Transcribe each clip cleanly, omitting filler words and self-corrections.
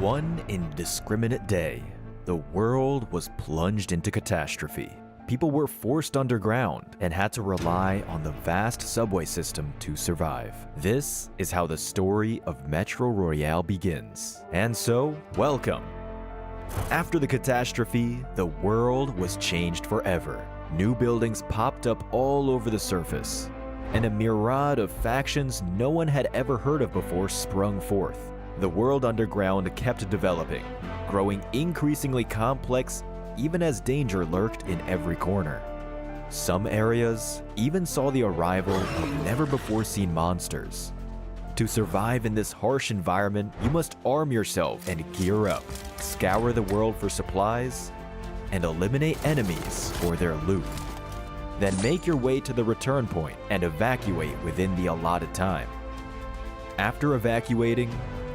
One indiscriminate day, the world was plunged into catastrophe. People were forced underground and had to rely on the vast subway system to survive. This is how the story of Metro Royale begins. And so, welcome! After the catastrophe, the world was changed forever. New buildings popped up all over the surface, and a myriad of factions no one had ever heard of before sprung forth. The world underground kept developing, growing increasingly complex even as danger lurked in every corner. Some areas even saw the arrival of never-before-seen monsters. To survive in this harsh environment, you must arm yourself and gear up, scour the world for supplies, and eliminate enemies for their loot. Then make your way to the return point and evacuate within the allotted time. After evacuating,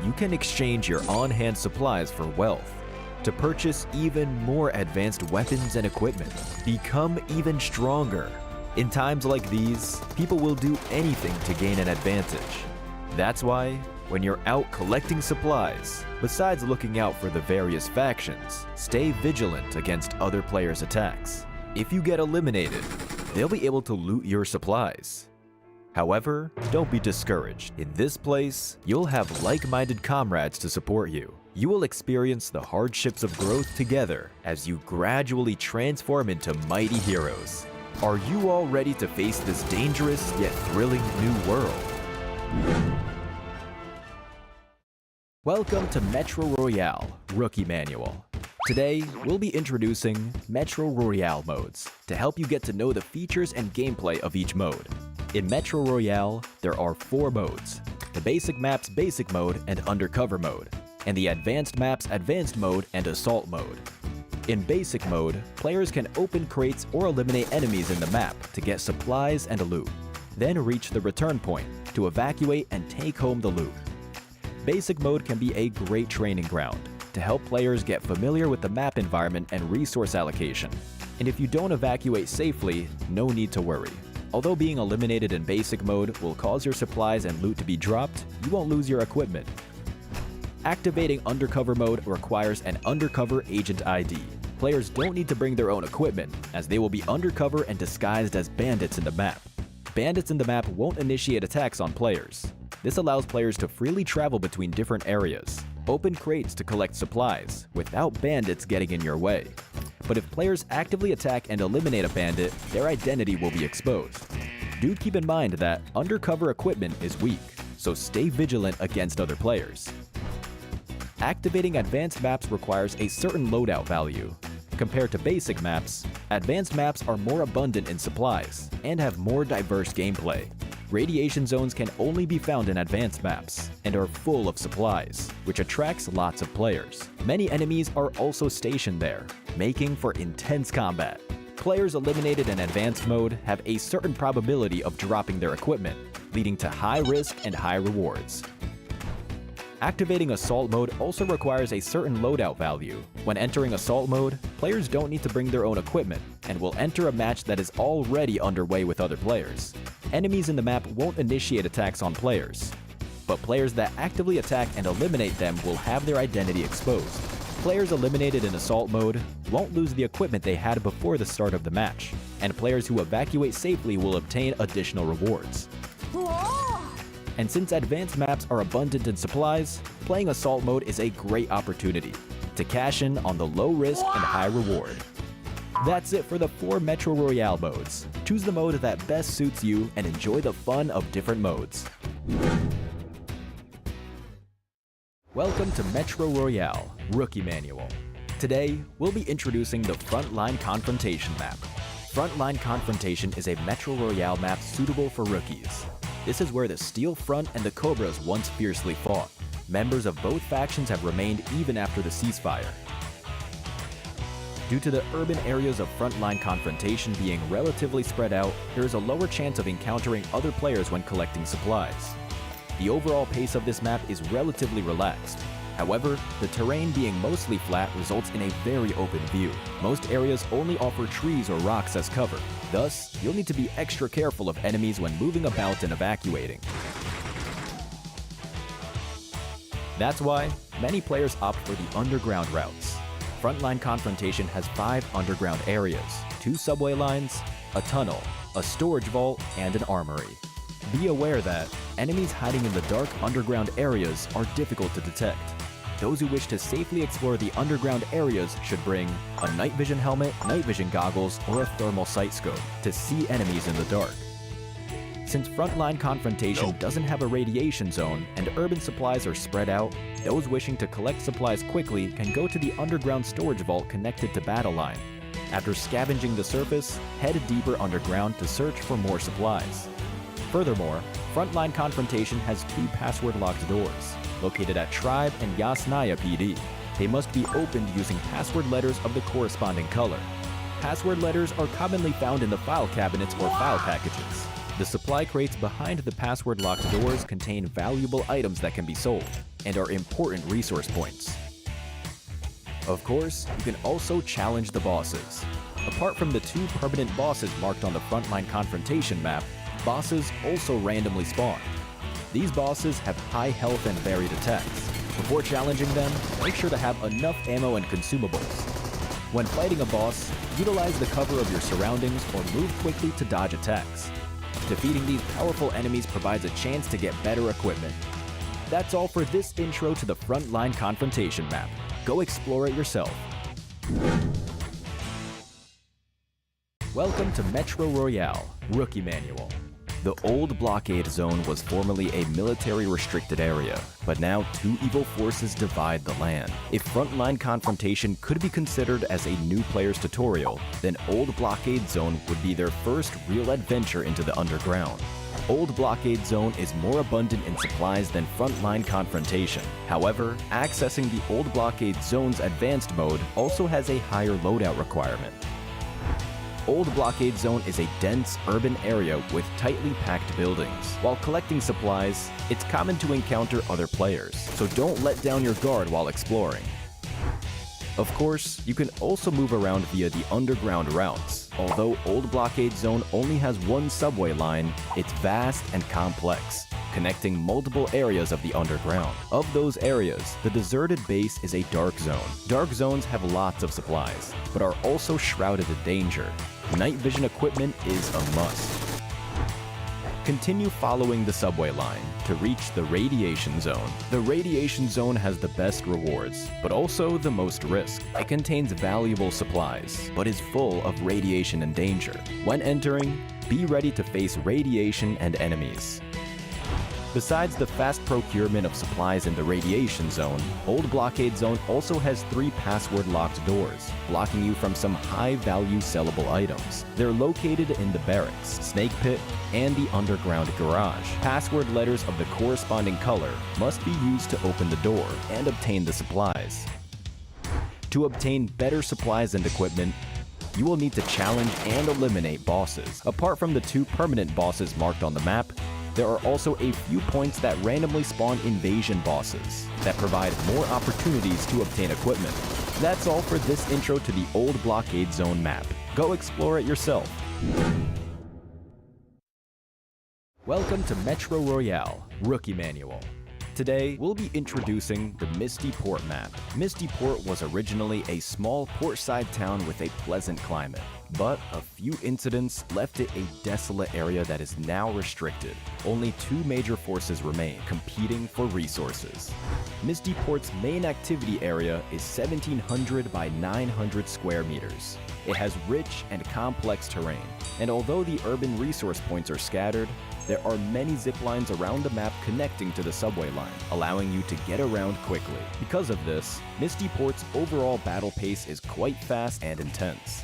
you can exchange your on-hand supplies for wealth to purchase even more advanced weapons and equipment. Become even stronger. In times like these, people will do anything to gain an advantage. That's why, when you're out collecting supplies, besides looking out for the various factions, stay vigilant against other players' attacks. If you get eliminated, they'll be able to loot your supplies. However, don't be discouraged. In this place, you'll have like-minded comrades to support you. You will experience the hardships of growth together as you gradually transform into mighty heroes. Are you all ready to face this dangerous yet thrilling new world? Welcome to Metro Royale Rookie Manual. Today, we'll be introducing Metro Royale modes to help you get to know the features and gameplay of each mode. In Metro Royale, there are 4 modes: the Basic Maps Basic Mode and Undercover Mode, and the Advanced Maps Advanced Mode and Assault Mode. In Basic Mode, players can open crates or eliminate enemies in the map to get supplies and loot, then reach the return point to evacuate and take home the loot. Basic Mode can be a great training ground to help players get familiar with the map environment and resource allocation. And if you don't evacuate safely, no need to worry. Although being eliminated in Basic Mode will cause your supplies and loot to be dropped, you won't lose your equipment. Activating Undercover Mode requires an Undercover Agent ID. Players don't need to bring their own equipment, as they will be undercover and disguised as bandits in the map. Bandits in the map won't initiate attacks on players. This allows players to freely travel between different areas, open crates to collect supplies, without bandits getting in your way. But if players actively attack and eliminate a bandit, their identity will be exposed. Do keep in mind that undercover equipment is weak, so stay vigilant against other players. Activating Advanced Maps requires a certain loadout value. Compared to basic maps, advanced maps are more abundant in supplies and have more diverse gameplay. Radiation zones can only be found in advanced maps and are full of supplies, which attracts lots of players. Many enemies are also stationed there, making for intense combat. Players eliminated in advanced mode have a certain probability of dropping their equipment, leading to high risk and high rewards. Activating Assault Mode also requires a certain loadout value. When entering Assault Mode, players don't need to bring their own equipment and will enter a match that is already underway with other players. Enemies in the map won't initiate attacks on players, but players that actively attack and eliminate them will have their identity exposed. Players eliminated in Assault Mode won't lose the equipment they had before the start of the match, and players who evacuate safely will obtain additional rewards. And since advanced maps are abundant in supplies, playing Assault Mode is a great opportunity to cash in on the low risk and high reward. That's it for the 4 Metro Royale modes. Choose the mode that best suits you and enjoy the fun of different modes. Welcome to Metro Royale Rookie Manual. Today, we'll be introducing the Frontline Confrontation map. Frontline Confrontation is a Metro Royale map suitable for rookies. This is where the Steel Front and the Cobras once fiercely fought. Members of both factions have remained even after the ceasefire. Due to the urban areas of Frontline Confrontation being relatively spread out, there is a lower chance of encountering other players when collecting supplies. The overall pace of this map is relatively relaxed. However, the terrain being mostly flat results in a very open view. Most areas only offer trees or rocks as cover. Thus, you'll need to be extra careful of enemies when moving about and evacuating. That's why, many players opt for the underground routes. Frontline Confrontation has 5 underground areas, 2 subway lines, a tunnel, a storage vault, and an armory. Be aware that enemies hiding in the dark underground areas are difficult to detect. Those who wish to safely explore the underground areas should bring a night vision helmet, night vision goggles, or a thermal sight scope to see enemies in the dark. Since Frontline Confrontation doesn't have a radiation zone and urban supplies are spread out, those wishing to collect supplies quickly can go to the underground storage vault connected to Battle Line. After scavenging the surface, head deeper underground to search for more supplies. Furthermore, Frontline Confrontation has 2 password-locked doors, located at Tribe and Yasnaya PD. They must be opened using password letters of the corresponding color. Password letters are commonly found in the file cabinets or file packages. The supply crates behind the password-locked doors contain valuable items that can be sold and are important resource points. Of course, you can also challenge the bosses. Apart from the 2 permanent bosses marked on the Frontline Confrontation map, bosses also randomly spawn. These bosses have high health and varied attacks. Before challenging them, make sure to have enough ammo and consumables. When fighting a boss, utilize the cover of your surroundings or move quickly to dodge attacks. Defeating these powerful enemies provides a chance to get better equipment. That's all for this intro to the Frontline Confrontation map. Go explore it yourself. Welcome to Metro Royale, Rookie Manual. The old blockade zone was formerly a military-restricted area, but now 2 evil forces divide the land. If Frontline Confrontation could be considered as a new player's tutorial, then Old Blockade Zone would be their first real adventure into the underground. Old Blockade Zone is more abundant in supplies than Frontline Confrontation. However, accessing the Old Blockade Zone's advanced mode also has a higher loadout requirement. Old Blockade Zone is a dense urban area with tightly packed buildings. While collecting supplies, it's common to encounter other players, so don't let down your guard while exploring. Of course, you can also move around via the underground routes. Although Old Blockade Zone only has 1 subway line, it's vast and complex, connecting multiple areas of the underground. Of those areas, the deserted base is a dark zone. Dark zones have lots of supplies, but are also shrouded in danger. Night vision equipment is a must. Continue following the subway line to reach the radiation zone. The radiation zone has the best rewards, but also the most risk. It contains valuable supplies, but is full of radiation and danger. When entering, be ready to face radiation and enemies. Besides the fast procurement of supplies in the radiation zone, Old Blockade Zone also has 3 password-locked doors, blocking you from some high-value sellable items. They're located in the barracks, snake pit, and the underground garage. Password letters of the corresponding color must be used to open the door and obtain the supplies. To obtain better supplies and equipment, you will need to challenge and eliminate bosses. Apart from the 2 permanent bosses marked on the map, there are also a few points that randomly spawn invasion bosses that provide more opportunities to obtain equipment. That's all for this intro to the Old Blockade Zone map. Go explore it yourself. Welcome to Metro Royale, Rookie Manual. Today, we'll be introducing the Misty Port map. Misty Port was originally a small portside town with a pleasant climate, but a few incidents left it a desolate area that is now restricted. Only 2 major forces remain, competing for resources. Misty Port's main activity area is 1,700 by 900 square meters. It has rich and complex terrain, and although the urban resource points are scattered, there are many zip lines around the map connecting to the subway line, allowing you to get around quickly. Because of this, Misty Port's overall battle pace is quite fast and intense.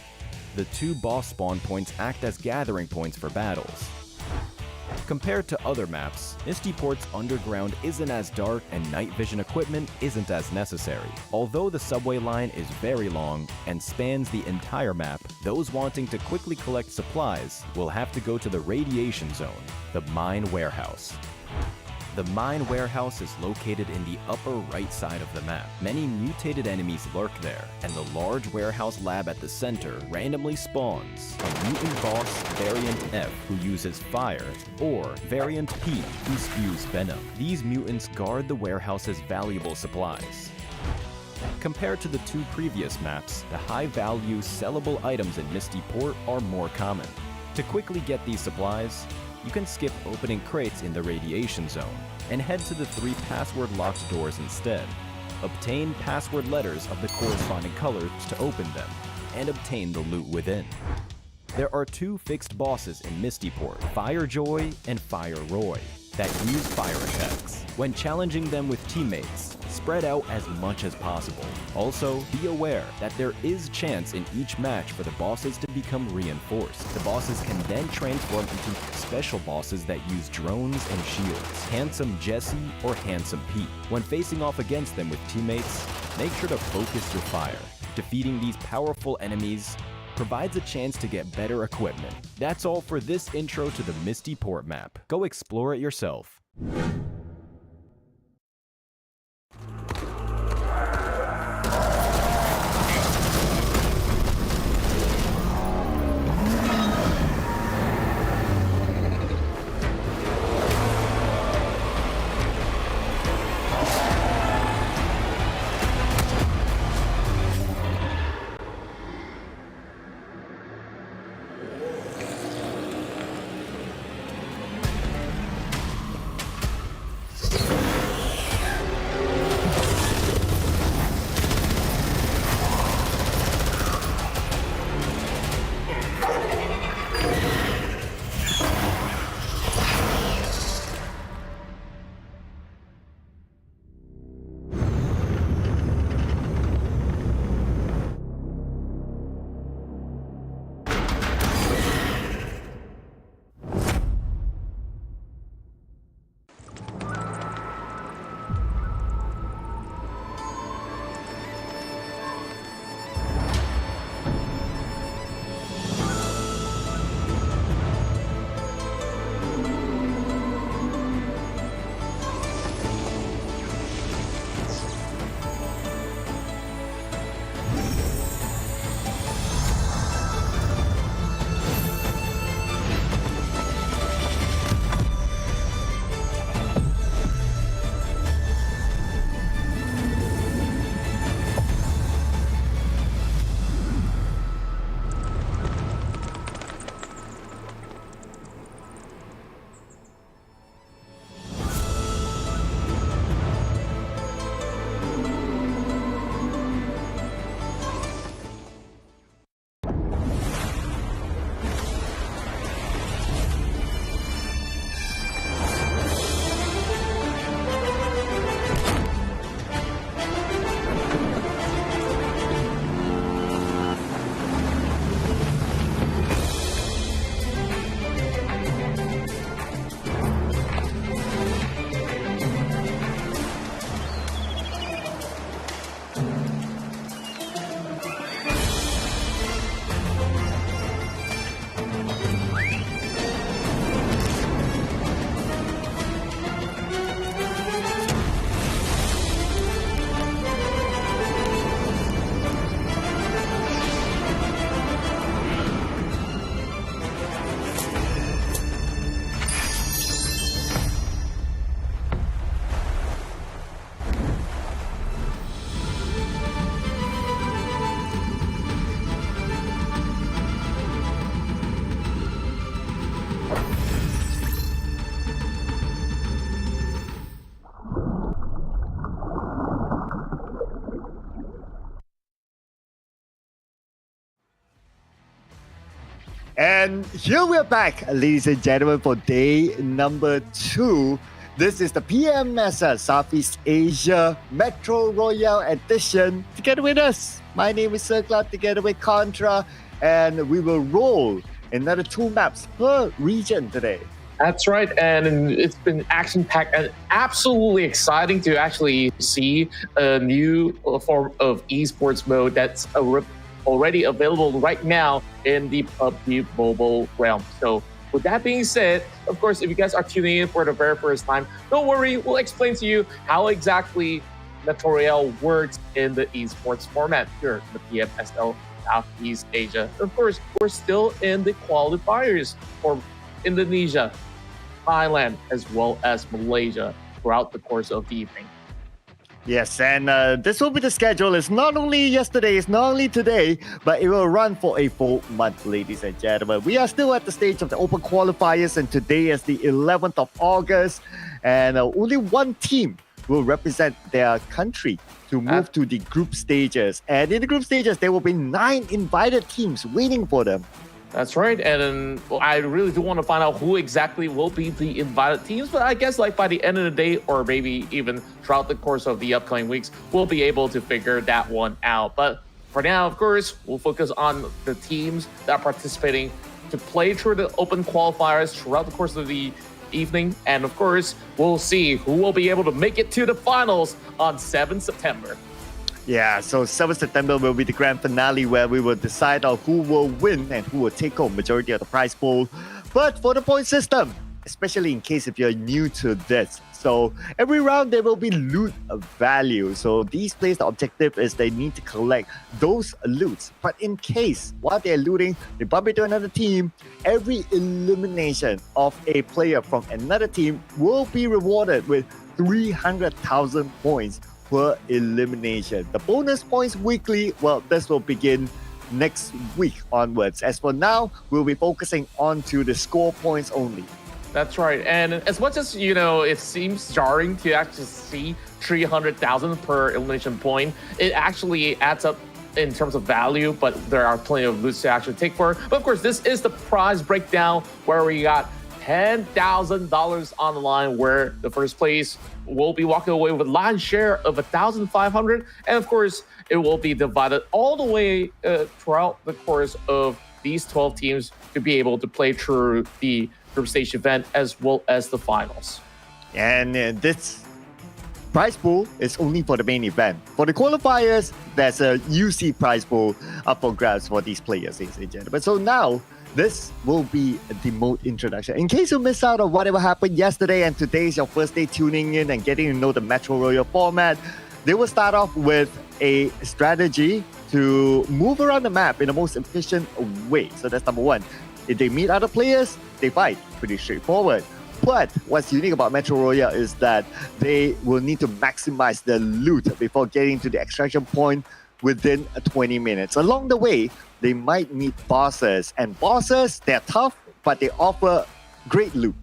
The 2 boss spawn points act as gathering points for battles. Compared to other maps, Misty Port's underground isn't as dark and night vision equipment isn't as necessary. Although the subway line is very long and spans the entire map, those wanting to quickly collect supplies will have to go to the radiation zone, the mine warehouse. The mine warehouse is located in the upper right side of the map. Many mutated enemies lurk there, and the large warehouse lab at the center randomly spawns a mutant boss Variant F who uses fire, or Variant P who spews venom. These mutants guard the warehouse's valuable supplies. Compared to the two previous maps, the high-value sellable items in Misty Port are more common. To quickly get these supplies, you can skip opening crates in the radiation zone and head to the 3 password-locked doors instead. Obtain password letters of the corresponding colors to open them, and obtain the loot within. There are 2 fixed bosses in Misty Port, Firejoy and Fire Roy, that use fire attacks. When challenging them with teammates, spread out as much as possible. Also, be aware that there is chance in each match for the bosses to become reinforced. The bosses can then transform into special bosses that use drones and shields, Handsome Jesse or Handsome Pete. When facing off against them with teammates, make sure to focus your fire. Defeating these powerful enemies provides a chance to get better equipment. That's all for this intro to the Misty Port map. Go explore it yourself. And here we're back, ladies and gentlemen, for day number 2. This is the PMSL Southeast Asia Metro Royale edition. Together with us, my name is Circla, together with Contra, and we will roll another 2 maps per region today. That's right, and it's been action-packed and absolutely exciting to actually see a new form of esports mode that's already available right now in the PUBG mobile realm. So with that being said, of course, if you guys are tuning in for the very first time, don't worry, we'll explain to you how exactly Metro Royale works in the esports format here in the PMSL Southeast Asia. Of course, we're still in the qualifiers for Indonesia, Thailand, as well as Malaysia throughout the course of the evening. Yes, and this will be the schedule. It's not only yesterday, it's not only today, but it will run for a full month, ladies and gentlemen. We are still at the stage of the open qualifiers, and today is the 11th of August, and only one team will represent their country to move to the group stages. And in the group stages, there will be 9 invited teams waiting for them. That's right, and I really do want to find out who exactly will be the invited teams, but I guess like by the end of the day, or maybe even throughout the course of the upcoming weeks, we'll be able to figure that one out. But for now, of course, we'll focus on the teams that are participating to play through the open qualifiers throughout the course of the evening, and of course, we'll see who will be able to make it to the finals on 7 September. Yeah, so 7th September will be the grand finale where we will decide on who will win and who will take home majority of the prize pool. But for the point system, especially in case if you're new to this, so every round there will be loot value. So these players, the objective is they need to collect those loots. But in case while they're looting, they bump into another team, every elimination of a player from another team will be rewarded with 300,000 points per elimination. The bonus points weekly, well, this will begin next week onwards. As for now, we'll be focusing on to the score points only. That's right. And as much as, you know, it seems jarring to actually see 300,000 per elimination point, it actually adds up in terms of value, but there are plenty of loots to actually take for. But of course, this is the prize breakdown where we got $10,000 on the line, where the first place will be walking away with a lion's share of 1,500, and of course it will be divided all the way throughout the course of these 12 teams to be able to play through the group stage event as well as the finals. And this prize pool is only for the main event. For the qualifiers, there's a UC prize pool up for grabs for these players, ladies and gentlemen. So now this will be the mode introduction. In case you missed out on whatever happened yesterday and today is your first day tuning in and getting to know the Metro Royale format, they will start off with a strategy to move around the map in the most efficient way. So that's number one. If they meet other players, they fight. Pretty straightforward. But what's unique about Metro Royale is that they will need to maximize the loot before getting to the extraction point within 20 minutes. Along the way, they might meet bosses, and bosses, they're tough, but they offer great loot.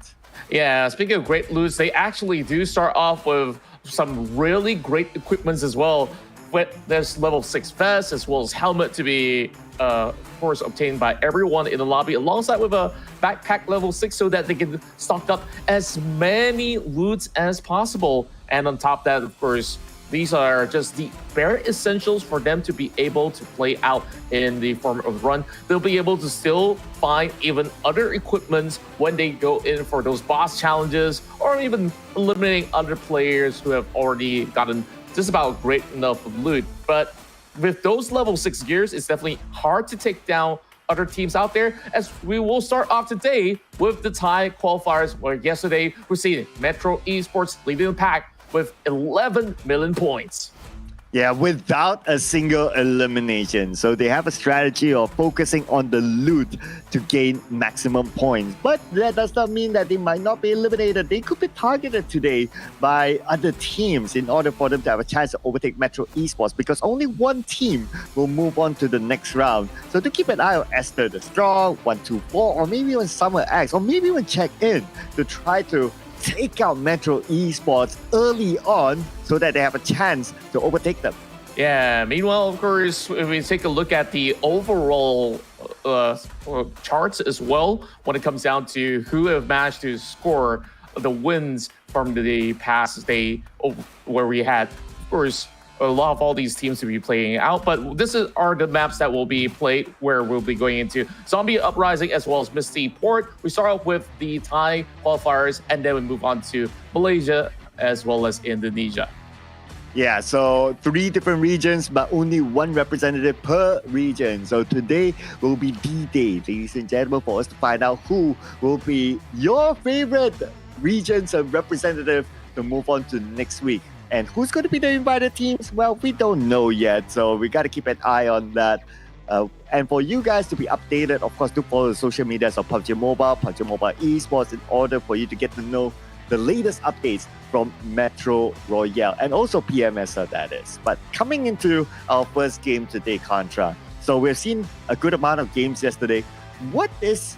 Yeah, speaking of great loots, they actually do start off with some really great equipments as well. But there's level 6 vest as well as helmet to be, of course, obtained by everyone in the lobby, alongside with a backpack level 6 so that they can stock up as many loots as possible. And on top of that, of course, these are just the bare essentials for them to be able to play out in the form of run. They'll be able to still find even other equipments when they go in for those boss challenges, or even eliminating other players who have already gotten just about great enough of loot. But with those level 6 gears, it's definitely hard to take down other teams out there, as we will start off today with the Thai qualifiers, where yesterday we see Metro Esports leading the pack with 11 million points. Yeah, without a single elimination. So they have a strategy of focusing on the loot to gain maximum points. But that does not mean that they might not be eliminated. They could be targeted today by other teams in order for them to have a chance to overtake Metro Esports, because only one team will move on to the next round. So to keep an eye on Esther the Strong, 124, or maybe even Summer X, or maybe even check in to try to take out Metro Esports early on so that they have a chance to overtake them. Yeah, meanwhile, of course, if we take a look at the overall charts as well, when it comes down to who have managed to score the wins from the past day, where we had, of course, a lot of all these teams to be playing out. But this are the maps that will be played, where we'll be going into Zombie Uprising as well as Misty Port. We start off with the Thai qualifiers, and then we move on to Malaysia as well as Indonesia. Yeah, so 3 different regions, but only 1 representative per region. So today will be D-Day, ladies and gentlemen, for us to find out who will be your favorite regions and representative to move on to next week. And who's going to be the invited teams? Well, we don't know yet, so we got to keep an eye on that. And for you guys to be updated, of course, do follow the social medias of PUBG Mobile Esports in order for you to get to know the latest updates from Metro Royale and also PMSL, that is. But coming into our first game today, Contra. So we've seen a good amount of games yesterday. What is,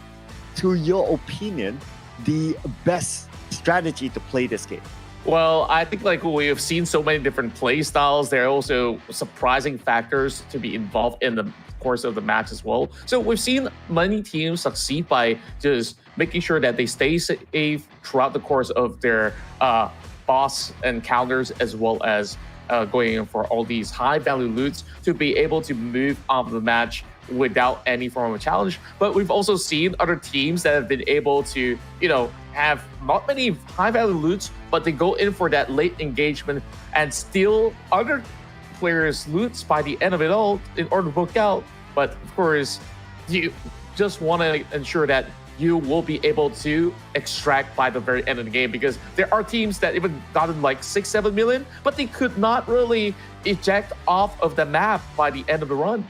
to your opinion, the best strategy to play this game? Well, I think like we have seen so many different play styles. There are also surprising factors to be involved in the course of the match as well. So we've seen many teams succeed by just making sure that they stay safe throughout the course of their boss encounters, as well as going in for all these high value loots to be able to move on the match without any form of challenge. But we've also seen other teams that have been able to, have not many high value loots, but they go in for that late engagement and steal other players' loots by the end of it all in order to book out. But of course, you just want to ensure that you will be able to extract by the very end of the game, because there are teams that even gotten like 6-7 million, but they could not really eject off of the map by the end of the run.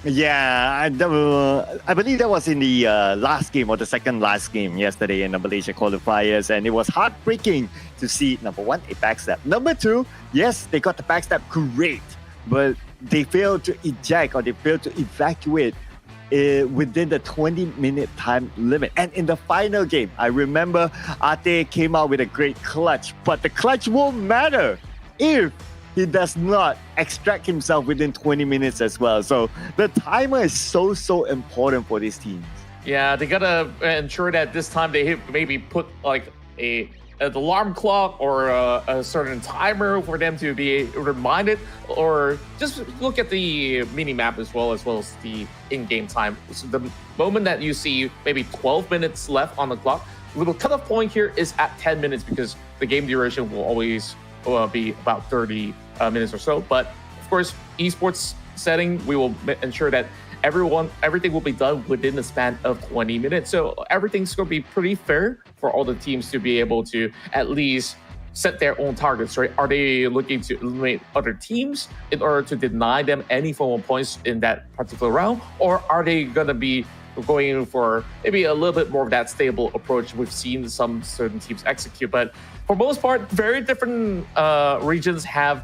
Yeah, I believe that was in the last game or the second last game yesterday in the Malaysia qualifiers, and it was heartbreaking to see, number 1, a backstab. Number 2, yes, they got the backstab great, but they failed to eject or they failed to evacuate within the 20-minute time limit. And in the final game, I remember Ate came out with a great clutch, but the clutch won't matter if he does not extract himself within 20 minutes as well. So the timer is so important for these teams. Yeah, they gotta ensure that this time they maybe put like an alarm clock or a certain timer for them to be reminded, or just look at the mini map as well as the in-game time. So the moment that you see maybe 12 minutes left on the clock, the cutoff point here is at 10 minutes, because the game duration will always be about 30 minutes or so. But of course, esports setting, we will ensure that everything will be done within the span of 20 minutes. So everything's going to be pretty fair for all the teams to be able to at least set their own targets, right? Are they looking to eliminate other teams in order to deny them any form of points in that particular round? Or are they going to be going for maybe a little bit more of that stable approach we've seen some certain teams execute? But for most part, very different regions have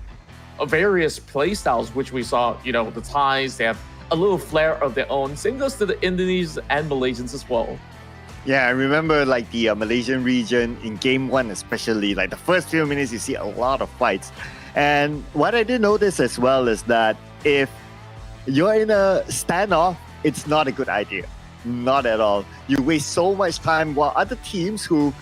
various play styles, which we saw, the Thais, they have a little flair of their own. Same goes to the Indonesians and Malaysians as well. Yeah, I remember like the Malaysian region in game 1 especially, like the first few minutes you see a lot of fights. And what I did notice as well is that if you're in a standoff, it's not a good idea. Not at all. You waste so much time, while other teams who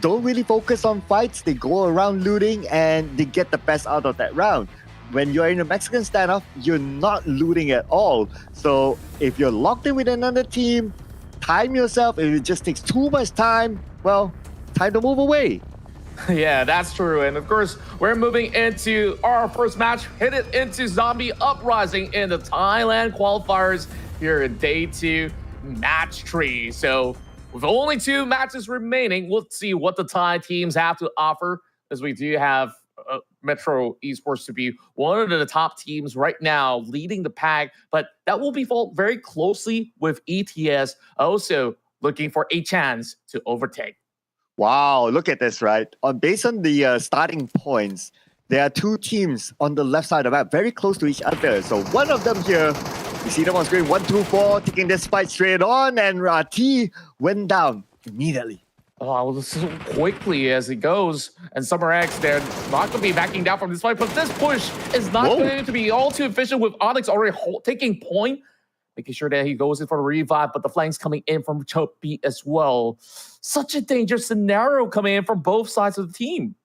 don't really focus on fights, they go around looting and they get the best out of that round. When you're in a Mexican standoff, you're not looting at all. So if you're locked in with another team, time yourself. If it just takes too much time, well, time to move away. Yeah, that's true. And of course, we're moving into our first match, headed into Zombie Uprising in the Thailand qualifiers here in day 2, match 3. So with only 2 matches remaining, we'll see what the Thai teams have to offer, as we do have Metro Esports to be one of the top teams right now, leading the pack. But that will be fought very closely with ETS, also looking for a chance to overtake. Wow, look at this, right? Based on the starting points, there are 2 teams on the left side of the map, very close to each other. So one of them here, you see them on screen, 1-2-4, taking this fight straight on, and Rati went down immediately. Oh, so quickly as it goes. And Summer X, they're not going to be backing down from this fight, but this push is not going to be all too efficient, with Onyx already taking point, making sure that he goes in for the revive, but the flanks coming in from Choke B as well. Such a dangerous scenario coming in from both sides of the team.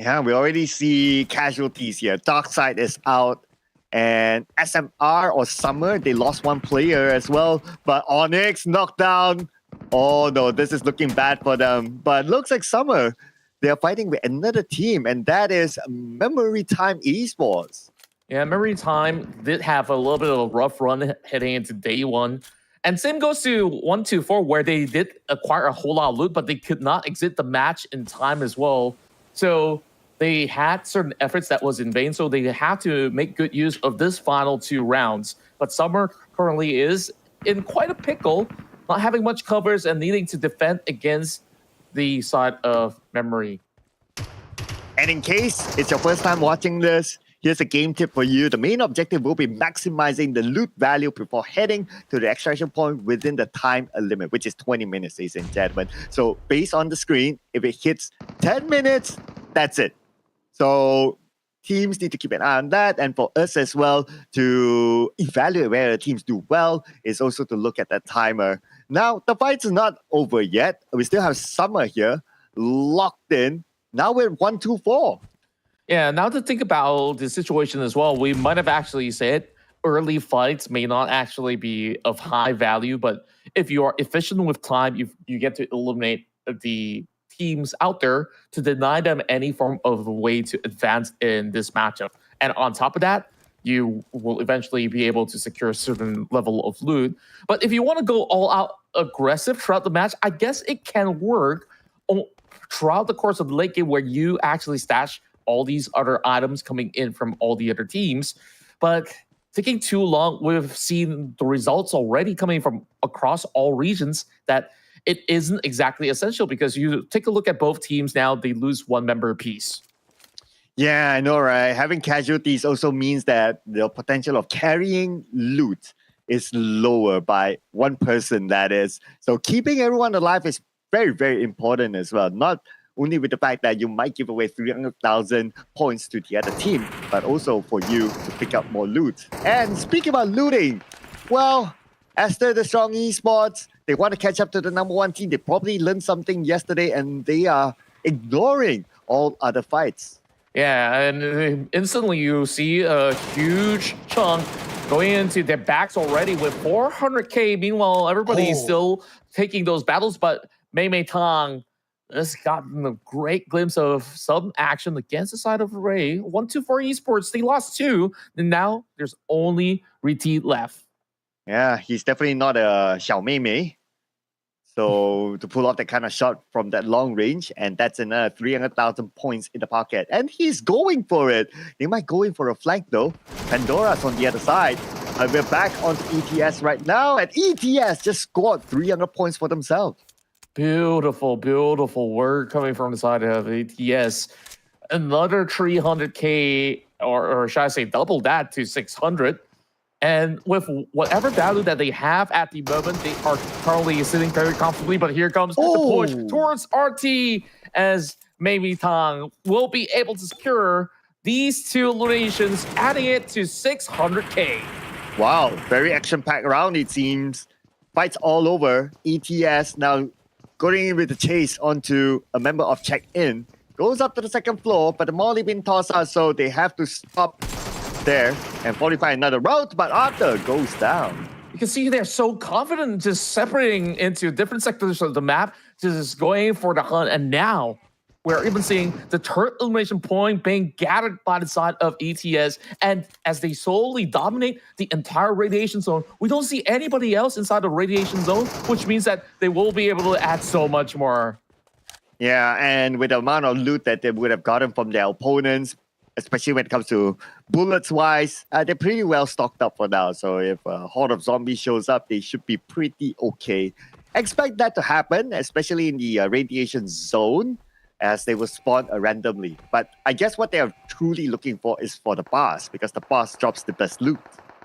Yeah, we already see casualties here. Darkside is out, and SMR or Summer, they lost 1 player as well, but Onyx knocked down. Oh no, this is looking bad for them. But looks like Summer, they are fighting with another team, and that is Memory Time Esports. Yeah, Memory Time did have a little bit of a rough run heading into day one. And same goes to 124, where they did acquire a whole lot of loot, but they could not exit the match in time as well. So they had certain efforts that was in vain, so they had to make good use of this final 2 rounds. But Summer currently is in quite a pickle, not having much covers and needing to defend against the side of Memory. And in case it's your first time watching this, here's a game tip for you. The main objective will be maximizing the loot value before heading to the extraction point within the time limit, which is 20 minutes, ladies and gentlemen. So based on the screen, if it hits 10 minutes, that's it. So teams need to keep an eye on that. And for us as well, to evaluate where the teams do well is also to look at that timer. Now, the fight's not over yet. We still have Summer here, locked in. Now we're 1-2-4. Yeah, now to think about the situation as well, we might have actually said early fights may not actually be of high value, but if you are efficient with time, you get to eliminate the teams out there to deny them any form of way to advance in this matchup. And on top of that, you will eventually be able to secure a certain level of loot. But if you want to go all out aggressive throughout the match, I guess it can work throughout the course of the late game where you actually stash all these other items coming in from all the other teams. But taking too long, we've seen the results already coming from across all regions that it isn't exactly essential, because you take a look at both teams now, they lose 1 member apiece. Yeah, I know, right? Having casualties also means that the potential of carrying loot is lower by 1 person, that is. So keeping everyone alive is very, very important as well. Not only with the fact that you might give away 300,000 points to the other team, but also for you to pick up more loot. And speaking about looting, well, Esther, the strong esports, they want to catch up to the #1 team. They probably learned something yesterday, and they are ignoring all other fights. Yeah, and instantly you see a huge chunk going into their backs already with 400k. Meanwhile, everybody's still taking those battles, but Mei Tang has gotten a great glimpse of some action against the side of Ray. 124 Esports, they lost 2, and now there's only Riti left. Yeah, he's definitely not a Xiao Mei Mei. So to pull off that kind of shot from that long range, and that's another 300,000 points in the pocket. And he's going for it. They might go in for a flank though. Pandora's on the other side. And we're back onto ETS right now, and ETS just scored 300 points for themselves. Beautiful, beautiful work coming from the side of ATS. Another 300k, or should I say double that to 600. And with whatever value that they have at the moment, they are currently sitting very comfortably. But here comes the push towards RT, as Mei Tang will be able to secure these 2 eliminations, adding it to 600k. Wow, very action-packed round it seems. Fights all over. ETS now going in with the chase onto a member of check-in. Goes up to the 2nd floor, but the molly been tossed out, so they have to stop there and qualify another route, but Arthur goes down. You can see they're so confident, just separating into different sectors of the map, just going for the hunt. And now we're even seeing the 3rd elimination point being gathered by the side of ETS. And as they solely dominate the entire radiation zone, we don't see anybody else inside the radiation zone, which means that they will be able to add so much more. Yeah, and with the amount of loot that they would have gotten from their opponents, especially when it comes to bullets-wise, they're pretty well stocked up for now. So if a horde of zombies shows up, they should be pretty okay. Expect that to happen, especially in the radiation zone, as they will spawn randomly. But I guess what they are truly looking for is for the boss, because the boss drops the best loot.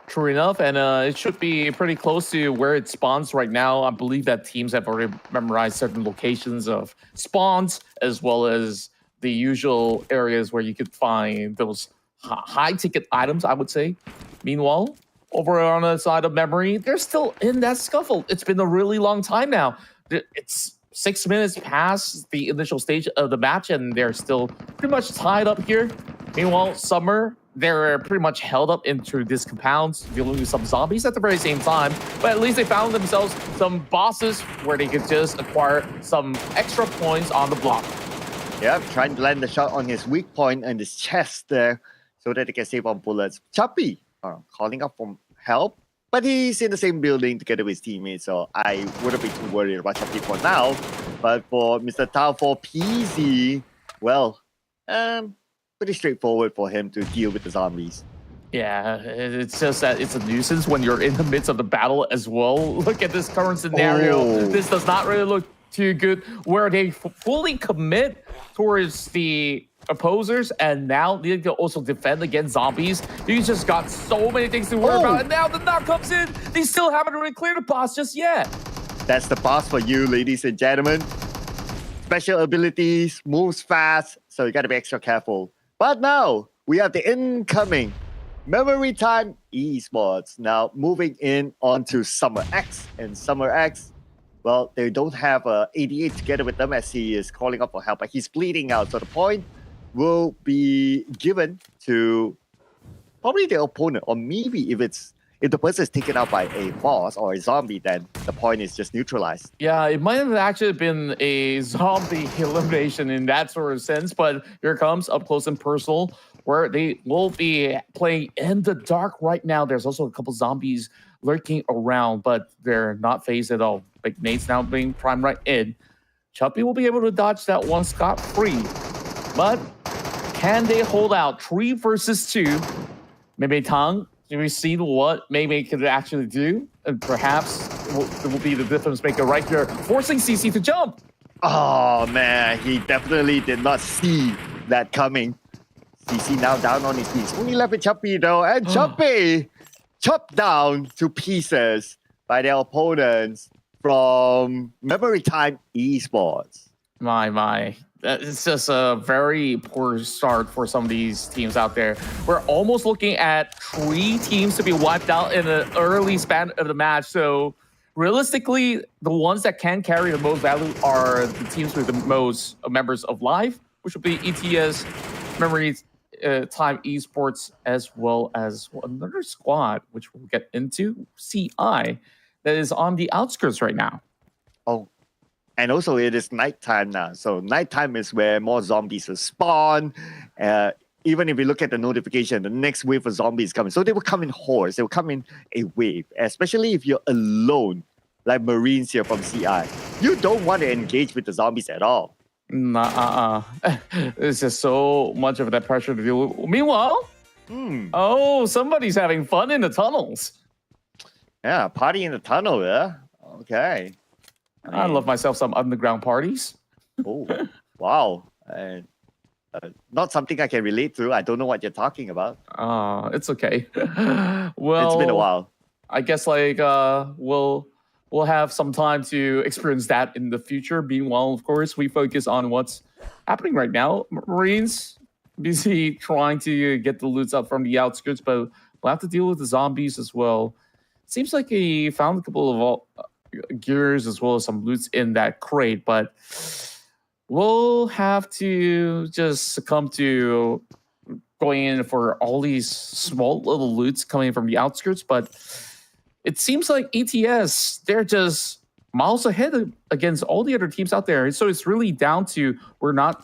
True enough, and it should be pretty close to where it spawns right now. I believe that teams have already memorized certain locations of spawns, as well as the usual areas where you could find those high-ticket items, I would say. Meanwhile, over on the side of Memory, they're still in that scuffle. It's been a really long time now. It's 6 minutes past the initial stage of the match, and they're still pretty much tied up here. Meanwhile, Summer, they're pretty much held up into this compound, dealing with some zombies at the very same time. But at least they found themselves some bosses where they could just acquire some extra points on the block. Yeah, trying to land the shot on his weak point and his chest there so that he can save on bullets. Chappy calling up for help, but he's in the same building together with his teammates, so I wouldn't be too worried about Chappy for now. But for Mr. Tao, for PZ, well, pretty straightforward for him to deal with the zombies. Yeah, it's just that it's a nuisance when you're in the midst of the battle as well. Look at this current scenario. Oh. This does not really look too good, where they fully commit towards the opposers and now need to also defend against zombies. You just got so many things to worry about, and now the knock comes in. They still haven't really cleared the boss just yet. That's the boss for you, ladies and gentlemen. Special abilities, moves fast, so you gotta be extra careful. But now, we have the incoming Memory Time Esports. Now, moving in onto Summer X. And Summer X, well, they don't have 88 together with them as he is calling up for help, but he's bleeding out. So the point will be given to probably the opponent, or maybe if the person is taken out by a boss or a zombie, then the point is just neutralized. Yeah, it might have actually been a zombie elimination in that sort of sense, but here comes up close and personal, where they will be playing in the dark right now. There's also a couple zombies lurking around, but they're not phased at all. Like Nate's now being primed right in. Chuppy will be able to dodge that one scot-free, but can they hold out 3 versus 2? Maybe Tang, do we see what Mei could actually do? And perhaps it will be the difference maker right here, forcing CC to jump. Oh man, he definitely did not see that coming. CC now down on his knees. Only left with Chappy though, and Chappy chopped down to pieces by their opponents from Memory Time Esports. My. It's just a very poor start for some of these teams out there. We're almost looking at 3 teams to be wiped out in the early span of the match. So realistically, the ones that can carry the most value are the teams with the most members of Live, which will be ETS, Memory Time Esports, as well as another squad, which we'll get into, CI, that is on the outskirts right now. Oh, and also it is nighttime now. So nighttime is where more zombies will spawn. Even if you look at the notification, the next wave of zombies coming. So they will come in hordes. They will come in a wave, especially if you're alone, like Marines here from CI. You don't want to engage with the zombies at all. It's just so much of that pressure to deal with. Meanwhile, oh, somebody's having fun in the tunnels. Yeah, party in the tunnel, yeah? Okay. I love myself some underground parties. Oh, wow. Not something I can relate to. I don't know what you're talking about. It's okay. Well, it's been a while. I guess we'll have some time to experience that in the future. Meanwhile, of course, we focus on what's happening right now. Marines busy trying to get the loots out from the outskirts, but we'll have to deal with the zombies as well. Seems like he found a couple of gears as well as some loots in that crate, but we'll have to just succumb to going in for all these small little loots coming from the outskirts. But it seems like ETS, they're just miles ahead against all the other teams out there. So it's really down to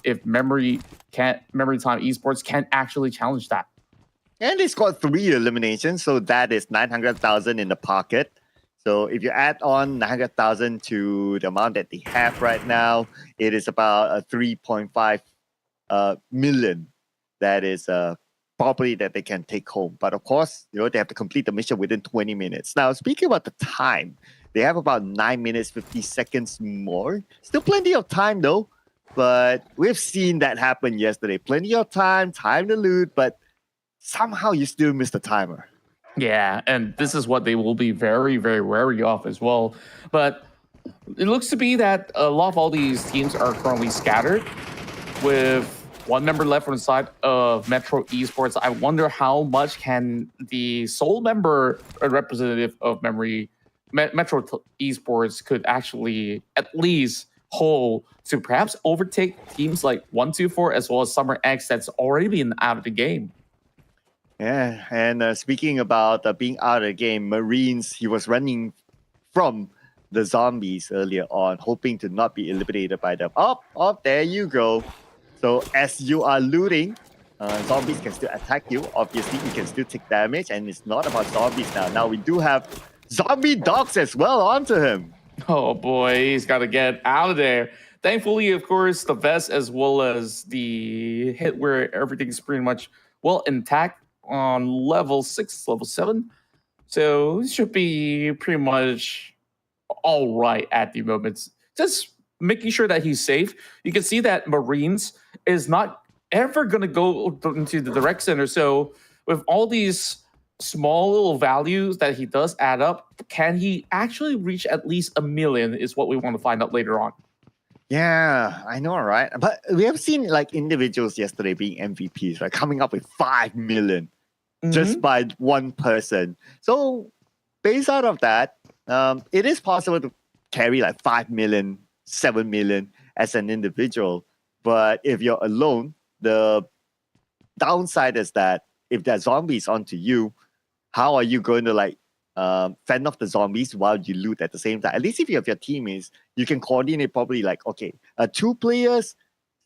if Memory Time Esports can't actually challenge that. And they scored 3 eliminations, so that is 900,000 in the pocket. So if you add on 900,000 to the amount that they have right now, it is about a 3.5 million. That is property that they can take home. But of course, they have to complete the mission within 20 minutes. Now, speaking about the time, they have about 9 minutes, 50 seconds more. Still plenty of time though. But we've seen that happen yesterday. Plenty of time to loot, but somehow you still miss the timer. Yeah, and this is what they will be very, very wary of as well. But it looks to be that a lot of all these teams are currently scattered with 1 member left on the side of Metro Esports. I wonder how much can the sole member representative of Metro Esports could actually at least hold to perhaps overtake teams like 124 as well as Summer X that's already been out of the game. Yeah, and speaking about being out of the game, Marines, he was running from the zombies earlier on, hoping to not be eliminated by them. Oh, there you go. So as you are looting, zombies can still attack you. Obviously, you can still take damage, and it's not about zombies now. Now we do have zombie dogs as well onto him. Oh boy, he's got to get out of there. Thankfully, of course, the vest as well as the hit where everything's pretty much well intact on level 6, level 7. So it should be pretty much all right at the moment. Just making sure that he's safe. You can see that Marines is not ever going to go into the direct center. So with all these small little values that he does add up, can he actually reach at least 1 million is what we want to find out later on. Yeah, I know, right? But we have seen like individuals yesterday being MVPs, right? Coming up with 5 million just by one person. So based out of that, it is possible to carry like 5 million, 7 million as an individual. But if you're alone, the downside is that if there are zombies onto you, how are you going to like fend off the zombies while you loot at the same time? At least if you have your teammates, you can coordinate probably like, okay, 2 players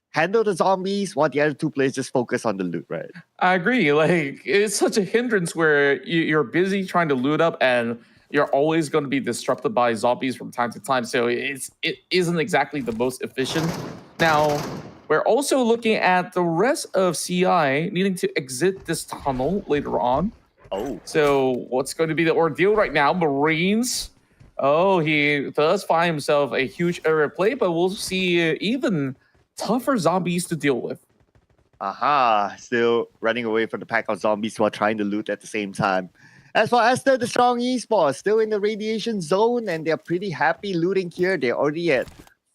handle the zombies while the other 2 players just focus on the loot, right? I agree. Like, it's such a hindrance where you're busy trying to loot up and you're always going to be disrupted by zombies from time to time. So it isn't exactly the most efficient. Now, we're also looking at the rest of CI needing to exit this tunnel later on. Oh. So what's going to be the ordeal right now? Marines. Oh, he does find himself a huge area play, but we'll see even tougher zombies to deal with. Aha, still running away from the pack of zombies while trying to loot at the same time. As for Esther, the strong esports, still in the radiation zone, and they're pretty happy looting here. They're already at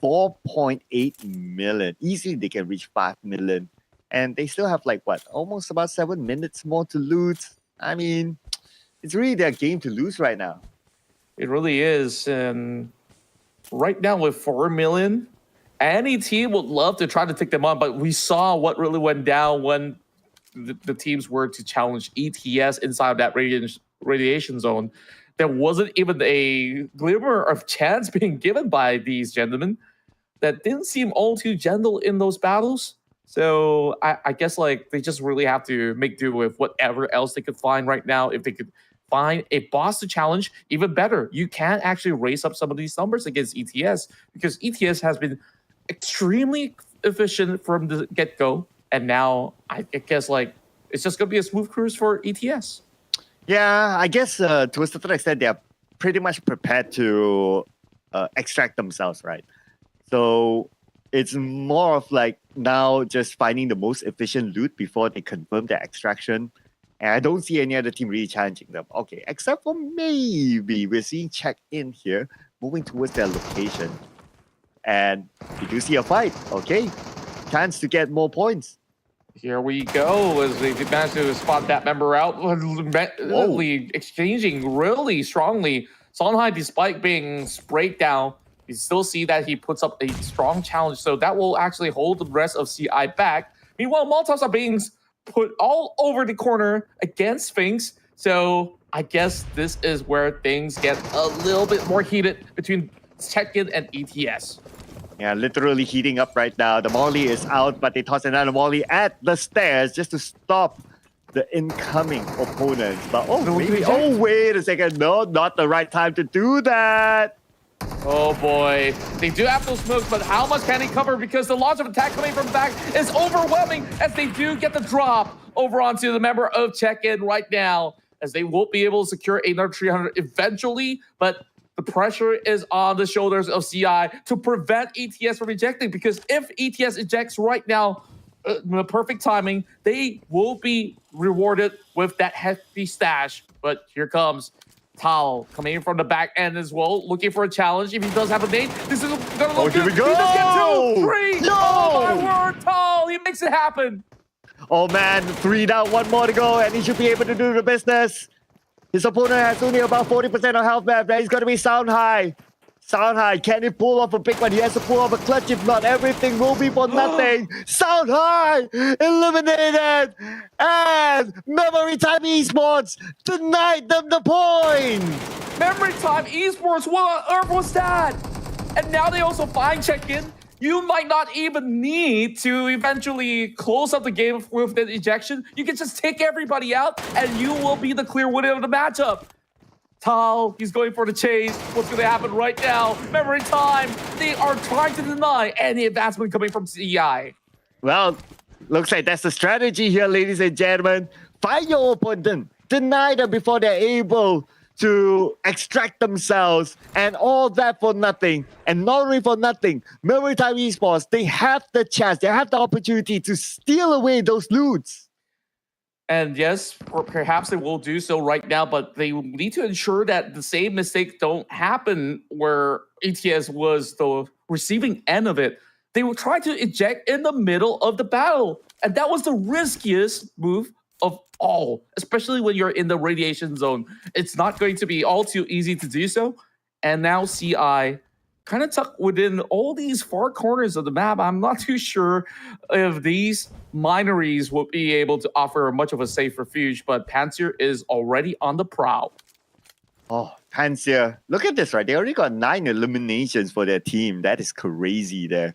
4.8 million. Easily they can reach 5 million. And they still have like, what, almost about 7 minutes more to loot. I mean, it's really their game to lose right now. It really is. And right now with 4 million, any team would love to try to take them on, but we saw what really went down when the teams were to challenge ETS inside of that radiation zone. There wasn't even a glimmer of chance being given by these gentlemen. That didn't seem all too gentle in those battles. So I guess like they just really have to make do with whatever else they could find right now. If they could find a boss to challenge, even better. You can actually raise up some of these numbers against ETS because ETS has been extremely efficient from the get-go. And now I guess like it's just going to be a smooth cruise for ETS. Yeah, I guess to a certain extent, they're pretty much prepared to extract themselves, right? So it's more of like now just finding the most efficient loot before they confirm their extraction. And I don't see any other team really challenging them. Okay, except for maybe we're seeing check-in here, moving towards their location. And we do see a fight, okay? Chance to get more points. Here we go as they manage to spot that member out, literally exchanging really strongly. Songhai, despite being sprayed down, you still see that he puts up a strong challenge, so that will actually hold the rest of CI back. Meanwhile, Molotovs are being put all over the corner against Sphinx, so I guess this is where things get a little bit more heated between Check-In and ETS. Yeah, literally heating up right now. The Molly is out, but they toss another Molly at the stairs just to stop the incoming opponents. But wait a second. No, not the right time to do that. Oh boy, they do have those smokes, but how much can he cover? Because the launch of attack coming from the back is overwhelming as they do get the drop over onto the member of Check-In right now, as they won't be able to secure another 300 eventually, but the pressure is on the shoulders of CI to prevent ETS from ejecting, because if ETS ejects right now, the perfect timing, they will be rewarded with that hefty stash. But here comes Tal coming in from the back end as well, looking for a challenge. If he does have a nade, this is gonna look good. Here we go. He does get 2, 3. No! Oh my word, Tal, he makes it happen. Oh man, 3 down, 1 more to go, and he should be able to do the business. His opponent has only about 40% of health left. He's going to be Sound High. Sound High, can he pull off a big one? He has to pull off a clutch. If not, everything will be for nothing. Sound High eliminated. And Memory Time Esports denied them the point. Memory Time Esports, what on earth was that? And now they also find Check-In. you might not even need to eventually close up the game with the ejection. You can just take everybody out, and you will be the clear winner of the matchup. Tal, he's going for the chase. What's going to happen right now? Memory time. They are trying to deny any advancement coming from CEI. Well, looks like that's the strategy here, ladies and gentlemen. Find your opponent, deny them before they're able to extract themselves, and all that for nothing. And not only for nothing, Maritime Esports, they have the chance, they have the opportunity to steal away those loots. And yes, or perhaps they will do so right now, but they need to ensure that the same mistakes don't happen where ETS was the receiving end of it. They will try to eject in the middle of the battle. And that was the riskiest move of all, especially when you're in the radiation zone. It's not going to be all too easy to do so. And now CI kind of tucked within all these far corners of the map. I'm not too sure if these minories will be able to offer much of a safe refuge, but Panzer is already on the prowl. Oh, Panzer, look at this, right? They already got 9 eliminations for their team. That is crazy there.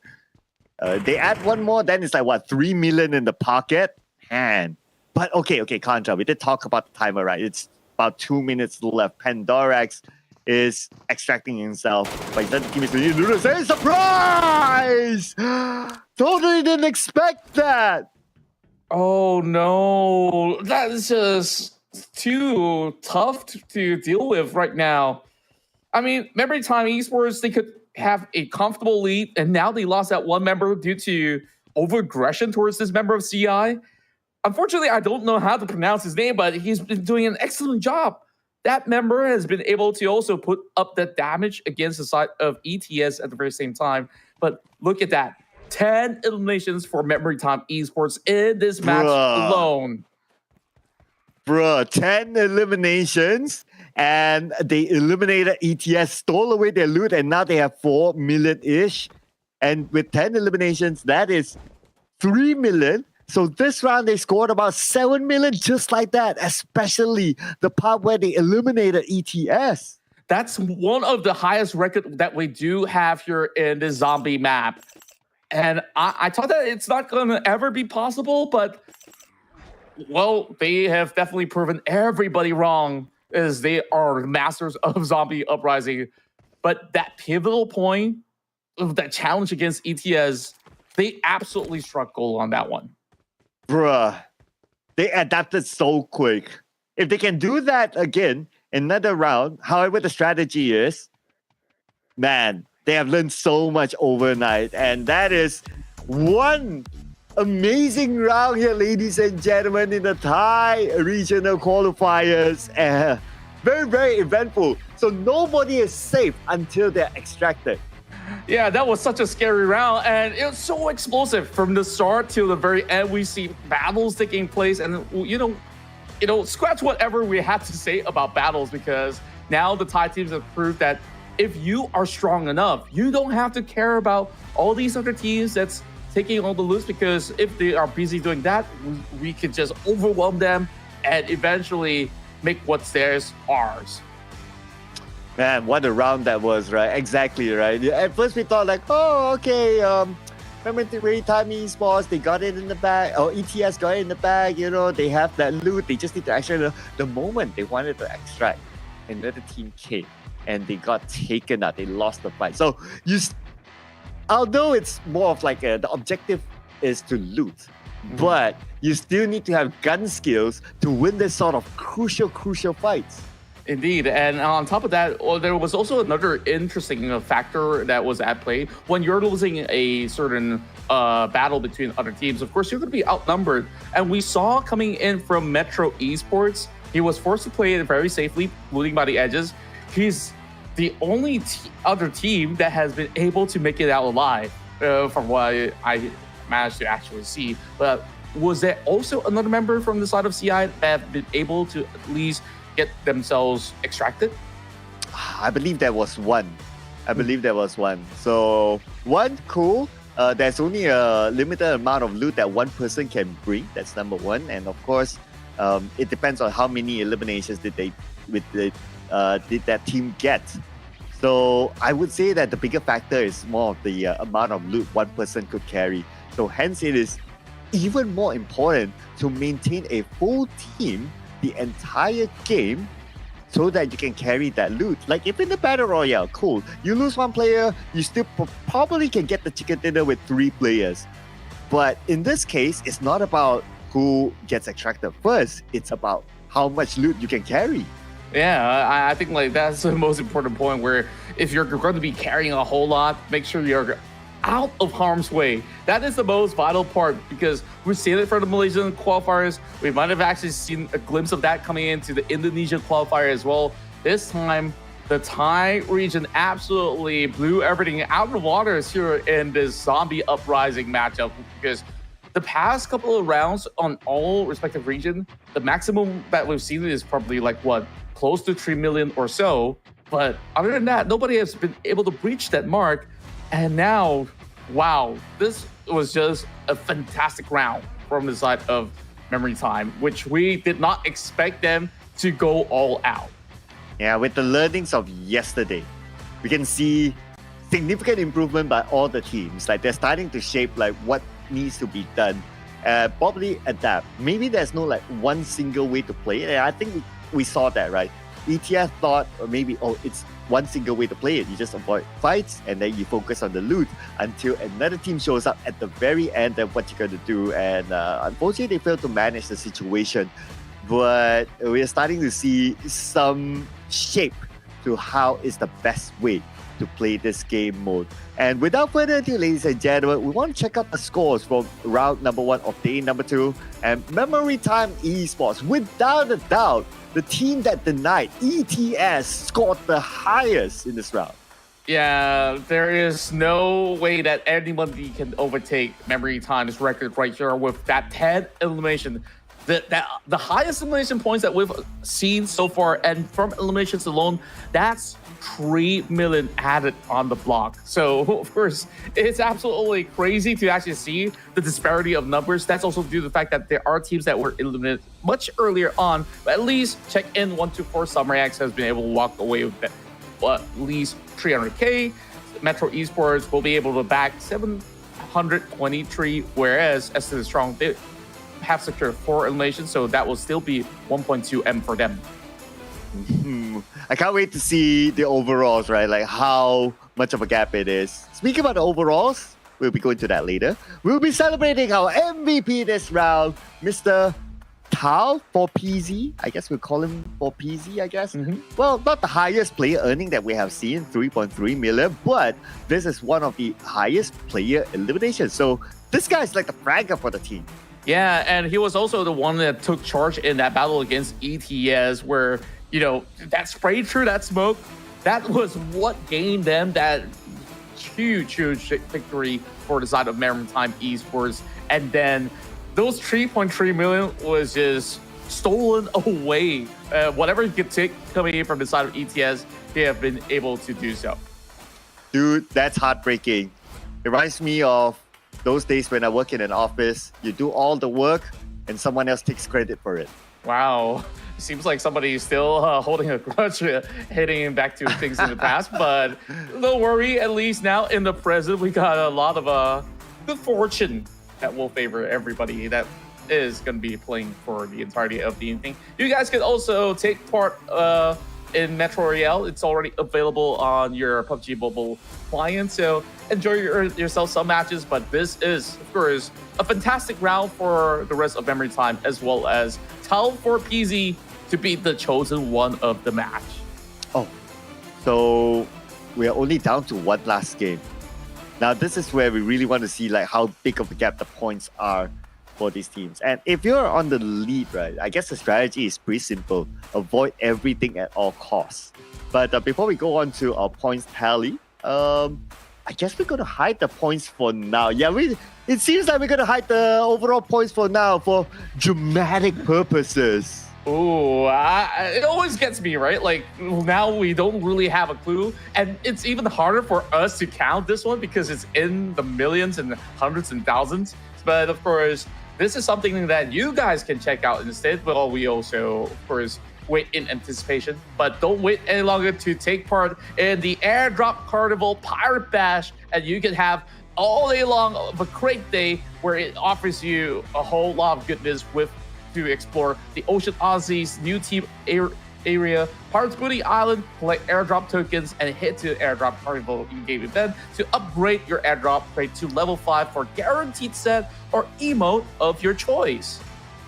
They add one more, then it's like, what, 3 million in the pocket? Man. But okay, Contra, we did talk about the timer, right? It's about 2 minutes left. Pandorax is extracting himself. But that team is going to do the same. Surprise! Totally didn't expect that. Oh no, that is just too tough to deal with right now. I mean, Memory Time Esports, they could have a comfortable lead, and now they lost that one member due to over-aggression towards this member of CI. Unfortunately, I don't know how to pronounce his name, but he's been doing an excellent job. That member has been able to also put up the damage against the side of ETS at the very same time. But look at that. 10 eliminations for Memory Time Esports in this match alone. Bruh, 10 eliminations, and they eliminated ETS, stole away their loot, and now they have 4 million-ish. And with 10 eliminations, that is 3 million. So this round, they scored about 7 million just like that, especially the part where they eliminated ETS. That's one of the highest record that we do have here in the zombie map. And I thought that it's not going to ever be possible, but, well, they have definitely proven everybody wrong as they are masters of zombie uprising. But that pivotal point of that challenge against ETS, they absolutely struck gold on that one. Bruh, they adapted so quick. If they can do that again, another round, however the strategy is, man, they have learned so much overnight. And that is one amazing round here, ladies and gentlemen, in the Thai regional qualifiers. Very, very eventful. So nobody is safe until they're extracted. Yeah, that was such a scary round, and it was so explosive from the start till the very end. We see battles taking place, and you know, scratch whatever we have to say about battles, because now the Thai teams have proved that if you are strong enough, you don't have to care about all these other teams that's taking all the loots, because if they are busy doing that, we could just overwhelm them and eventually make what's theirs ours. Man, what a round that was, right? Exactly, right? At first we thought like, oh, okay, remember the Maritime Esports, they got it in the bag, or ETS got it in the bag, you know, they have that loot, they just need to actually, the moment they wanted to extract, another team came and they got taken out, they lost the fight. So, although it's more of like the objective is to loot, but you still need to have gun skills to win this sort of crucial fights. Indeed, and on top of that, there was also another interesting factor that was at play. When you're losing a certain battle between other teams, of course, you're going to be outnumbered. And we saw coming in from Metro Esports, he was forced to play it very safely, looting by the edges. He's the only other team that has been able to make it out alive, from what I managed to actually see. But was there also another member from the side of CI that have been able to at least get themselves extracted? I believe there was one. So one, cool. There's only a limited amount of loot that one person can bring. That's number one. And of course, it depends on how many eliminations did that team get. So I would say that the bigger factor is more of the amount of loot one person could carry. So hence it is even more important to maintain a full team the entire game so that you can carry that loot. Like if in the Battle Royale, cool, you lose one player, you still probably can get the chicken dinner with 3 players. But in this case, it's not about who gets extracted first, it's about how much loot you can carry. Yeah, I think like that's the most important point, where if you're going to be carrying a whole lot, make sure you're out of harm's way. That is the most vital part, because we've seen it for the Malaysian qualifiers. We might have actually seen a glimpse of that coming into the Indonesia qualifier as well. This time, the Thai region absolutely blew everything out of the waters here in this zombie uprising matchup, because the past couple of rounds on all respective region, the maximum that we've seen is probably like what, close to 3 million or so. But other than that, nobody has been able to breach that mark. And now, wow, this was just a fantastic round from the side of Memory Time, which we did not expect them to go all out. Yeah, with the learnings of yesterday, we can see significant improvement by all the teams. Like they're starting to shape like what needs to be done, probably adapt. Maybe there's no like one single way to play it. And I think we saw that, right? ETF thought, or maybe, oh, it's one single way to play it. You just avoid fights and then you focus on the loot until another team shows up at the very end of what you're going to do. And unfortunately, they failed to manage the situation. But we're starting to see some shape to how is the best way to play this game mode. And without further ado, ladies and gentlemen, we want to check out the scores from round number 1 of day number 2. And Memory Time Esports, without a doubt, the team that denied ETS scored the highest in this round. Yeah, there is no way that anybody can overtake Memory Time's record right here with that 10 elimination. The highest elimination points that we've seen so far, and from eliminations alone, that's 3 million added on the block. So of course, it's absolutely crazy to actually see the disparity of numbers. That's also due to the fact that there are teams that were eliminated much earlier on, but at least check in 124 Samurai X has been able to walk away with that, at least 300k. Metro Esports will be able to back 723, whereas as to the Strong, they have secured 4 eliminations, so that will still be 1.2 M for them. I can't wait to see the overalls, right? Like how much of a gap it is. Speaking about the overalls, we'll be going to that later. We'll be celebrating our MVP this round, Mr. Tao for PZ. I guess we'll call him for PZ, I guess. Well, not the highest player earning that we have seen, 3.3 million, but this is one of the highest player eliminations. So this guy is like the fragger for the team. Yeah, and he was also the one that took charge in that battle against ETS, where, you know, that spray through that smoke, that was what gained them that huge victory for the side of Maritime Esports. And then those 3.3 million was just stolen away. Whatever you could take coming in from the side of ETS, they have been able to do so. Dude, that's heartbreaking. It reminds me of those days when I work in an office, you do all the work and someone else takes credit for it. Wow. Seems like somebody is still holding a grudge, heading back to things in the past. But don't worry, at least now in the present, we got a lot of good fortune that will favor everybody that is going to be playing for the entirety of the evening. You guys can also take part in Metro Royale. It's already available on your PUBG mobile client, so enjoy yourself some matches. But this is, of course, a fantastic round for the rest of Memory Time, as well as Tao for PZ to be the chosen one of the match. Oh, so we are only down to one last game. Now, this is where we really want to see like how big of a gap the points are for these teams. And if you're on the lead, right, I guess the strategy is pretty simple. Avoid everything at all costs. But before we go on to our points tally, I guess we're going to hide the points for now. Yeah, it seems like we're going to hide the overall points for now for dramatic purposes. Oh, it always gets me, right? Like, now we don't really have a clue. And it's even harder for us to count this one because it's in the millions and hundreds and thousands. But of course, this is something that you guys can check out instead. But we also, of course, wait in anticipation, but don't wait any longer to take part in the Airdrop Carnival Pirate Bash, and you can have all day long of a great day where it offers you a whole lot of goodness with to explore the Ocean Aussies new team area, Pirates Booty Island, collect airdrop tokens, and head to Airdrop Carnival in-game event to upgrade your airdrop rate to level 5 for guaranteed set or emote of your choice.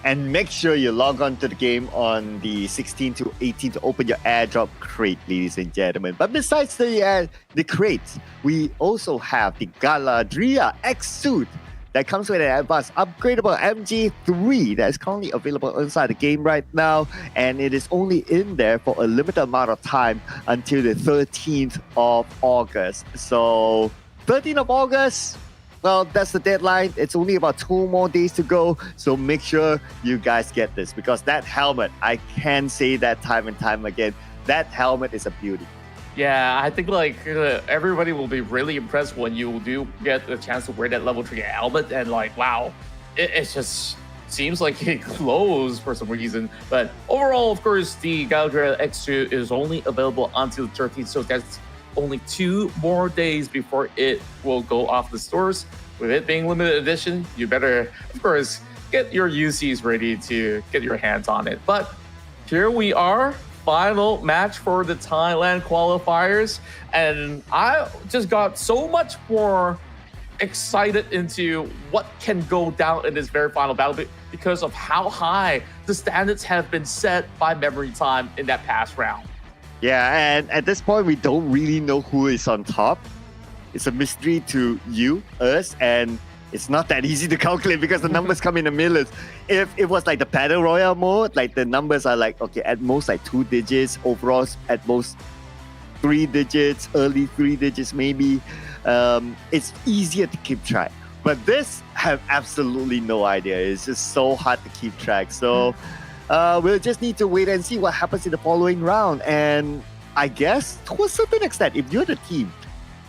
And make sure you log on to the game on the 16th to 18th to open your airdrop crate, ladies and gentlemen. But besides the crates, we also have the Galadriel X suit that comes with an advanced upgradable MG3 that is currently available inside the game right now, and it is only in there for a limited amount of time until the 13th of August. So 13th of August, well, that's the deadline. It's only about 2 more days to go, so make sure you guys get this, because that helmet, I can say that time and time again, that helmet is a beauty. Yeah, I think like everybody will be really impressed when you do get the chance to wear that level 3 helmet, and like, wow, it just seems like it glows for some reason. But overall, of course, the Galadriel X2 is only available until the 13th, so that's only 2 more days before it will go off the stores. With it being limited edition, you better, of course, get your UCs ready to get your hands on it. But here we are, final match for the Thailand qualifiers, and I just got so much more excited into what can go down in this very final battle because of how high the standards have been set by Memory Time in that past round. Yeah, and at this point, we don't really know who is on top. It's a mystery to you, us, and it's not that easy to calculate because the numbers come in the millions. If it was like the Battle Royale mode, like the numbers are like, okay, at most like 2 digits, overall at most 3 digits, early 3 digits maybe. It's easier to keep track. But this, I have absolutely no idea. It's just so hard to keep track. So we'll just need to wait and see what happens in the following round. And I guess to a certain extent, if you're the team,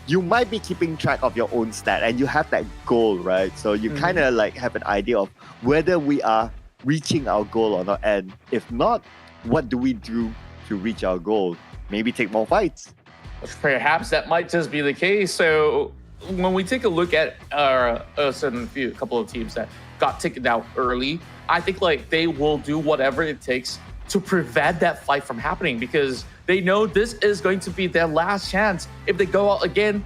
you might be keeping track of your own stat and you have that goal, right? So you kind of like have an idea of whether we are reaching our goal or not. And if not, what do we do to reach our goal? Maybe take more fights. Perhaps that might just be the case. So when we take a look at a couple of teams that got taken out early, I think like they will do whatever it takes to prevent that fight from happening, because they know this is going to be their last chance. If they go out again,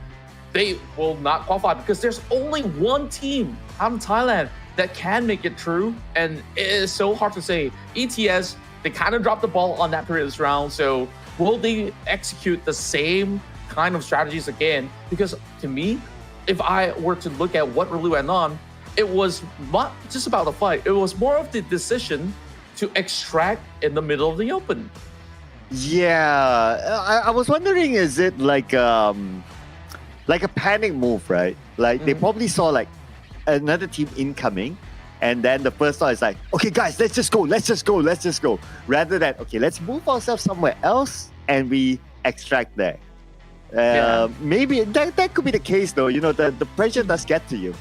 they will not qualify, because there's only one team out in Thailand that can make it through, and it is so hard to say. ETS, they kind of dropped the ball on that previous round, so will they execute the same kind of strategies again? Because to me, if I were to look at what really went on, it was not just about the fight. It was more of the decision to extract in the middle of the open. Yeah, I was wondering, is it like a panic move, right? Like they probably saw like another team incoming, and then the first thought is like, okay guys, let's just go, rather than, okay, let's move ourselves somewhere else and we extract there. Maybe that could be the case though. You know, the pressure does get to you.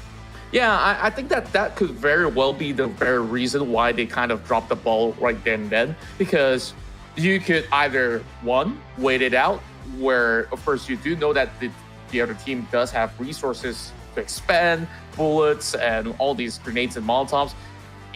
Yeah, I think that could very well be the very reason why they kind of dropped the ball right then, because you could either, one, wait it out, where of course you do know that the other team does have resources to expend, bullets and all these grenades and molotovs.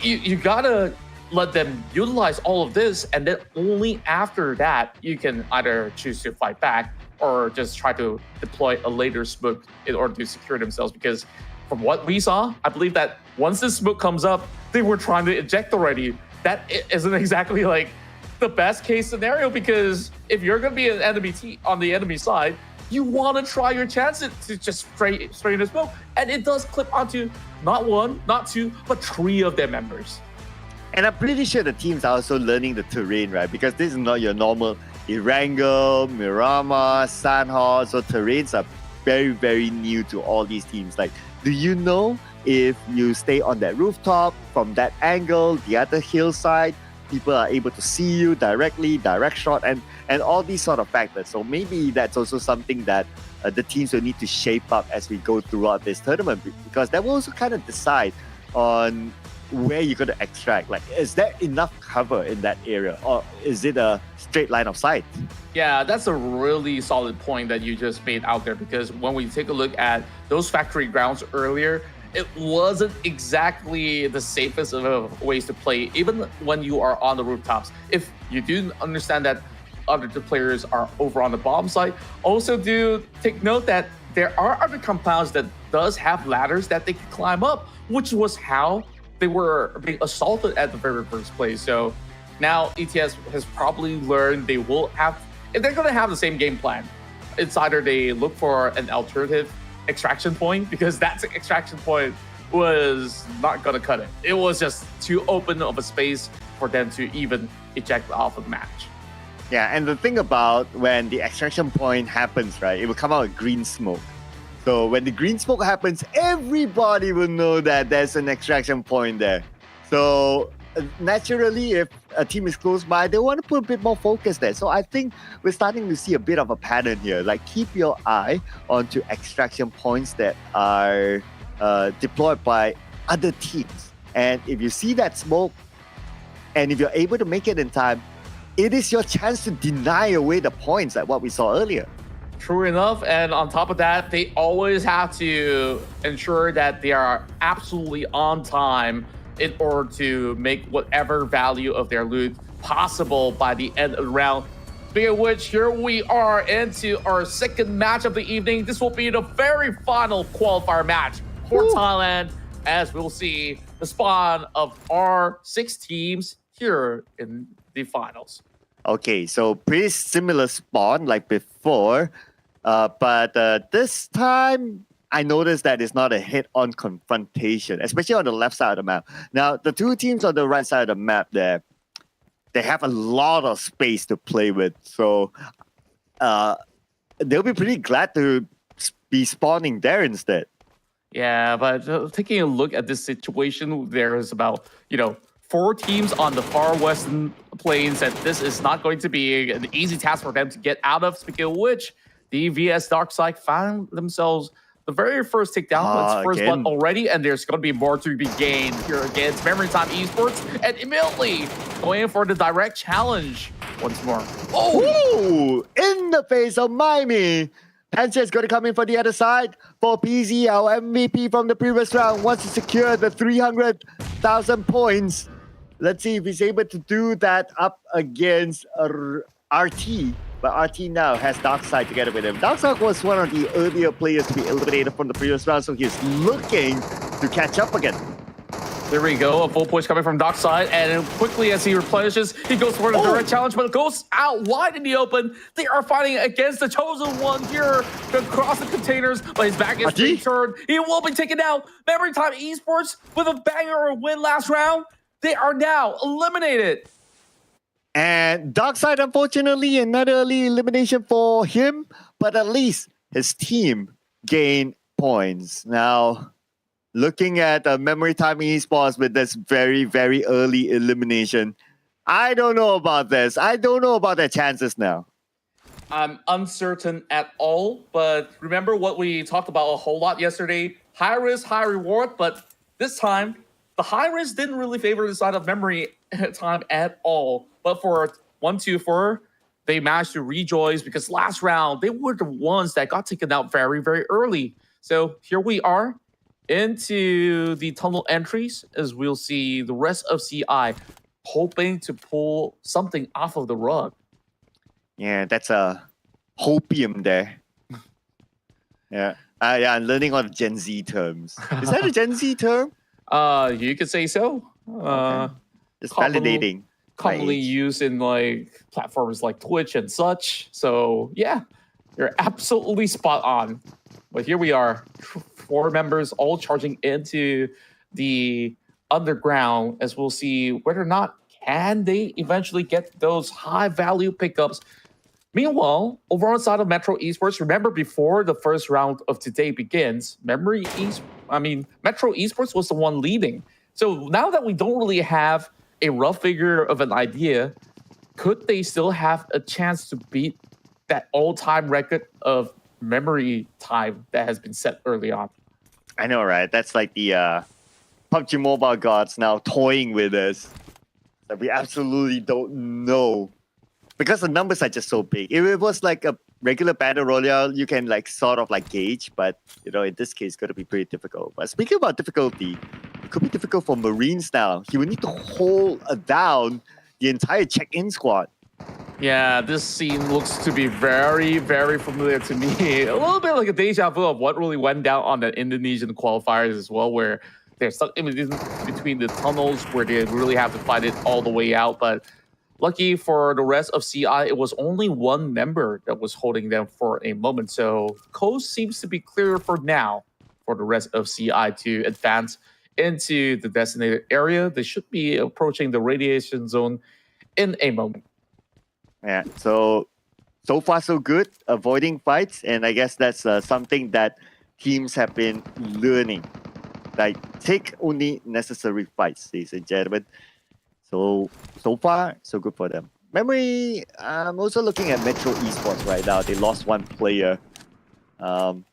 You gotta let them utilize all of this, and then only after that you can either choose to fight back or just try to deploy a later smoke in order to secure themselves. Because from what we saw, I believe that once the smoke comes up, they were trying to eject already. That isn't exactly like the best case scenario, because if you're going to be an enemy on the enemy side, you want to try your chances to just straight in the smoke. And it does clip onto not 1, not 2, but 3 of their members. And I'm pretty sure the teams are also learning the terrain, right? Because this is not your normal Erangel, Miramar, Sanhor. So terrains are very, very new to all these teams. Like, do you know if you stay on that rooftop from that angle, the other hillside, people are able to see you directly, direct shot, and all these sort of factors. So maybe that's also something that the teams will need to shape up as we go throughout this tournament, because that will also kind of decide on where you're going to extract. Like, is there enough cover in that area, or is it a straight line of sight? Yeah, that's a really solid point that you just made out there, because when we take a look at those factory grounds earlier, it wasn't exactly the safest of ways to play, even when you are on the rooftops. If you do understand that other players are over on the bottom side, also do take note that there are other compounds that does have ladders that they can climb up, which was how they were being assaulted at the very first place. So now ETS has probably learned they will have, if they're going to have the same game plan, it's either they look for an alternative extraction point, because that extraction point was not going to cut it. It was just too open of a space for them to even eject off of the match. Yeah, and the thing about when the extraction point happens, right, it will come out with green smoke. So when the green smoke happens, everybody will know that there's an extraction point there. So naturally, if a team is close by, they want to put a bit more focus there. So I think we're starting to see a bit of a pattern here. Like, keep your eye onto extraction points that are deployed by other teams. And if you see that smoke, and if you're able to make it in time, it is your chance to deny away the points, like what we saw earlier. True enough, and on top of that, they always have to ensure that they are absolutely on time in order to make whatever value of their loot possible by the end of the round. Speaking of which, here we are into our second match of the evening. This will be the very final qualifier match for Thailand, as we'll see the spawn of our 6 teams here in the finals. Okay, so pretty similar spawn like before, but this time I noticed that it's not a head-on confrontation, especially on the left side of the map. Now, the 2 teams on the right side of the map there, they have a lot of space to play with, so they'll be pretty glad to be spawning there instead. Yeah, but taking a look at this situation, there is about, 4 teams on the far western plains, and this is not going to be an easy task for them to get out of. Speaking of which, the VS Darkside found themselves the very first takedown. It's first blood already, and there's going to be more to be gained here against Memory Time Esports, and immediately going in for the direct challenge once more. Oh! In the face of Miami! Pancha is going to come in for the other side for PZ, our MVP from the previous round, wants to secure the 300,000 points. Let's see if he's able to do that up against RT. But RT now has Darkside together with him. Darkside was one of the earlier players to be eliminated from the previous round, so he's looking to catch up again. There we go, a full push coming from Darkside, and quickly as he replenishes, he goes for the direct challenge, but it goes out wide in the open. They are fighting against the Chosen One here across the containers, but his back is being turned. He will be taken out. Memory Time Esports with a banger win last round. They are now eliminated. And Darkside, unfortunately, another early elimination for him, but at least his team gained points. Now, looking at Memory Time Esports with this very, very early elimination, I don't know about this. I don't know about their chances now. I'm uncertain at all, but remember what we talked about a whole lot yesterday? High risk, high reward, but this time, the high risk didn't really favor the side of Memory Time at all. But for 1-2-4, they managed to rejoice, because last round, they were the ones that got taken out very, very early. So here we are into the tunnel entries, as we'll see the rest of CI hoping to pull something off of the rug. Yeah, that's a hopium there. Yeah, I'm learning all the Gen Z terms. Is that a Gen Z term? You could say so. Okay. Just validating. Commonly used in like platforms like Twitch and such. So yeah, you're absolutely spot on. But here we are, 4 members all charging into the underground, as we'll see whether or not can they eventually get those high value pickups. Meanwhile, over on the side of Metro Esports, remember before the first round of today begins, Metro Esports was the one leading. So now that we don't really have a rough figure of an idea, could they still have a chance to beat that all-time record of Memory Time that has been set early on? I know, right? That's like the PUBG Mobile gods now toying with us that we absolutely don't know because the numbers are just so big. If it was like a regular battle royale, you can like sort of like gauge, but you know, in this case, it's going to be pretty difficult. But speaking about difficulty, it could be difficult for Marines now. He will need to hold down the entire check-in squad. Yeah, this scene looks to be very, very familiar to me. A little bit like a deja vu of what really went down on the Indonesian qualifiers as well, where they're stuck in between the tunnels where they really have to fight it all the way out. But lucky for the rest of CI, it was only one member that was holding them for a moment. So coast seems to be clear for now for the rest of CI to advance into the designated area. They should be approaching the radiation zone in a moment. Yeah, so far so good, avoiding fights, and I guess that's something that teams have been learning. Like, take only necessary fights, ladies and gentlemen. So far, so good for them. Memory, I'm also looking at Metro Esports right now. They lost one player. I'm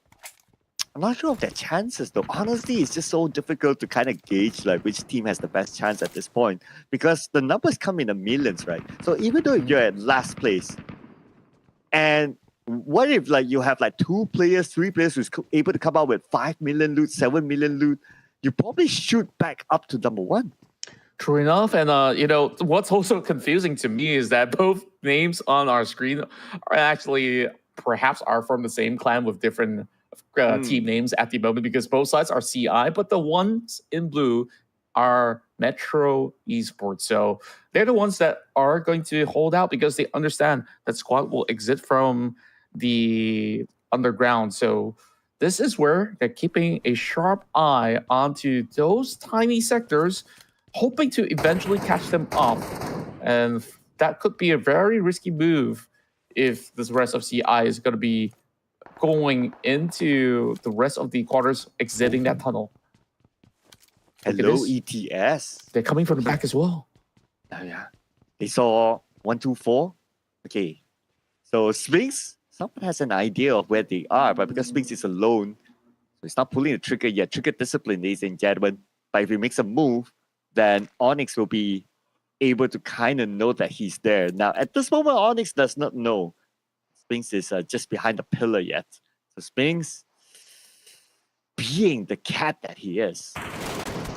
not sure of their chances though. Honestly, it's just so difficult to kind of gauge like which team has the best chance at this point because the numbers come in the millions, right? So even though you're at last place, and what if like you have like 2 players, 3 players who's able to come out with 5 million loot, 7 million loot, you probably shoot back up to number 1. True enough, and you know what's also confusing to me is that both names on our screen are actually perhaps are from the same clan with different team names at the moment because both sides are CI, but the ones in blue are Metro Esports. So they're the ones that are going to hold out because they understand that squad will exit from the underground. So this is where they're keeping a sharp eye onto those tiny sectors, hoping to eventually catch them up. And that could be a very risky move if the rest of CI is going to be going into the rest of the quarters, exiting that tunnel. Hello, ETS. They're coming from the back as well. Oh, yeah. They saw 1, 2, 4. Okay. So Sphinx, someone has an idea of where they are, but because Sphinx is alone, so he's not pulling the trigger yet. Trigger discipline, ladies and gentlemen. But if he makes a move, then Onyx will be able to kind of know that he's there. Now, at this moment, Onyx does not know Sphinx is just behind the pillar yet. So Sphinx, being the cat that he is.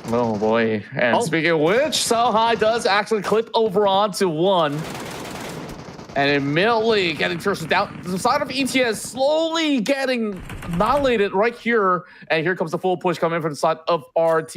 Oh boy. And speaking of which, Salhai does actually clip over onto 1. And immediately getting turned down. The side of ETS slowly getting annihilated right here. And here comes the full push coming from the side of RT.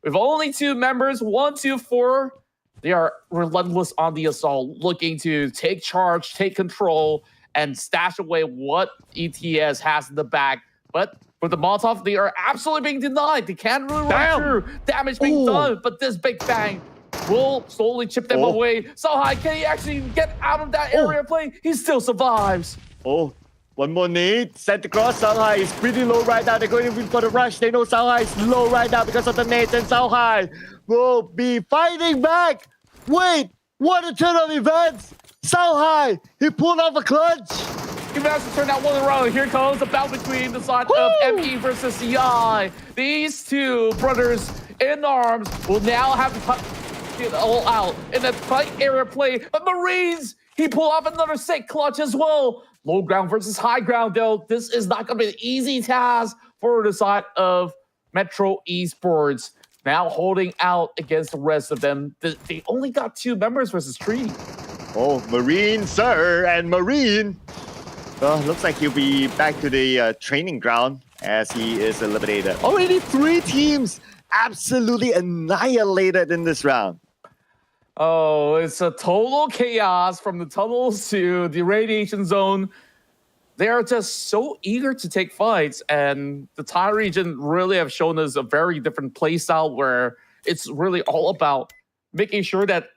With only 2 members, 1, 2, 4. They are relentless on the assault, looking to take charge, take control, and stash away what ETS has in the back. But with the Molotov, they are absolutely being denied. They can't really run through. Damage being done, but this Big Bang will slowly chip them away. So high, can he actually get out of that area of play? He still survives. One more nade. Santa Claus, Shanghai is pretty low right now. They're going in for the rush. They know Shanghai is low right now because of the nades, and Shanghai will be fighting back. Wait, what a turn of events. Shanghai, he pulled off a clutch. He managed to turn that one around. Here comes the battle between the side of ME versus CI. These 2 brothers in arms will now have to cut it all out in the tight area play. But Marines, he pulled off another sick clutch as well. Low ground versus high ground, though. This is not going to be an easy task for the side of Metro Esports. Now holding out against the rest of them. They only got 2 members versus 3. Marine, sir, and Marine. Well, looks like he'll be back to the training ground as he is eliminated. Already 3 teams absolutely annihilated in this round. Oh, it's a total chaos from the tunnels to the radiation zone. They are just so eager to take fights, and the Thai region really have shown us a very different play style where it's really all about making sure that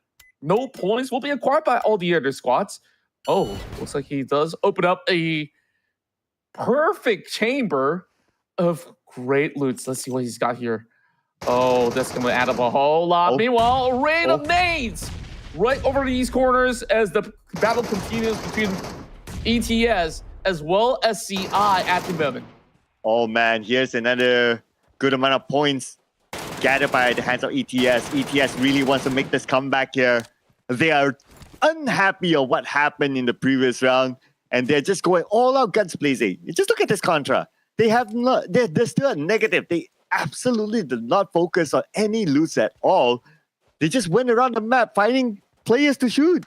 no points will be acquired by all the other squads. Looks like he does open up a perfect chamber of great loots. Let's see what he's got here. That's going to add up a whole lot. Meanwhile, a rain of nades right over these corners as the battle continues between ETS as well as CI at the moment. Oh man, here's another good amount of points gathered by the hands of ETS. ETS really wants to make this comeback here. They are unhappy of what happened in the previous round, and they're just going all out guns blazing. Just look at this Contra. They have not. They're still negative. They absolutely did not focus on any loots at all. They just went around the map finding players to shoot.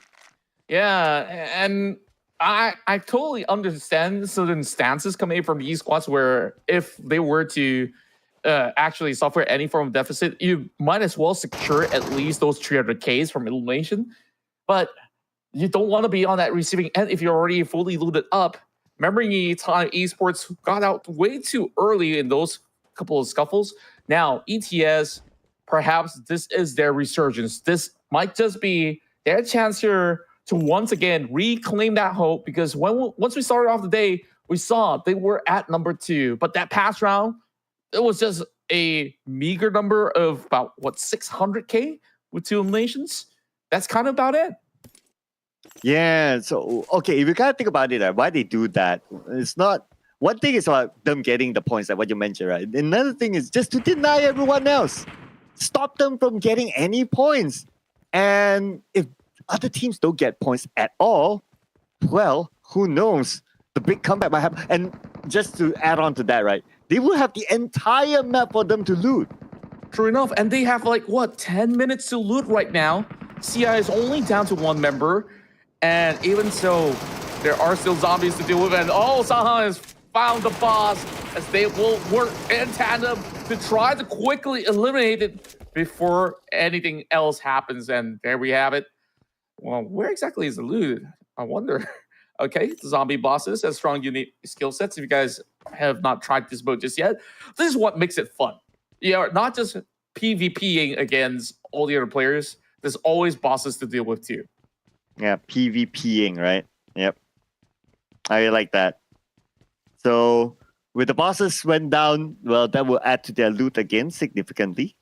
Yeah, and I totally understand certain stances coming from these squads where if they were to actually suffer any form of deficit, you might as well secure at least those 300Ks from elimination. But you don't want to be on that receiving end if you're already fully looted up. Remember the time Esports got out way too early in those couple of scuffles. Now, ETS, perhaps this is their resurgence. This might just be their chance here to once again reclaim that hope, because once we started off the day, we saw they were at number 2. But that past round, it was just a meager number of about, 600K with 2 eliminations? That's kind of about it. Yeah, so, okay, if you kind of think about it, why they do that, it's not... One thing is about them getting the points, like what you mentioned, right? Another thing is just to deny everyone else. Stop them from getting any points. And if other teams don't get points at all, well, who knows? The big comeback might happen. And just to add on to that, right? They will have the entire map for them to loot. True enough. And they have 10 minutes to loot right now. CI is only down to 1 member. And even so, there are still zombies to deal with. And Saha has found the boss, as they will work in tandem to try to quickly eliminate it before anything else happens. And there we have it. Well, where exactly is the loot? I wonder. Okay, the zombie bosses have strong, unique skill sets. If you guys have not tried this mode just yet, this is what makes it fun. Yeah, not just PvPing against all the other players. There's always bosses to deal with too. Yeah, PvPing, right? Yep. I like that. So, with the bosses went down, well, that will add to their loot again significantly,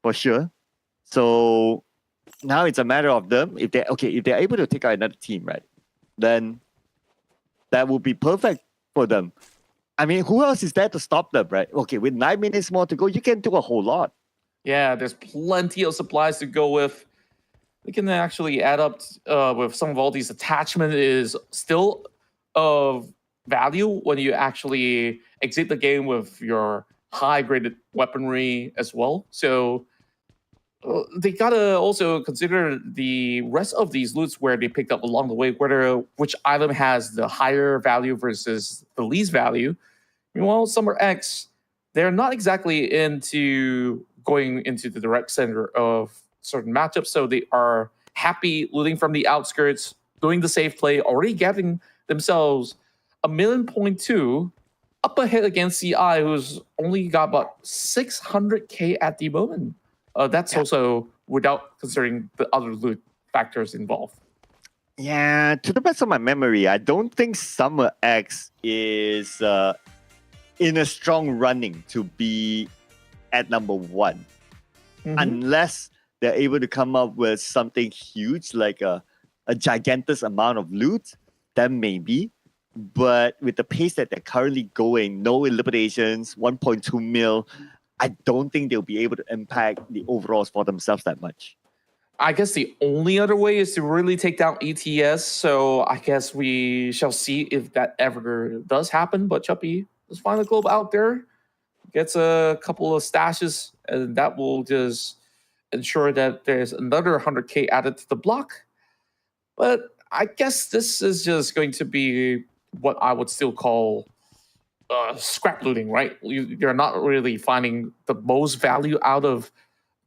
for sure. So, now it's a matter of them. If they're able to take out another team, right, then that would be perfect for them. I mean, who else is there to stop them, right? Okay, with 9 minutes more to go, you can do a whole lot. Yeah, there's plenty of supplies to go with. We can actually add up with some of all these attachments is still of value when you actually exit the game with your high-graded weaponry as well. So they gotta also consider the rest of these loots where they picked up along the way, which item has the higher value versus the least value. Meanwhile, Summer X, they're not exactly into going into the direct center of certain matchups, so they are happy looting from the outskirts, doing the safe play, already getting themselves 1.2 up ahead against CI, who's only got about 600K at the moment. That's also without considering the other loot factors involved. Yeah, to the best of my memory, I don't think Summer X is in a strong running to be at number 1. Unless they're able to come up with something huge, like a gigantic amount of loot, then maybe. But with the pace that they're currently going, no eliminations, 1.2 mil, I don't think they'll be able to impact the overalls for themselves that much. I guess the only other way is to really take down ETS. So I guess we shall see if that ever does happen. But Chuppy, let's find the globe out there. Gets a couple of stashes, and that will just ensure that there's another 100K added to the block. But I guess this is just going to be what I would still call scrap looting, right? You're not really finding the most value out of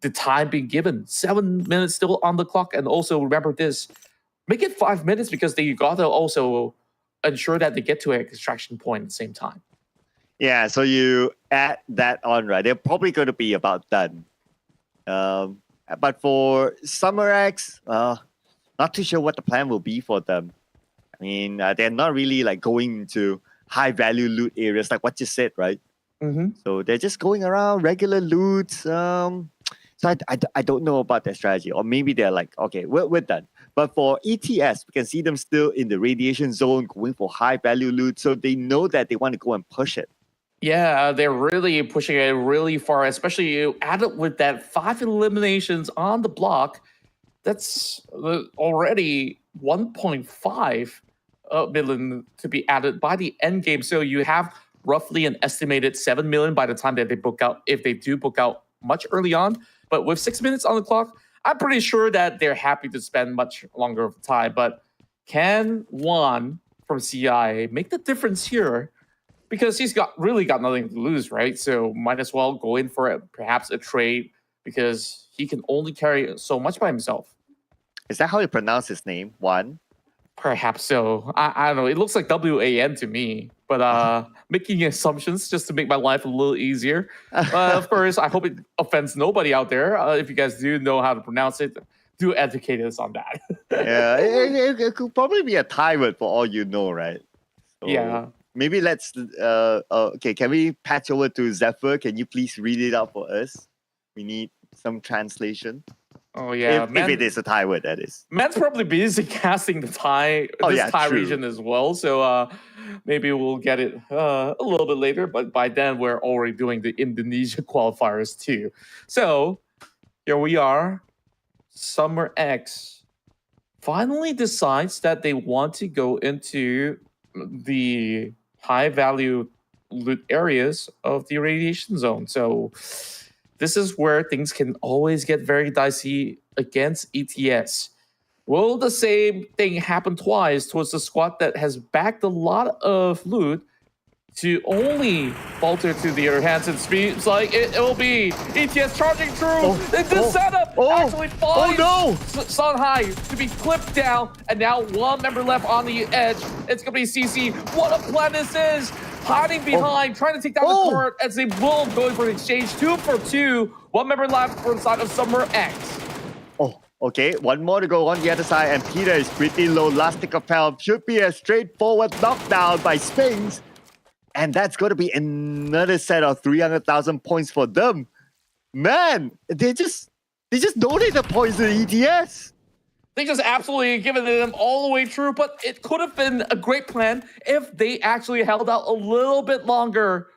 the time being given. 7 minutes still on the clock. And also remember this, make it 5 minutes because they gotta also ensure that they get to an extraction point at the same time. Yeah, so you add that on, right? They're probably going to be about done. But for Summer X, not too sure what the plan will be for them. I mean, they're not really going into high-value loot areas like what you said, right? So they're just going around regular loot. So I don't know about their strategy. Or maybe they're like, okay, we're done. But for ETS, we can see them still in the radiation zone going for high-value loot. So they know that they want to go and push it. Yeah, they're really pushing it really far, especially you add it with that 5 eliminations on the block. That's already 1.5 million to be added by the end game. So you have roughly an estimated 7 million by the time that they book out, if they do book out much early on. But with 6 minutes on the clock, I'm pretty sure that they're happy to spend much longer of time. But can Juan from CI make the difference here? Because he's really got nothing to lose, right? So might as well go in for perhaps a trade because he can only carry so much by himself. Is that how you pronounce his name? Juan? Perhaps so. I don't know. It looks like WAN to me, but making assumptions just to make my life a little easier. Of course, I hope it offends nobody out there. If you guys do know how to pronounce it, do educate us on that. Yeah, it could probably be a Thai word for all you know, right? So Yeah. maybe let's. Okay, can we patch over to Zephyr? Can you please read it out for us? We need some translation. Oh yeah, If it is a Thai word, that is. Man's probably busy casting the Thai Thai true. region as well, so maybe we'll get it a little bit later. But by then, we're already doing the Indonesia qualifiers too. So here we are. Summer X finally decides that they want to go into the high value loot areas of the radiation zone. So this is where things can always get very dicey against ETS. Will the same thing happen twice towards the squad that has backed a lot of loot to only falter to the other hands? It seems like it will be ETS charging through. This setup actually finds Sunhai to be clipped down, and now one member left on the edge. It's going to be CC. What a plan this is! Hiding behind, trying to take down the court as they will go for an exchange. 2 for 2. One member left for the side of Summer X. Oh, okay. One more to go on the other side, and Peter is pretty low. Last tick of help. Should be a straightforward knockdown by Sphinx. And that's going to be another set of 300,000 points for them. Man, they just donated points to the ETS. They just absolutely given them all the way through, but it could have been a great plan if they actually held out a little bit longer.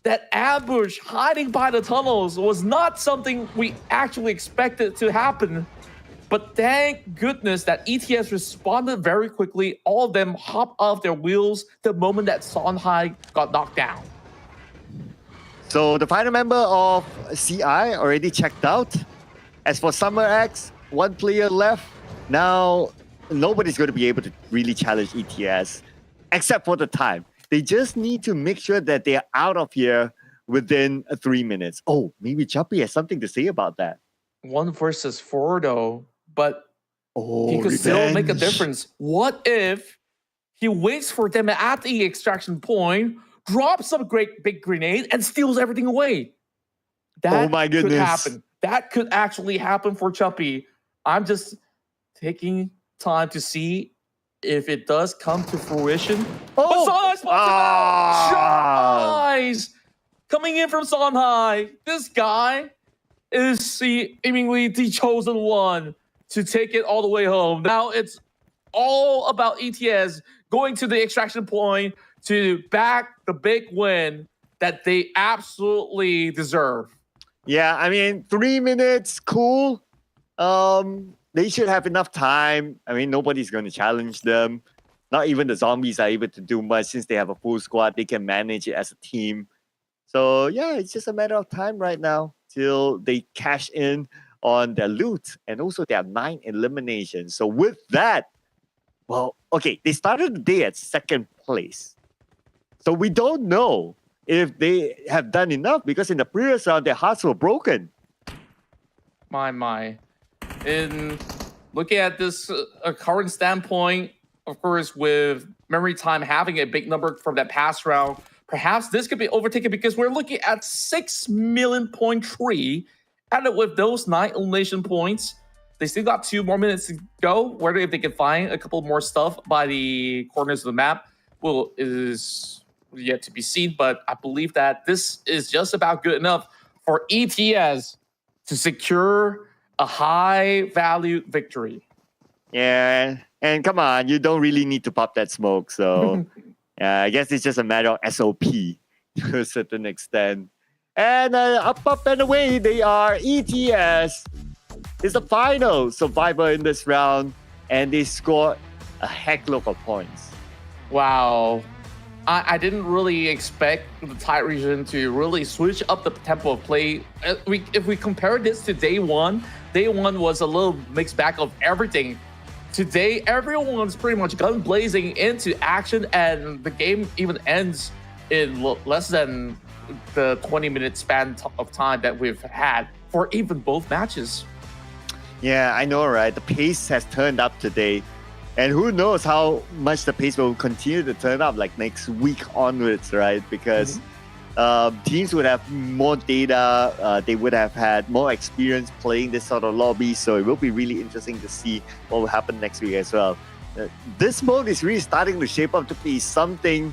That ambush hiding by the tunnels was not something we actually expected to happen. But thank goodness that ETS responded very quickly. All of them hopped off their wheels the moment that Sonhai got knocked down. So the final member of CI already checked out. As for Summer X, one player left. Now, nobody's going to be able to really challenge ETS, except for the time. They just need to make sure that they're out of here within 3 minutes. Oh, maybe Chappie has something to say about that. 1 versus 4 though, but he could revenge. still make a difference. What if he waits for them at the extraction point, drops some great big grenade, and steals everything away? That oh my goodness. could happen. That could actually happen for Chappie. I'm just taking time to see if it does come to fruition. But Sonhai spots him out! Shot eyes! Coming in from Sonhai. This guy is seemingly the chosen one to take it all the way home. Now it's all about ETS going to the extraction point to back the big win that they absolutely deserve. Yeah, I mean, 3 minutes, cool. They should have enough time. I mean, nobody's going to challenge them. Not even the zombies are able to do much since they have a full squad. They can manage it as a team. So yeah, it's just a matter of time right now till they cash in on their loot and also their 9 eliminations. So with that, well, okay, they started the day at 2nd place. So we don't know if they have done enough because in the previous round, their hearts were broken. My. In looking at this current standpoint, of course, with memory time having a big number from that past round, perhaps this could be overtaken because we're looking at 6 million point tree. And with those 9 elimination points, they still got 2 more minutes to go. Whether if they can find a couple more stuff by the corners of the map, well, is yet to be seen. But I believe that this is just about good enough for ETS to secure a high-value victory. Yeah, and come on, you don't really need to pop that smoke. So I guess it's just a matter of SOP. to a certain extent. And up and away they are. ETS is the final survivor in this round, and they scored a heckload of points. Wow. I didn't really expect the Thai region to really switch up the tempo of play. If we compare this to day one was a little mixed bag of everything. Today, everyone's pretty much gun blazing into action, and the game even ends in less than the 20-minute span of time that we've had for even both matches. Yeah, I know, right? The pace has turned up today. And who knows how much the pace will continue to turn up like next week onwards, right? Because teams would have more data, they would have had more experience playing this sort of lobby. So it will be really interesting to see what will happen next week as well. This mode is really starting to shape up to be something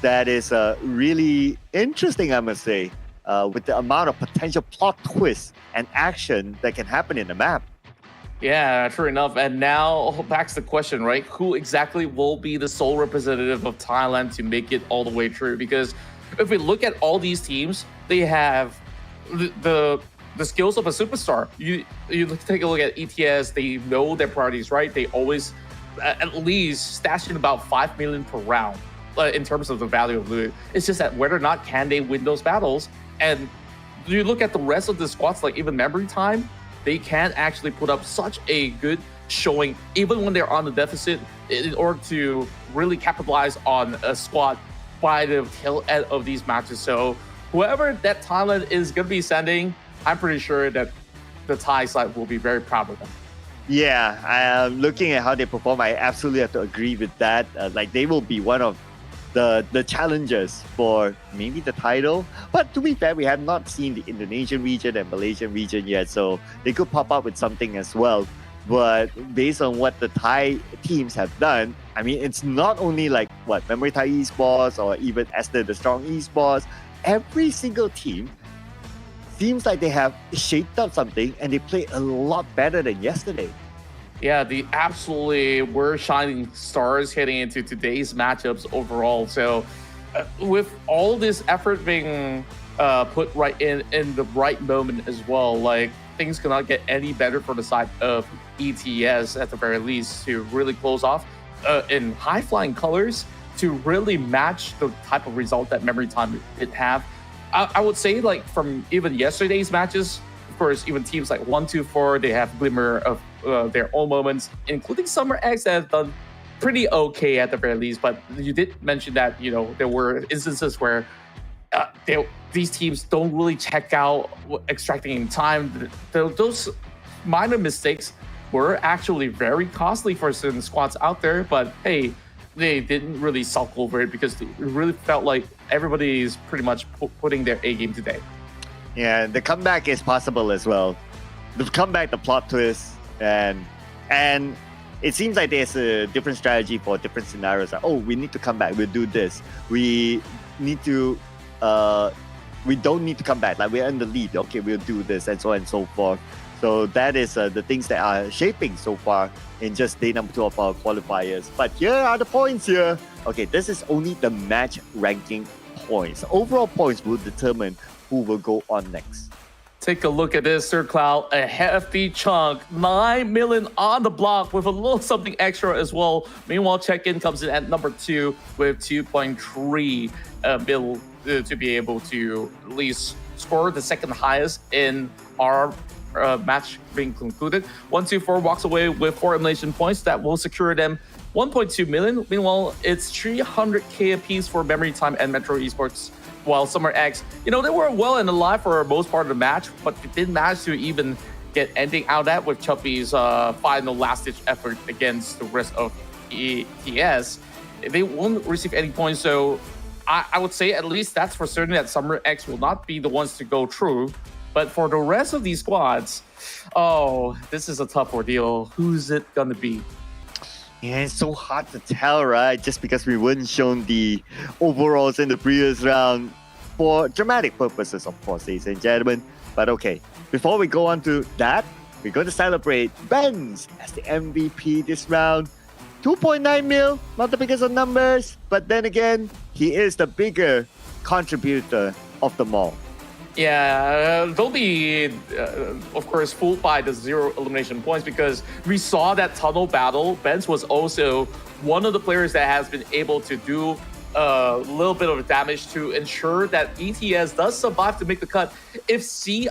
that is really interesting, I must say, with the amount of potential plot twists and action that can happen in the map. Yeah, true enough. And now back to the question, right? Who exactly will be the sole representative of Thailand to make it all the way through? Because if we look at all these teams, they have the skills of a superstar. You take a look at ETS, they know their priorities, right? They always at least stash in about 5 million per round in terms of the value of loot. It's just that whether or not can they win those battles. And you look at the rest of the squads, like even Memory Time, they can actually put up such a good showing, even when they're on the deficit, in order to really capitalize on a squad by the tail end of these matches. So whoever that Thailand is going to be sending, I'm pretty sure that the Thai side will be very proud of them. Yeah, looking at how they perform, I absolutely have to agree with that. Like they will be one of the challengers for maybe the title. But to be fair, we have not seen the Indonesian region and Malaysian region yet, so they could pop up with something as well. But based on what the Thai teams have done, I mean, it's not only like Memory Thai Esports or even Esther the Strong Esports. Every single team seems like they have shaped up something and they play a lot better than yesterday. Yeah, the absolutely were shining stars heading into today's matchups overall. So with all this effort being put right in the right moment as well, like things cannot get any better for the side of ETS at the very least to really close off in high flying colors to really match the type of result that Memory Time did have. I would say like from even yesterday's matches, of course, even teams like 124, they have glimmer of their own moments, including Summer X that have done pretty okay at the very least. But you did mention that, you know, there were instances where these teams don't really check out extracting in time. Those minor mistakes were actually very costly for certain squads out there. But hey, they didn't really sulk over it because it really felt like everybody is pretty much putting their A game today. Yeah, the comeback is possible as well. The comeback, the plot twist, and it seems like there's a different strategy for different scenarios. Like, oh, we need to come back. We'll do this. We need to. We don't need to come back. Like we're in the lead. Okay, we'll do this, and so on and so forth. So that is the things that are shaping so far in just day number 2 of our qualifiers. But here are the points here. Okay, this is only the match ranking points. Overall points will determine who will go on next. Take a look at this, Sir Cloud, a hefty chunk, 9 million on the block with a little something extra as well. Meanwhile, check-in comes in at number 2 with 2.3 mil to be able to at least score the second highest in our match being concluded. 124 walks away with 4 elimination points that will secure them 1.2 million. Meanwhile, it's 300k apiece for Memory Time and Metro Esports. While Summer X, you know, they were well and alive for most part of the match, but they didn't manage to even get anything out of that with Chuppy's final last-ditch effort against the rest of ETS. They won't receive any points, so I would say at least that's for certain that Summer X will not be the ones to go through. But for the rest of these squads, oh, this is a tough ordeal. Who's it gonna be? Yeah, it's so hard to tell, right? Just because we weren't shown the overalls in the previous round for dramatic purposes, of course, ladies and gentlemen. But okay, before we go on to that, we're going to celebrate Benz as the MVP this round. 2.9 mil, not the biggest of numbers, but then again, he is the bigger contributor of them all. Yeah, they'll be, of course, fooled by the 0 elimination points because we saw that tunnel battle. Benz was also one of the players that has been able to do a little bit of damage to ensure that ETS does survive to make the cut. If CI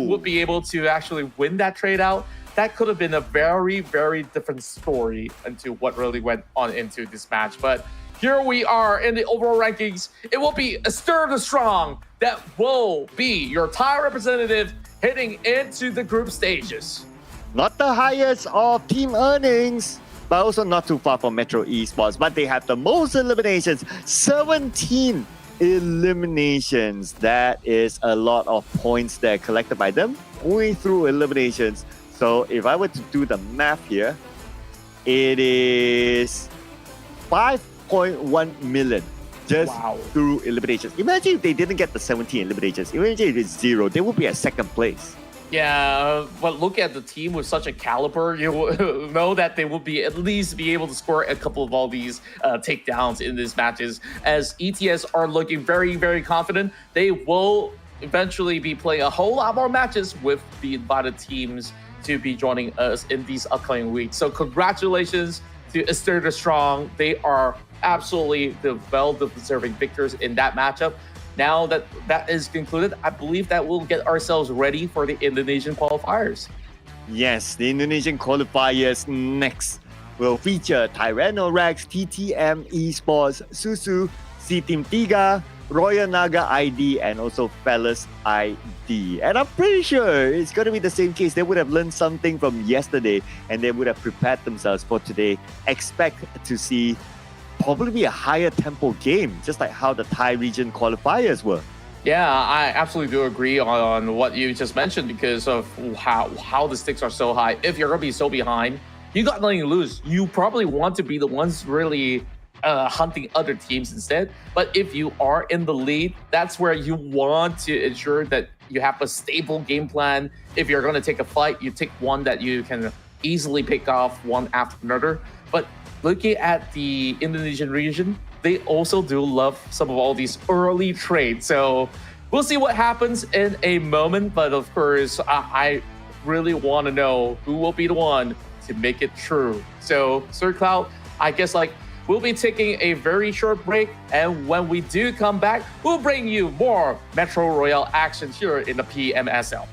would be able to actually win that trade out, that could have been a very, very different story into what really went on into this match. But here we are in the overall rankings. It will be Stir the Strong that will be your Thai representative heading into the group stages. Not the highest of team earnings, but also not too far from Metro Esports. But they have the most eliminations, 17 eliminations. That is a lot of points there collected by them only through eliminations. So if I were to do the math here, it is 5.1 million just through eliminations. Imagine if they didn't get the 17 eliminations. Imagine if it's 0, they would be at second place. Yeah, but look at the team with such a caliber. You know that they will be at least be able to score a couple of all these takedowns in these matches. As ETS are looking very, very confident, they will eventually be playing a whole lot more matches with the invited teams to be joining us in these upcoming weeks. So congratulations to Stir the Strong. They are absolutely the well-deserving victors in that matchup. Now that that is concluded, I believe that we'll get ourselves ready for the Indonesian qualifiers. Yes, the Indonesian qualifiers next will feature Tyrannorex, TTM Esports, Susu, C-Team Tiga, Royal Naga ID, and also Fellas ID. And I'm pretty sure it's going to be the same case. They would have learned something from yesterday and they would have prepared themselves for today. Expect to see probably a higher tempo game, just like how the Thai region qualifiers were. Yeah, I absolutely do agree on what you just mentioned because of how the stakes are so high. If you're going to be so behind, you got nothing to lose. You probably want to be the ones really hunting other teams instead. But if you are in the lead, that's where you want to ensure that you have a stable game plan. If you're going to take a fight, you take one that you can easily pick off one after another. But looking at the Indonesian region, they also do love some of all these early trades. So we'll see what happens in a moment. But of course, I really want to know who will be the one to make it true. So Sir Cloud, I guess we'll be taking a very short break. And when we do come back, we'll bring you more Metro Royale action here in the PMSL.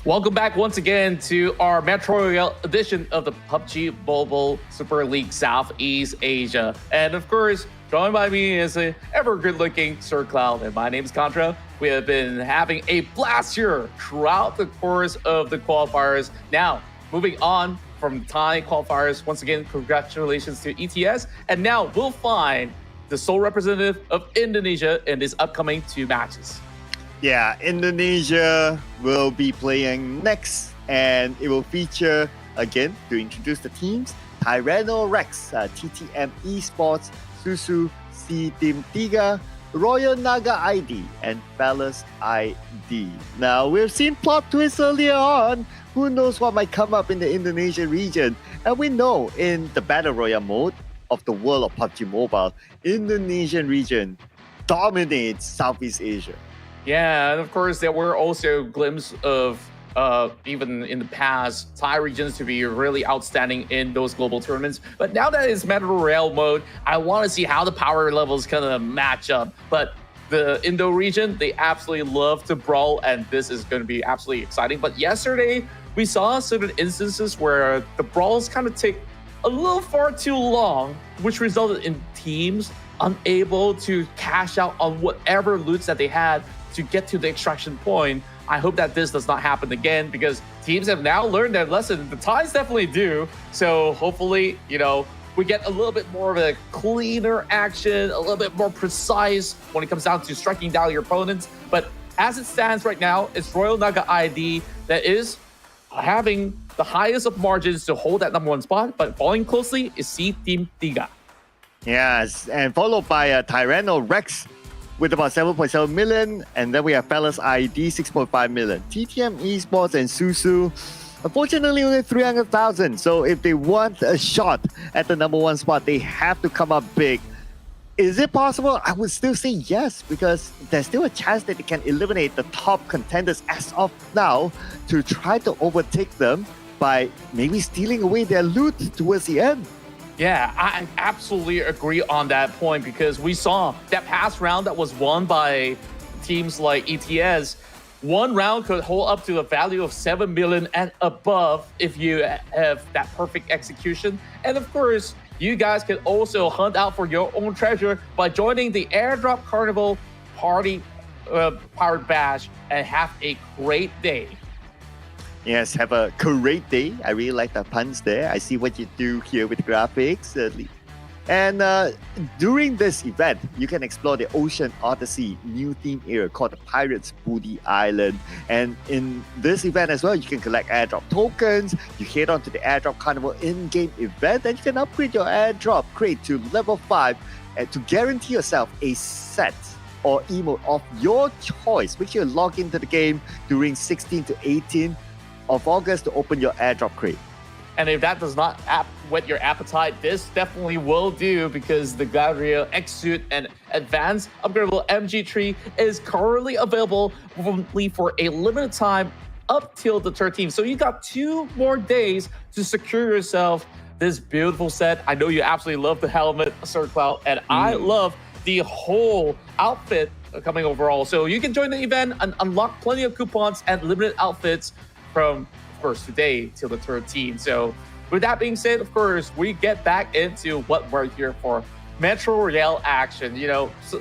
Welcome back once again to our Metro Royale edition of the PUBG Mobile Super League Southeast Asia. And of course, joined by me is a ever good-looking Sir Cloud, and my name is Contra. We have been having a blast here throughout the course of the qualifiers. Now, moving on from Thai qualifiers, once again, congratulations to ETS. And now we'll find the sole representative of Indonesia in these upcoming 2 matches. Yeah, Indonesia will be playing next, and it will feature, again, to introduce the teams, Tyrannorex, TTM Esports, Susu, C Team Tiga, Royal Naga ID, and Palace ID. Now, we've seen plot twists earlier on. Who knows what might come up in the Indonesian region? And we know in the Battle Royale mode of the world of PUBG Mobile, Indonesian region dominates Southeast Asia. Yeah, and of course, there were also glimpses of even in the past, Thai regions to be really outstanding in those global tournaments. But now that it's Battle Royale mode, I want to see how the power levels kind of match up. But the Indo region, they absolutely love to brawl, and this is going to be absolutely exciting. But yesterday, we saw certain instances where the brawls kind of take a little far too long, which resulted in teams unable to cash out on whatever loots that they had to get to the extraction point. I hope that this does not happen again, because teams have now learned their lesson. The Thais definitely do. So hopefully, we get a little bit more of a cleaner action, a little bit more precise when it comes down to striking down your opponents. But as it stands right now, it's Royal Naga ID that is having the highest of margins to hold that #1 spot, but following closely is C Team Tiga. Yes, and followed by Tyrannorex with about 7.7 million, and then we have Palace ID 6.5 million. TTM Esports and Susu, unfortunately, only 300,000. So if they want a shot at the #1 spot, they have to come up big. Is it possible? I would still say yes, because there's still a chance that they can eliminate the top contenders as of now to try to overtake them by maybe stealing away their loot towards the end. Yeah, I absolutely agree on that point, because we saw that past round that was won by teams like ETS. One round could hold up to a value of 7 million and above if you have that perfect execution. And of course, you guys can also hunt out for your own treasure by joining the Airdrop Carnival Party Powered Bash, and have a great day. Yes, have a great day. I really like the puns there. I see what you do here with the graphics. And during this event, you can explore the Ocean Odyssey new theme area called the Pirates Booty Island. And in this event as well, you can collect airdrop tokens. You head on to the Airdrop Carnival in-game event, and you can upgrade your airdrop crate to level 5 and to guarantee yourself a set or emote of your choice. Make sure you log into the game during 16 to 18 of August to open your airdrop crate. And if that does not whet your appetite, this definitely will do, because the Gabriel X-Suit and Advanced Upgradable MG Tree is currently available only for a limited time up till the 13th. So you got 2 more days to secure yourself this beautiful set. I know you absolutely love the helmet, Sir Cloud, and I love the whole outfit coming overall. So you can join the event and unlock plenty of coupons and limited outfits from, of course, today till the 13th. So with that being said, of course, we get back into what we're here for. Metro Royale action.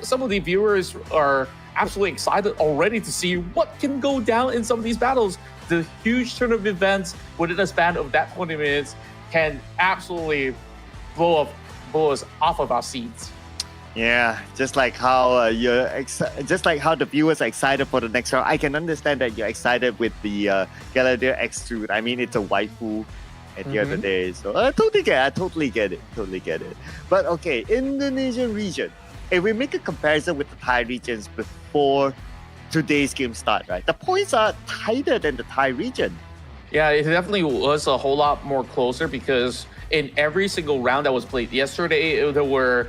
Some of the viewers are absolutely excited already to see what can go down in some of these battles. The huge tournament events within a span of that 20 minutes can absolutely blow us off of our seats. Yeah, just like how just like how the viewers are excited for the next round. I can understand that you're excited with the Galadier X-Suit. I mean, it's a waifu at the other day, so I totally get it. But okay, Indonesian region. If we make a comparison with the Thai regions before today's game start, right? The points are tighter than the Thai region. Yeah, it definitely was a whole lot more closer, because in every single round that was played yesterday, there were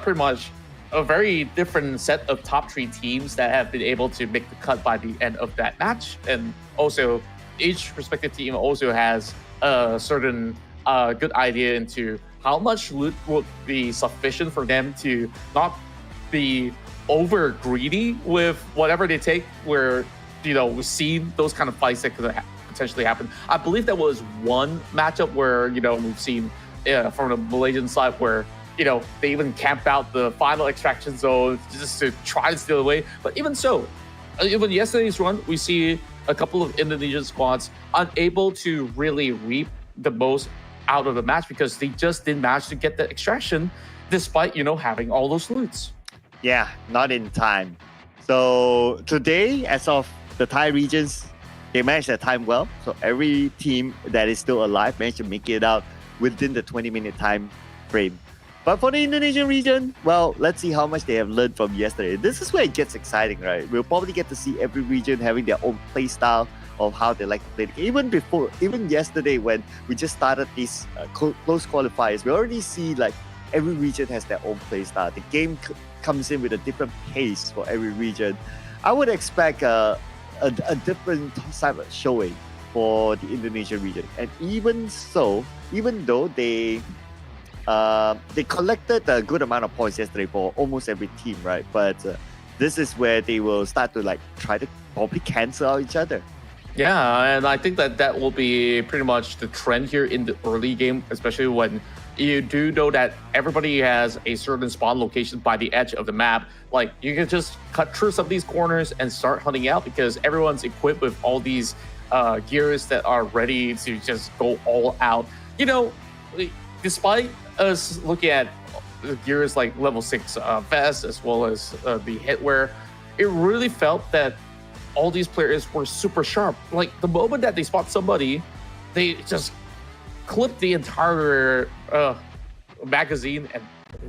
pretty much a very different set of top 3 teams that have been able to make the cut by the end of that match. And also, each respective team also has a certain good idea into how much loot would be sufficient for them to not be over greedy with whatever they take, where we've seen those kind of fights that could potentially happen. I believe there was one matchup where, we've seen from the Malaysian side where, they even camped out the final extraction zone just to try to steal away. But even so, even yesterday's run, we see a couple of Indonesian squads unable to really reap the most out of the match because they just didn't manage to get the extraction despite, having all those loots. Yeah, not in time. So today, as of the Thai regions, they managed their time well. So every team that is still alive managed to make it out within the 20-minute time frame. But for the Indonesian region, well, let's see how much they have learned from yesterday. This is where it gets exciting, right? We'll probably get to see every region having their own play style of how they like to play the game. Even yesterday when we just started these close qualifiers, we already see like every region has their own play style. The game comes in with a different pace for every region. I would expect a different type of showing for the Indonesian region. And even though they collected a good amount of points yesterday for almost every team, right? But this is where they will start to try to probably cancel out each other. Yeah, and I think that will be pretty much the trend here in the early game, especially when you do know that everybody has a certain spawn location by the edge of the map. Like, you can just cut through some of these corners and start hunting out because everyone's equipped with all these gears that are ready to just go all out. Despite us looking at gears like level 6 vest as well as the headwear, it really felt that all these players were super sharp. Like, the moment that they spot somebody, they just clip the entire magazine and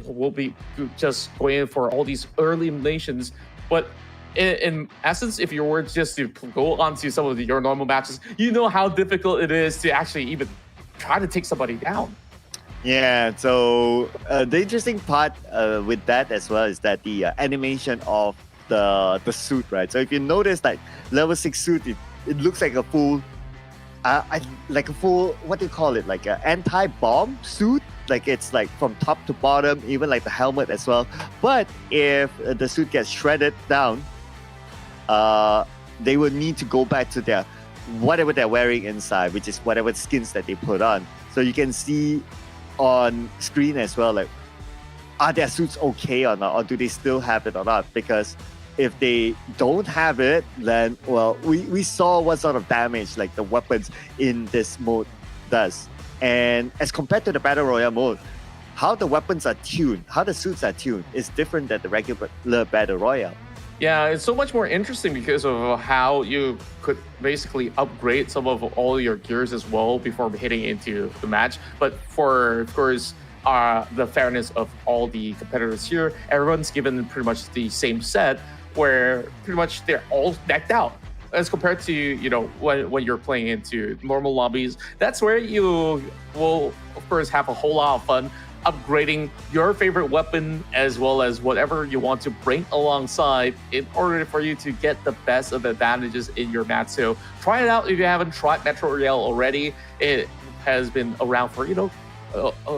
will be just going in for all these early eliminations. But in essence, if you were just to go onto some of your normal matches, you know how difficult it is to actually even try to take somebody down. Yeah, so the interesting part with that as well is that the animation of the suit, right? So if you notice, like level 6 suit, it looks like a full, what do you call it? Like an anti-bomb suit. Like it's like from top to bottom, even like the helmet as well. But if the suit gets shredded down, they will need to go back to their whatever they're wearing inside, which is whatever skins that they put on. So you can see on screen as well, like, are their suits okay or not, or do they still have it or not? Because if they don't have it, then, well, we saw what sort of damage like the weapons in this mode does. And as compared to the Battle Royale mode, how the weapons are tuned, how the suits are tuned is different than the regular Battle Royale. Yeah, it's so much more interesting because of how you could basically upgrade some of all your gears as well before hitting into the match. But for, of course, the fairness of all the competitors here, everyone's given pretty much the same set where pretty much they're all decked out. As compared to, when you're playing into normal lobbies, that's where you will, of course, have a whole lot of fun upgrading your favorite weapon as well as whatever you want to bring alongside in order for you to get the best of the advantages in your match. So try it out if you haven't tried Metro Royale already. It has been around for,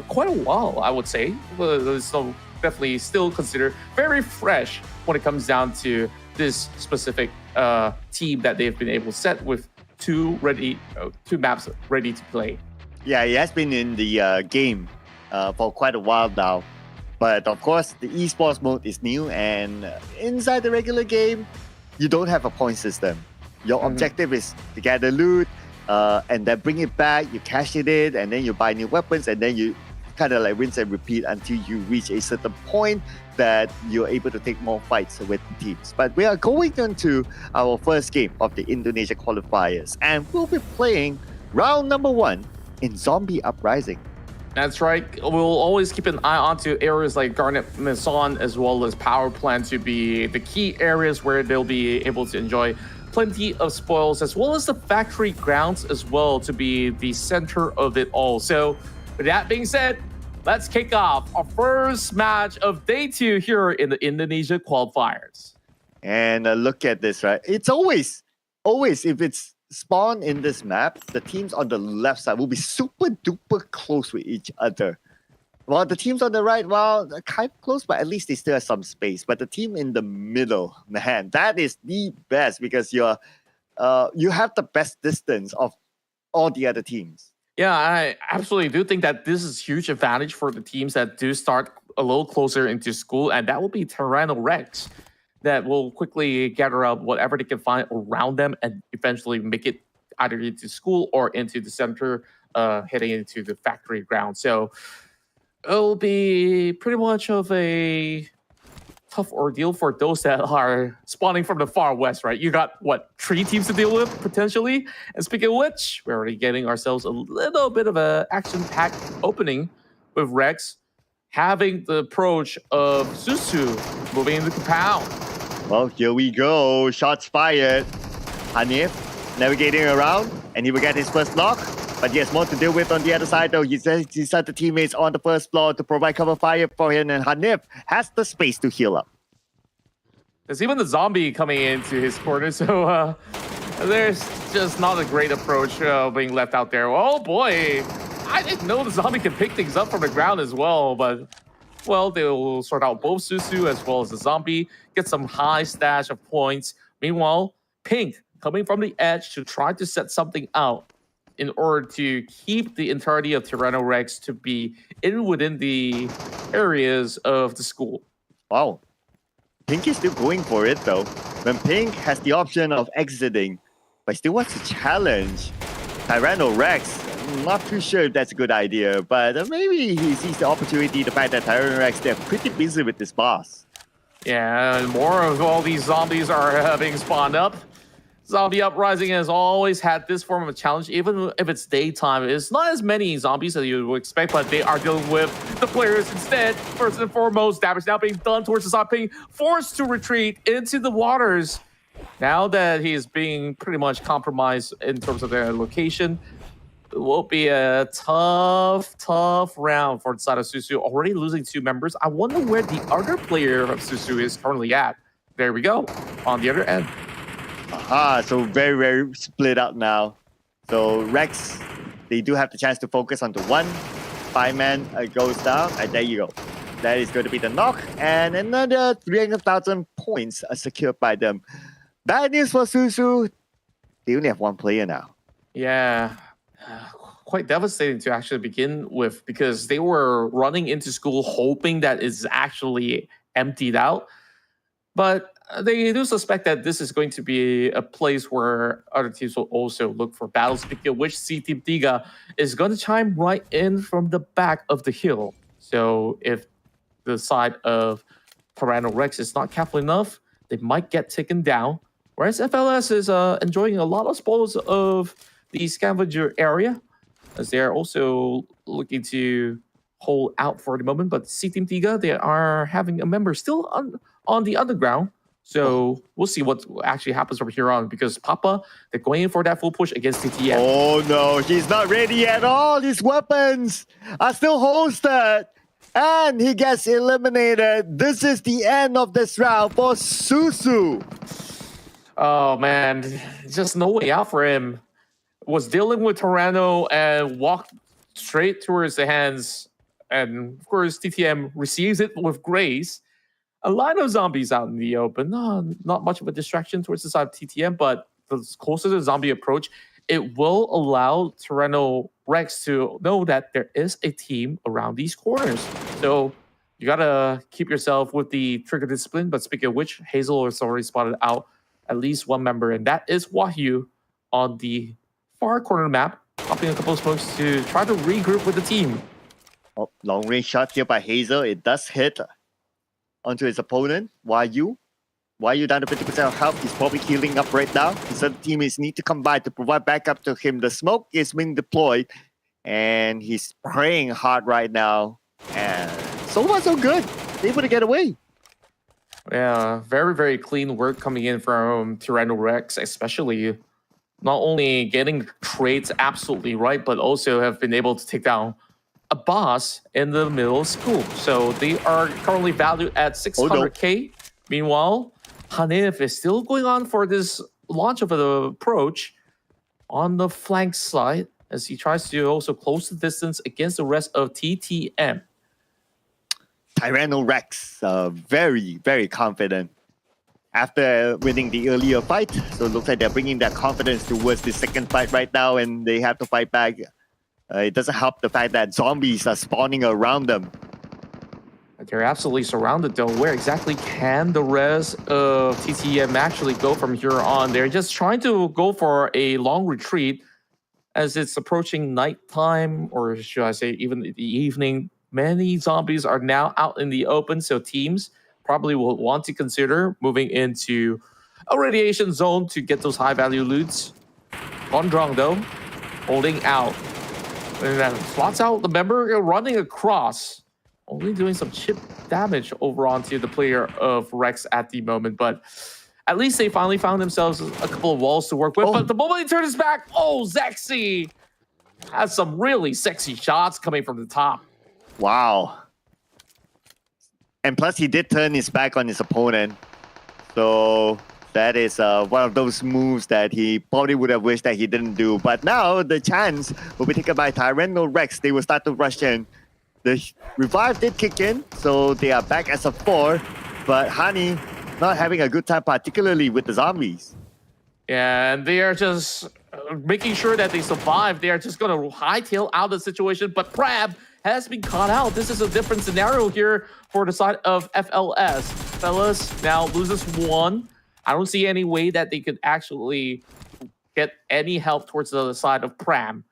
quite a while, I would say. So definitely still considered very fresh when it comes down to this specific team that they've been able to set with two maps ready to play. Yeah, it has been in the game for quite a while now. But of course, the esports mode is new, and inside the regular game, you don't have a point system. Your objective is to get the loot and then bring it back, you cash it in, and then you buy new weapons, and then you kind of like rinse and repeat until you reach a certain point that you're able to take more fights with teams. But we are going into our first game of the Indonesia qualifiers, and we'll be playing round number 1 in Zombie Uprising. That's right. We'll always keep an eye on to areas like Garnet Maison as well as Power Plant to be the key areas where they'll be able to enjoy plenty of spoils, as well as the factory grounds as well to be the center of it all. So with that being said, let's kick off our first match of day 2 here in the Indonesia qualifiers. And look at this, right? It's always, if it's spawned in this map, the teams on the left side will be super duper close with each other. While the teams on the right, well, they're kind of close, but at least they still have some space. But the team in the middle, man, that is the best because you're you have the best distance of all the other teams. Yeah, I absolutely do think that this is huge advantage for the teams that do start a little closer into school, and that will be Tyranno Rex that will quickly gather up whatever they can find around them and eventually make it either into school or into the center, heading into the factory ground. So it'll be pretty much of a tough ordeal for those that are spawning from the far west, right? You got, what, 3 teams to deal with, potentially? And speaking of which, we're already getting ourselves a little bit of a action-packed opening with Rex having the approach of Susu moving into the compound. Well, here we go. Shots fired. Hanif navigating around, and he will get his first knock. But he has more to deal with on the other side, though. He said the teammates on the first floor to provide cover fire for him, and Hanif has the space to heal up. There's even the zombie coming into his corner, so there's just not a great approach being left out there. Oh boy, I didn't know the zombie can pick things up from the ground as well, but well, they'll sort out both Susu as well as the zombie, get some high stash of points. Meanwhile, Pink coming from the edge to try to set something out in order to keep the entirety of Tyranno Rex to be within the areas of the school. Wow. Pink is still going for it, though. When Pink has the option of exiting, but still wants to challenge Tyranno Rex, I'm not too sure if that's a good idea, but maybe he sees the opportunity, the fact that Tyranno Rex, they're pretty busy with this boss. Yeah, and more of all these zombies are being spawned up. Zombie Uprising has always had this form of a challenge, even if it's daytime. It's not as many zombies as you would expect, but they are dealing with the players instead. First and foremost, damage now being done towards the zombie, being forced to retreat into the waters. Now that he is being pretty much compromised in terms of their location, it will be a tough round for the side of Susu. Already losing 2 members. I wonder where the other player of Susu is currently at. There we go, on the other end. So very, very split up now. So Rex, they do have the chance to focus on the 1. 5-man goes down, and there you go. That is going to be the knock, and another 300,000 points are secured by them. Bad news for Susu, they only have 1 player now. Yeah, quite devastating to actually begin with, because they were running into school hoping that it's actually emptied out. But they do suspect that this is going to be a place where other teams will also look for battles. Speaking of which, C-Team Tiga is going to chime right in from the back of the hill. So if the side of Tyranno Rex is not careful enough, they might get taken down. Whereas FLS is enjoying a lot of spoils of the scavenger area, as they're also looking to hold out for the moment. But C-Team Tiga, they are having a member still on the underground. So we'll see what actually happens from here on, because Papa, they're going in for that full push against TTM. Oh no, he's not ready at all. His weapons are still holstered. And he gets eliminated. This is the end of this round for Susu. Oh man, just no way out for him. Was dealing with Tyranno and walked straight towards the hands. And of course, TTM receives it with grace. A line of zombies out in the open. Not much of a distraction towards the side of TTM, but the closer the zombie approach, it will allow Tyranno Rex to know that there is a team around these corners. So you gotta keep yourself with the trigger discipline. But speaking of which, Hazel has already spotted out at least 1 member, and that is Wahyu on the far corner map, popping a couple of smokes to try to regroup with the team. Oh, long range shot here by Hazel. It does hit onto his opponent, Wahyu. Wahyu down to 50% of health. He's probably healing up right now. His other teammates need to come by to provide backup to him. The smoke is being deployed, and he's praying hard right now. And so far, so good. Able to get away. Yeah, very, very clean work coming in from Tyranno Rex, especially not only getting trades absolutely right, but also have been able to take down a boss in the middle of school. So they are currently valued at 600k. Meanwhile, Hanif is still going on for this launch of the approach on the flank side, as he tries to also close the distance against the rest of TTM. Tyranno Rex, very, very confident. after winning the earlier fight. So it looks like they're bringing that confidence towards the second fight right now, and they have to fight back. It doesn't help the fact that zombies are spawning around them. They're absolutely surrounded though. Where exactly can the rest of TTM actually go from here on? They're just trying to go for a long retreat as it's approaching nighttime, or should I say even the evening. Many zombies are now out in the open, so teams probably will want to consider moving into a radiation zone to get those high value loots. Gondrong though, holding out. And then slots out the member running across. Only doing some chip damage over onto the player of Rex at the moment, but at least they finally found themselves a couple of walls to work with. But the moment he turned his back, Zexy has some really sexy shots coming from the top. Wow. And plus, he did turn his back on his opponent. So that is one of those moves that he probably would have wished that he didn't do. But now the chance will be taken by Tyrannal Rex. They will start to rush in. The revive did kick in, so they are back as a 4. But Hani not having a good time, particularly with the zombies. Yeah, and they are just making sure that they survive. They are just going to hightail out the situation. But Prab has been caught out. This is a different scenario here for the side of FLS. FLS now loses 1. I don't see any way that they could actually get any help towards the other side of Pram.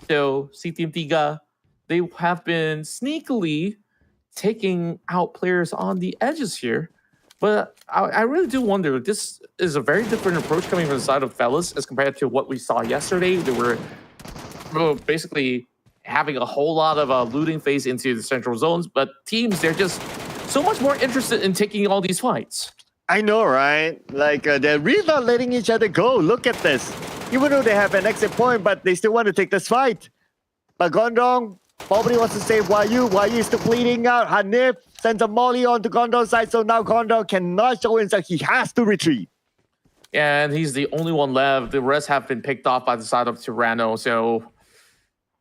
So, Team Tiga, they have been sneakily taking out players on the edges here. But I really do wonder, this is a very different approach coming from the side of Fellas as compared to what we saw yesterday. They were basically having a whole lot of looting phase into the central zones. But teams, they're just so much more interested in taking all these fights. I know, right? Like, they're really not letting each other go. Look at this. Even though they have an exit point, but they still want to take this fight. But Gondrong probably wants to save Wayu. Wayu is still bleeding out. Hanif sends a molly onto Gondrong's side, so now Gondrong cannot show himself. He has to retreat. And he's the only one left. The rest have been picked off by the side of Tyranno. So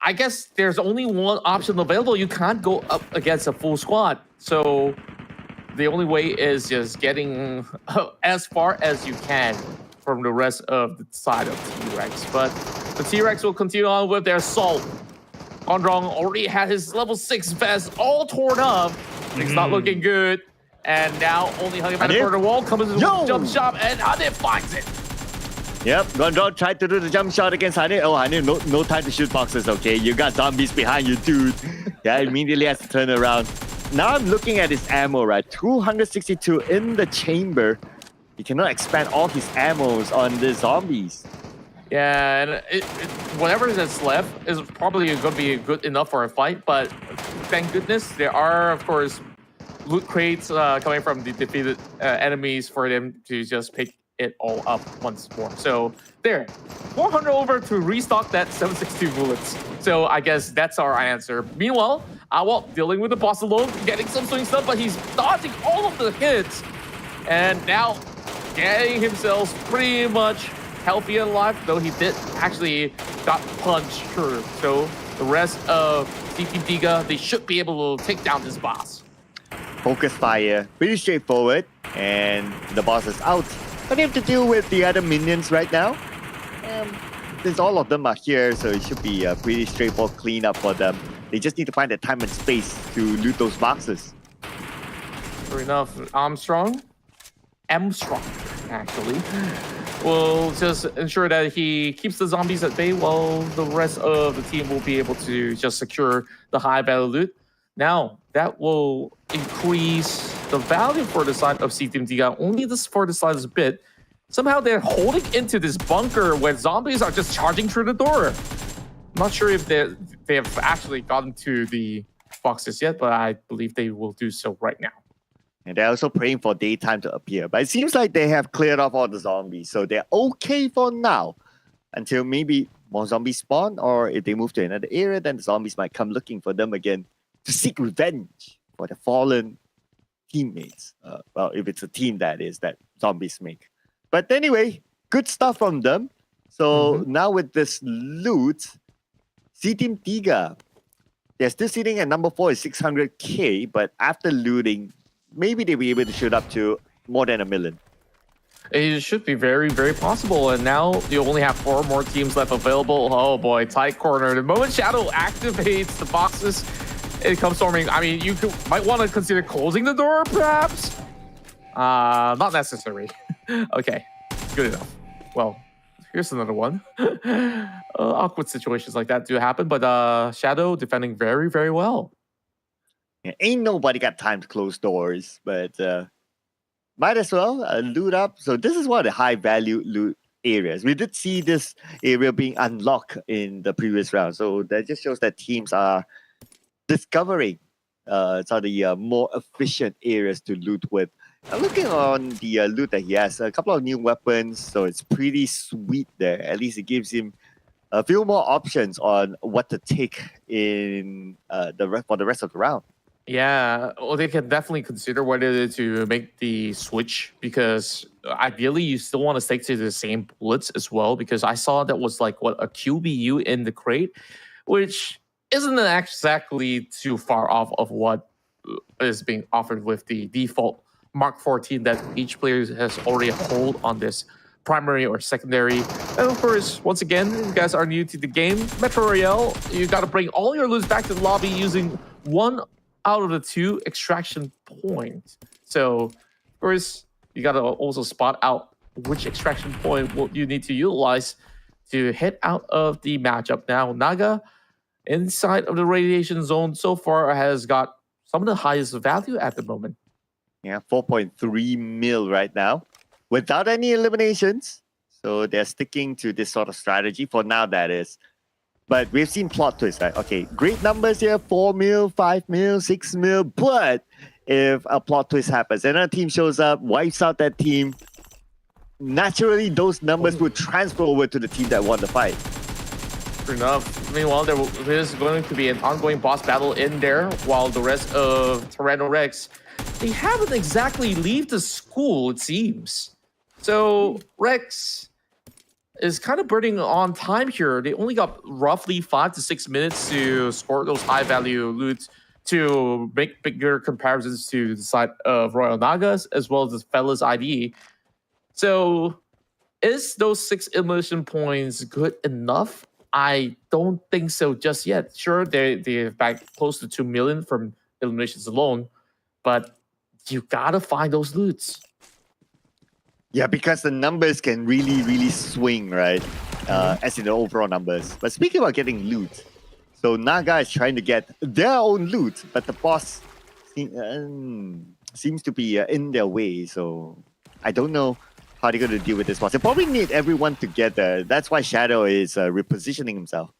I guess there's only one option available. You can't go up against a full squad. So the only way is just getting as far as you can from the rest of the side of T-Rex. But the T-Rex will continue on with their assault. Gondrong already had his level 6 vest all torn up. It's not looking good. And now only Honey Man for the wall comes into the jump shot, and Hanif finds it. Yep, Gondrong tried to do the jump shot against Hanif. Oh, Hanif, no time to shoot boxes, okay? You got zombies behind you, dude. Yeah, immediately has to turn around. Now I'm looking at his ammo, right? 262 in the chamber. He cannot expand all his ammos on the zombies. Yeah, and whatever that's left is probably going to be good enough for a fight. But thank goodness there are, of course, loot crates coming from the defeated enemies for them to just pick it all up once more. So there, 400 over to restock that 762 bullets. So I guess that's our answer. Meanwhile, Awalt dealing with the boss alone, getting some swing stuff, but he's dodging all of the hits. And now getting himself pretty much healthy and alive, though he did actually got punched through. So the rest of Team Tiga, they should be able to take down this boss. Focus fire, pretty straightforward, and the boss is out. But they have to deal with the other minions right now. Since all of them are here, so it should be a pretty straightforward cleanup for them. They just need to find the time and space to loot those boxes. Fair enough. Armstrong, actually, will just ensure that he keeps the zombies at bay while the rest of the team will be able to just secure the high value loot. Now, that will increase the value for the side of Team Tiga, only this for the side is a bit. Somehow they're holding into this bunker where zombies are just charging through the door. I'm not sure if they have actually gotten to the boxes yet, but I believe they will do so right now. And they're also praying for daytime to appear. But it seems like they have cleared off all the zombies, so they're okay for now. Until maybe more zombies spawn, or if they move to another area, then the zombies might come looking for them again to seek revenge for the fallen teammates. Well, if it's a team that is that zombies make. But anyway, good stuff from them. So now with this loot, Team Tiga, they're still sitting at number 4 is 600k, but after looting, maybe they'll be able to shoot up to more than 1 million. It should be very, very possible. And now you only have 4 more teams left available. Oh boy, tight corner. The moment Shadow activates the boxes, it comes storming. I mean, you might want to consider closing the door, perhaps. Not necessary. Okay, good enough. Well, here's another one. Awkward situations like that do happen, but Shadow defending very, very well. Yeah, ain't nobody got time to close doors, but might as well loot up. So this is one of the high value loot areas. We did see this area being unlocked in the previous round, so that just shows that teams are discovering some of the more efficient areas to loot with. Looking on the loot that he has, a couple of new weapons, so it's pretty sweet there. At least it gives him a few more options on what to take in for the rest of the round. Yeah, well, they can definitely consider whether to make the switch, because ideally you still want to stick to the same bullets as well, because I saw that was like a QBU in the crate, which isn't exactly too far off of what is being offered with the default Mark 14 that each player has already hold on this primary or secondary. And of course, once again, if you guys are new to the game, Metro Royale, you got to bring all your loot back to the lobby using 1 out of the 2 extraction points. So, of course, you got to also spot out which extraction point you need to utilize to head out of the matchup. Now, Naga, inside of the radiation zone so far, has got some of the highest value at the moment. Yeah, 4.3 mil right now, without any eliminations. So they're sticking to this sort of strategy for now, that is. But we've seen plot twists, right? Okay, great numbers here, 4 mil, 5 mil, 6 mil. But if a plot twist happens, another team shows up, wipes out that team, naturally those numbers will transfer over to the team that won the fight. Fair enough. Meanwhile, there is going to be an ongoing boss battle in there, while the rest of Tyranno Rex, they haven't exactly leave the school, it seems. So Rex is kind of burning on time here. They only got roughly 5 to 6 minutes to score those high value loots to make bigger comparisons to the side of Royal Nagas as well as the Fellas ID. So is those 6 elimination points good enough? I don't think so just yet. Sure, they're back close to 2 million from eliminations alone, but you gotta find those loots. Yeah, because the numbers can really, really swing, right? As in the overall numbers. But speaking about getting loot, so Naga is trying to get their own loot, but the boss seems to be in their way. So I don't know how they're going to deal with this boss. They probably need everyone together. That's why Shadow is repositioning himself.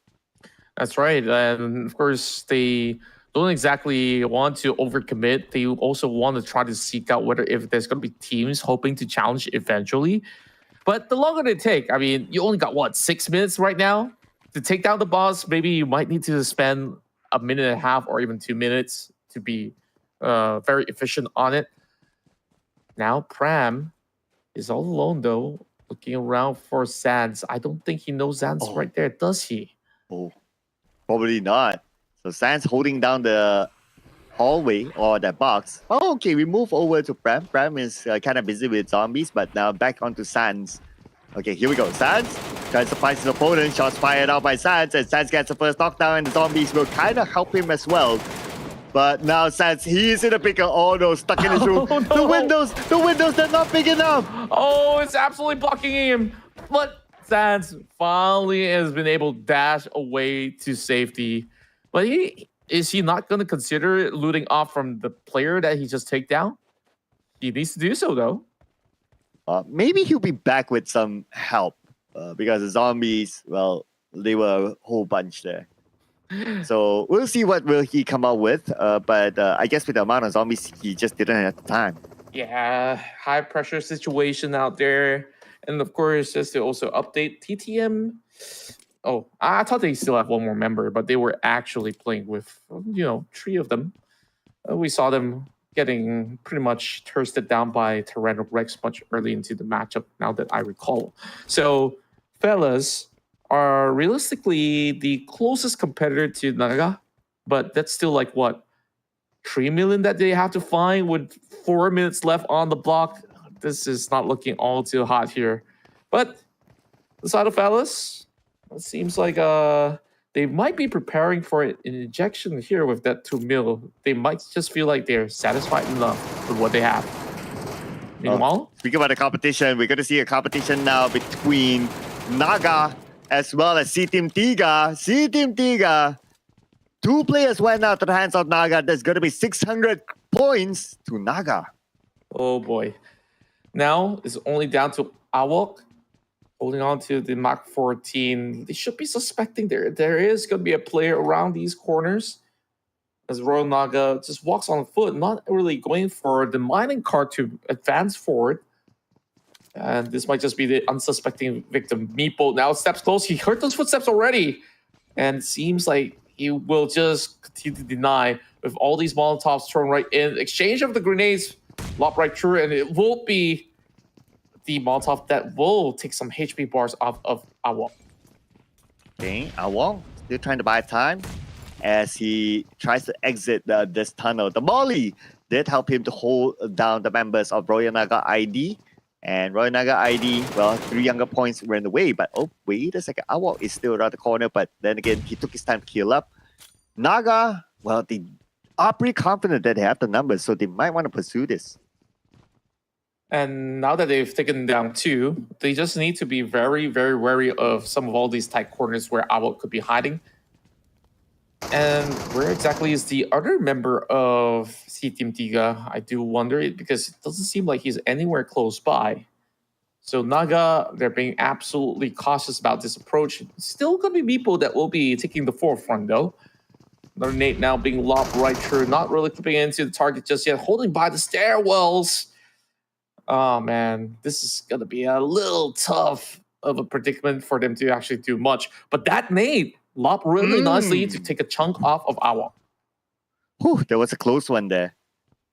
That's right. And of course, they don't exactly want to overcommit. They also want to try to seek out whether if there's going to be teams hoping to challenge eventually. But the longer they take, I mean, you only got, what, 6 minutes right now to take down the boss? Maybe you might need to spend 1.5 minutes or even 2 minutes to be very efficient on it. Now, Pram is all alone, though, looking around for Sans. I don't think he knows Sans right there, does he? Oh, probably not. So Sans holding down the hallway or that box. Oh, okay, we move over to Pram. Pram is kind of busy with zombies, but now back onto Sans. Okay, here we go. Sans tries to find his opponent. Shots fired out by Sans, and Sans gets the first knockdown, and the zombies will kind of help him as well. But now Sans, he's in a pickle. Oh no, stuck in his room. No. The windows, they're not big enough. Oh, it's absolutely blocking him. But Sans finally has been able to dash away to safety. But is he not going to consider looting off from the player that he just take down? He needs to do so, though. Maybe he'll be back with some help because the zombies, well, they were a whole bunch there. So we'll see what will he come out with. But I guess with the amount of zombies, he just didn't have the time. Yeah, high pressure situation out there. And of course, just to also update TTM. Oh, I thought they still have one more member, but they were actually playing with, 3 of them. We saw them getting pretty much thirsted down by Tyranno Rex much early into the matchup, now that I recall. So, Fellas are realistically the closest competitor to Naga, but that's still like, what, 3 million that they have to find with 4 minutes left on the block? this is not looking all too hot here. But the side of Alice, it seems like they might be preparing for an injection here with that 2 mil. They might just feel like they're satisfied enough with what they have. Meanwhile, speaking about the competition, we're going to see a competition now between Naga as well as C Team Tiga. C Team Tiga. 2 players went out to the hands of Naga. There's going to be 600 points to Naga. oh boy. Now it's only down to Awok holding on to the Mach 14. They should be suspecting there is going to be a player around these corners. As Royal Naga just walks on foot, not really going for the mining cart to advance forward. And this might just be the unsuspecting victim. Meepo now steps close. He heard those footsteps already. And it seems like he will just continue to deny with all these Molotovs thrown right in. Exchange of the grenades, lob right through, and it will be the Molotov that will take some HP bars off of Awok. Okay, Awong still trying to buy time as he tries to exit this tunnel. The Molly did help him to hold down the members of Royal Naga ID. And Royal Naga ID, well, 3 younger points were in the way. But oh, wait a second. Awok is still around the corner. But then again, he took his time to heal up. Naga, well, they are pretty confident that they have the numbers. So they might want to pursue this. And now that they've taken down 2, they just need to be very, very wary of some of all these tight corners where Awok could be hiding. And where exactly is the other member of C Team Tiga? I do wonder it because it doesn't seem like he's anywhere close by. So Naga, they're being absolutely cautious about this approach. Still going to be Meepo that will be taking the forefront though. Another nade now being lobbed right through, not really clipping into the target just yet, holding by the stairwells. Oh man, this is going to be a little tough of a predicament for them to actually do much. But that nade lobbed really nicely to take a chunk off of Awok. Whew, there was a close one there.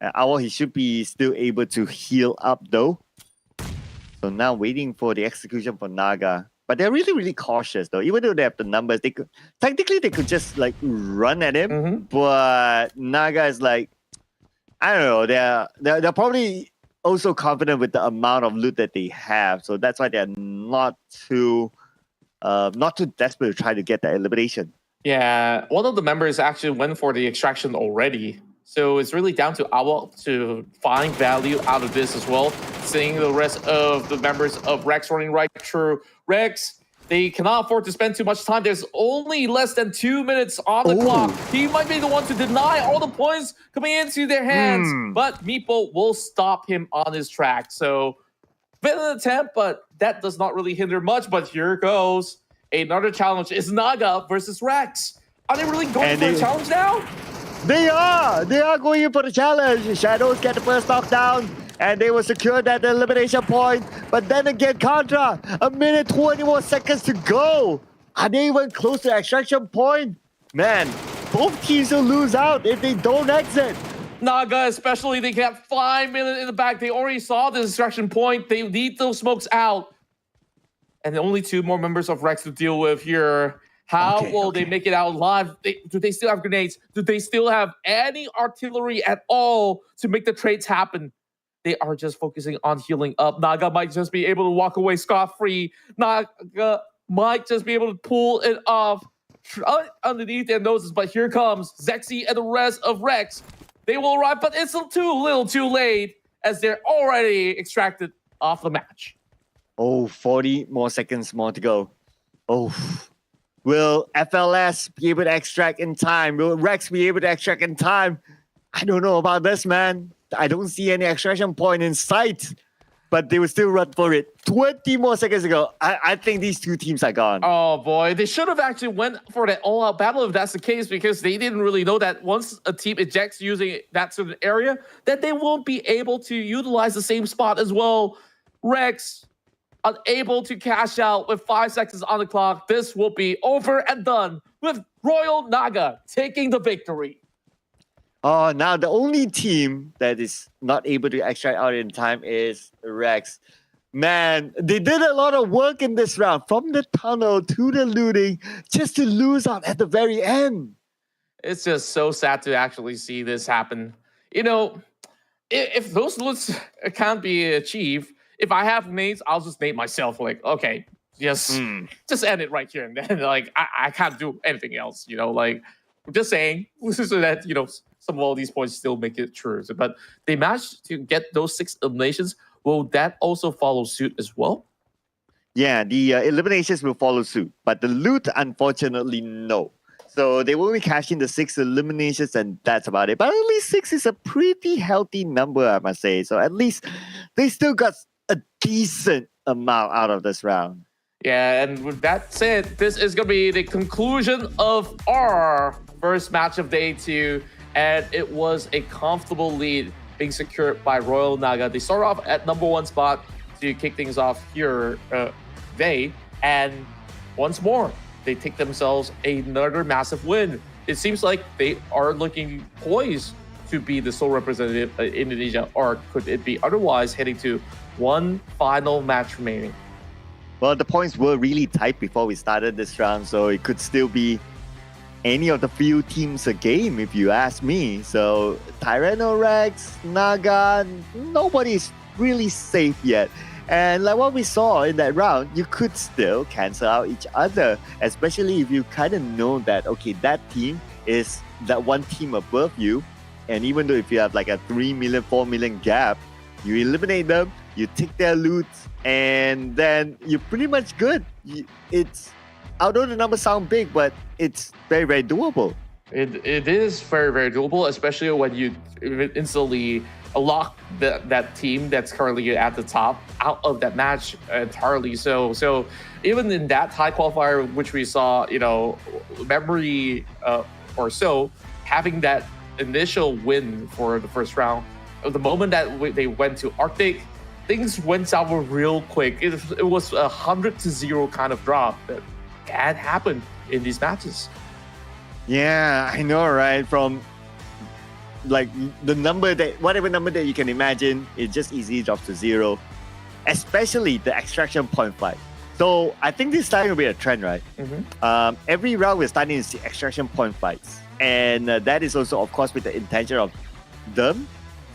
Awok, he should be still able to heal up though. So now waiting for the execution for Naga. But they're really, really cautious though. Even though they have the numbers, they could technically they could just like run at him. But Naga is like, I don't know, they're probably also confident with the amount of loot that they have. So that's why they're not too desperate to try to get that elimination. Yeah, one of the members actually went for the extraction already. So it's really down to Awok to find value out of this as well. Seeing the rest of the members of Rex running right through. Rex, they cannot afford to spend too much time. There's only less than 2 minutes on the clock. He might be the one to deny all the points coming into their hands. But Meepo will stop him on his track. So, bit of an attempt, but that does not really hinder much. But here goes. Another challenge is Naga versus Rex. Are they really going for a challenge now? They are going in for the challenge. Shadows get the first knockdown, and they will secure that elimination point. But then again, Contra, a minute 20 more seconds to go. Are they even close to the extraction point? Man, both teams will lose out if they don't exit. Naga especially, they have 5 minutes in the back. They already saw the extraction point. They need those smokes out. And only 2 more members of Rex to deal with here. How will they make it out alive? Do they still have grenades? Do they still have any artillery at all to make the trades happen? They are just focusing on healing up. Naga might just be able to walk away scot-free. Naga might just be able to pull it off underneath their noses. But here comes Zexy and the rest of Rex. They will arrive, but it's a little too late as they're already extracted off the match. Oh, 40 more seconds more to go. Oh, will FLS be able to extract in time? Will Rex be able to extract in time? I don't know about this, man. I don't see any extraction point in sight, but they will still run for it. 20 more seconds ago. I think these 2 teams are gone. Oh boy, they should have actually went for that all-out battle if that's the case, because they didn't really know that once a team ejects using that certain area, that they won't be able to utilize the same spot as well. Rex, unable to cash out with 5 seconds on the clock. This will be over and done with Royal Naga taking the victory. Oh, now the only team that is not able to extract out in time is Rex. Man, they did a lot of work in this round, from the tunnel to the looting, just to lose out at the very end. It's just so sad to actually see this happen. You know, if those loots can't be achieved, if I have nades, I'll just nade myself. Like, okay, just end it right here and then. Like, I can't do anything else. Like, I'm just saying so that some of all these points still make it true. But they managed to get those 6 eliminations. Will that also follow suit as well? Yeah, the eliminations will follow suit, but the loot, unfortunately, no. So they will only cash in the 6 eliminations, and that's about it. But at least 6 is a pretty healthy number, I must say. So at least they still got a decent amount out of this round. Yeah, and with that said, this is going to be the conclusion of our first match of day 2. And it was a comfortable lead being secured by Royal Naga. They start off at number 1 spot to kick things off here today. And once more, they take themselves another massive win. It seems like they are looking poised to be the sole representative of Indonesia, or could it be otherwise, heading to one final match remaining? Well, the points were really tight before we started this round, so it could still be any of the few teams a game, if you ask me. So Tyrannorex, Naga, nobody's really safe yet. And like what we saw in that round, you could still cancel out each other, especially if you kind of know that, okay, that team is that one team above you. And even though if you have like a 3 million, 4 million gap, you eliminate them, you take their loot, and then you're pretty much good. It's, although the numbers sound big, but it's very, very doable. It is very, very doable, especially when you instantly lock that team that's currently at the top out of that match entirely. So even in that high qualifier, which we saw, memory or so, having that initial win for the first round, the moment that they went to Arctic, things went sour real quick. It was 100-0 kind of drop that can happen in these matches. Yeah, I know, right? From like the number that, whatever number that you can imagine, it just easily drops to 0, especially the extraction point fight. So I think this time will be a trend, right? Every round we're starting to see extraction point fights. And that is also, of course, with the intention of them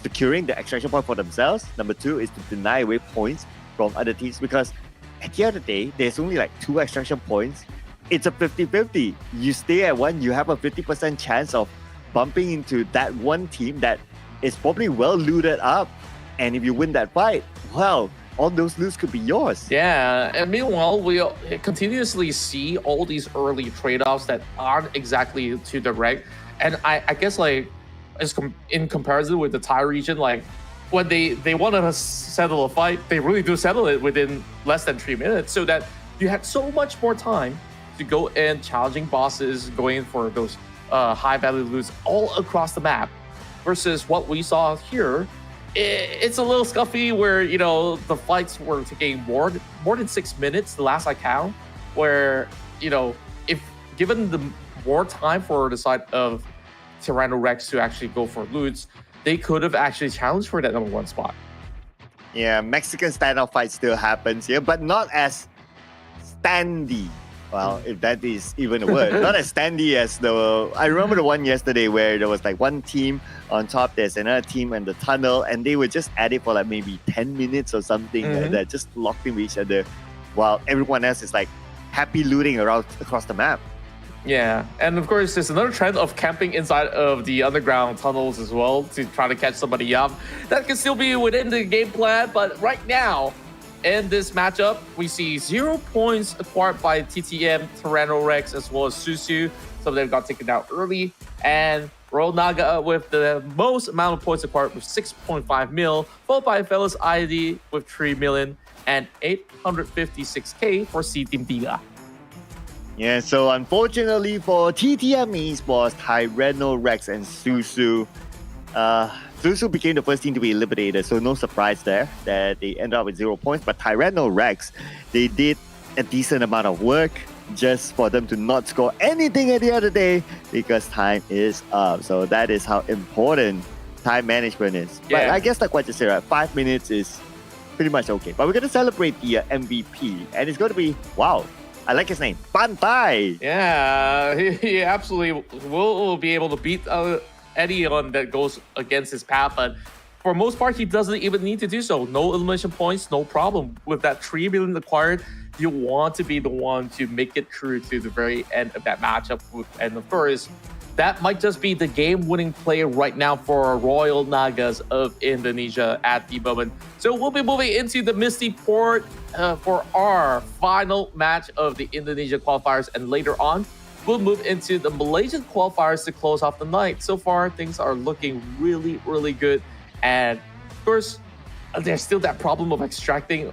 securing the extraction point for themselves. Number 2 is to deny away points from other teams, because at the end of the day, there's only like 2 extraction points. It's a 50-50. You stay at 1, you have a 50% chance of bumping into that one team that is probably well looted up. And if you win that fight, well, all those loots could be yours. Yeah, and meanwhile, we continuously see all these early trade-offs that aren't exactly to the rank. And I guess like in comparison with the Thai region, like when they want to settle a fight, they really do settle it within less than 3 minutes, so that you had so much more time to go in challenging bosses, going for those high value loots all across the map, versus what we saw here. It's a little scuffy where the fights were taking more than 6 minutes, the last I count, where if given the more time for the side of Tyrannorex to actually go for loots, they could have actually challenged for that number 1 spot. Yeah, Mexican standoff fight still happens here, but not as standy. Well, if that is even a word, not as standy as I remember the one yesterday where there was like one team on top, there's another team in the tunnel, and they were just at it for like maybe 10 minutes or something like that, just locked in with each other, while everyone else is like happy looting around across the map. Yeah, and of course, there's another trend of camping inside of the underground tunnels as well to try to catch somebody up. That can still be within the game plan, but right now, in this matchup, we see 0 points acquired by TTM, Tyrannorex, as well as Susu. Some of them got taken out early. And Royal Naga with the most amount of points acquired with 6.5 mil, followed by Fellas ID with 3 million and 856k for C Team Tiga. Yeah, so unfortunately for TTM Esports, Tyrannorex and Susu, Susu became the first team to be eliminated, so no surprise there that they ended up with 0 points. But Tyrannorex, they did a decent amount of work just for them to not score anything at the end of the day, because time is up. So that is how important time management is. Yeah. But I guess like what you said, right, 5 minutes is pretty much okay. But we're going to celebrate the MVP, and it's going to be, wow, I like his name, Pantai. Yeah, he absolutely will be able to beat anyone that goes against his path. But for most part, he doesn't even need to do so. No elimination points, no problem. With that 3 million acquired, you want to be the one to make it through to the very end of that matchup. And of course, that might just be the game-winning play right now for Royal Nagas of Indonesia at the moment. So we'll be moving into the Misty port for our final match of the Indonesia qualifiers. And later on, we'll move into the Malaysian qualifiers to close off the night. So far, things are looking really, really good. And of course, there's still that problem of extracting.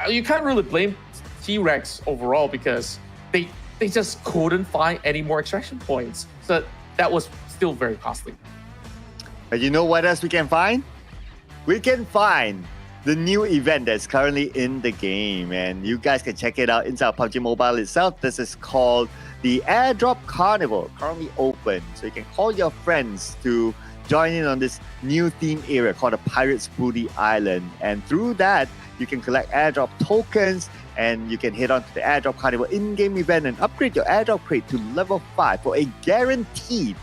You can't really blame T-Rex overall because they just couldn't find any more extraction points. So that was still very costly. But you know what else we can find? We can find the new event that's currently in the game. And you guys can check it out inside PUBG Mobile itself. This is called the Airdrop Carnival, currently open. So you can call your friends to join in on this new theme area called the Pirates Booty Island. And through that, you can collect airdrop tokens and you can head on to the Airdrop Carnival in-game event and upgrade your airdrop crate to level 5 for a guaranteed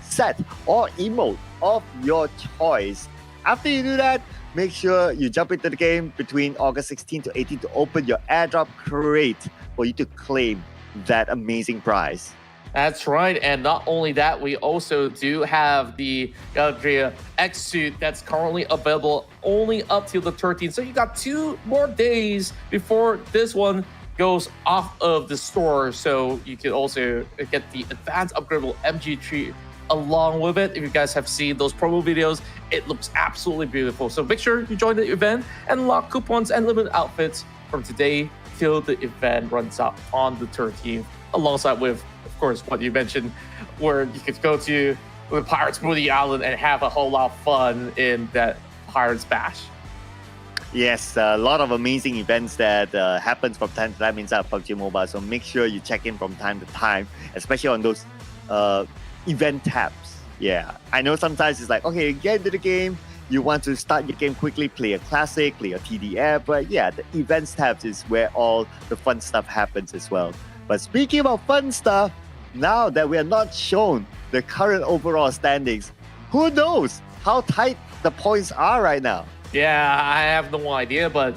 set or emote of your choice. After you do that, make sure you jump into the game between August 16 to 18 to open your airdrop crate for you to claim that amazing prize. That's right. And not only that, we also do have the Galadria X suit that's currently available only up till the 13th. So you got 2 more days before this one goes off of the store. So you can also get the advanced upgradable MG3 along with it. If you guys have seen those promo videos, it looks absolutely beautiful. So make sure you join the event and lock coupons and limited outfits from today till the event runs out on the 13th, alongside with, of course, what you mentioned, where you could go to the Pirates Booty Island and have a whole lot of fun in that Pirates Bash. Yes, a lot of amazing events that happens from time to time inside PUBG Mobile. So make sure you check in from time to time, especially on those event tabs. Yeah, I know sometimes it's like, okay, get into the game, you want to start your game quickly, play a classic, play a TDF, but yeah, the events tabs is where all the fun stuff happens as well. But speaking about fun stuff, now that we are not shown the current overall standings, who knows how tight the points are right now? Yeah, I have no idea, but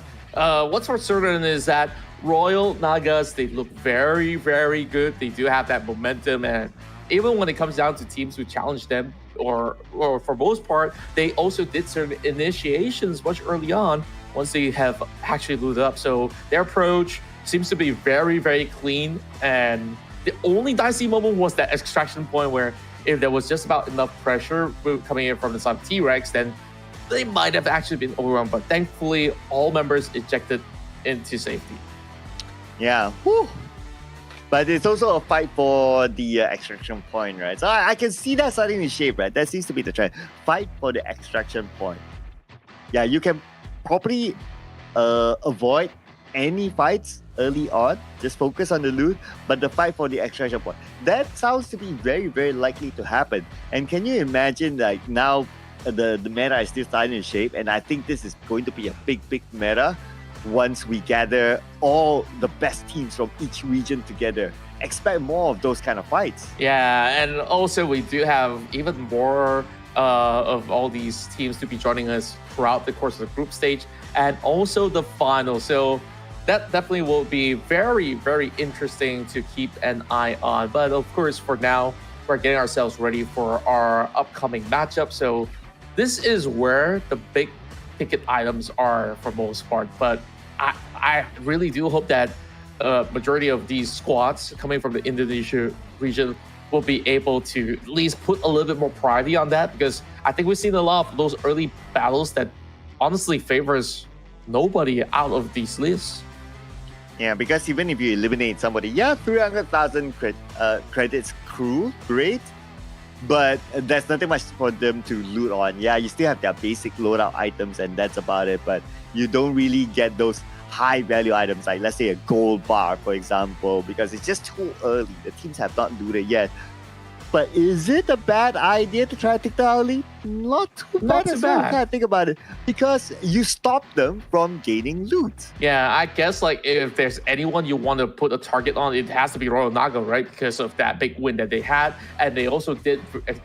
what's for certain is that Royal Nagas, they look very, very good. They do have that momentum, and even when it comes down to teams who challenge them, or for most part, they also did certain initiations much early on once they have actually looted up. So their approach seems to be very, very clean. And the only dicey moment was that extraction point where if there was just about enough pressure coming in from the side of T-Rex, then they might have actually been overwhelmed. But thankfully, all members ejected into safety. Yeah. Whew. But it's also a fight for the extraction point, right? So I can see that starting to shape, right? That seems to be the trend. Fight for the extraction point. Yeah, you can probably avoid any fights early on. Just focus on the loot, but the fight for the extraction point. That sounds to be very, very likely to happen. And can you imagine, like, now the meta is still starting to shape, and I think this is going to be a big, big meta once we gather all the best teams from each region together. Expect more of those kind of fights. Yeah, and also we do have even more of all these teams to be joining us throughout the course of the group stage and also the final. So that definitely will be very, very interesting to keep an eye on. But of course, for now, we're getting ourselves ready for our upcoming matchup. So this is where the big ticket items are for most part. But I really do hope that majority of these squads coming from the Indonesia region will be able to at least put a little bit more priority on that, because I think we've seen a lot of those early battles that honestly favors nobody out of these lists. Yeah, because even if you eliminate somebody, 300,000 credits crew, great. But there's nothing much for them to loot on. Yeah, you still have their basic loadout items and that's about it. But you don't really get those high value items like, let's say, a gold bar, for example, because it's just too early. The teams have not looted yet. But is it a bad idea to try to take the early? Not too Not bad too as well. bad. Kind of think about it, because you stop them from gaining loot. Yeah, I guess like if there's anyone you want to put a target on, it has to be Royal Naga, right? Because of that big win that they had, and they also did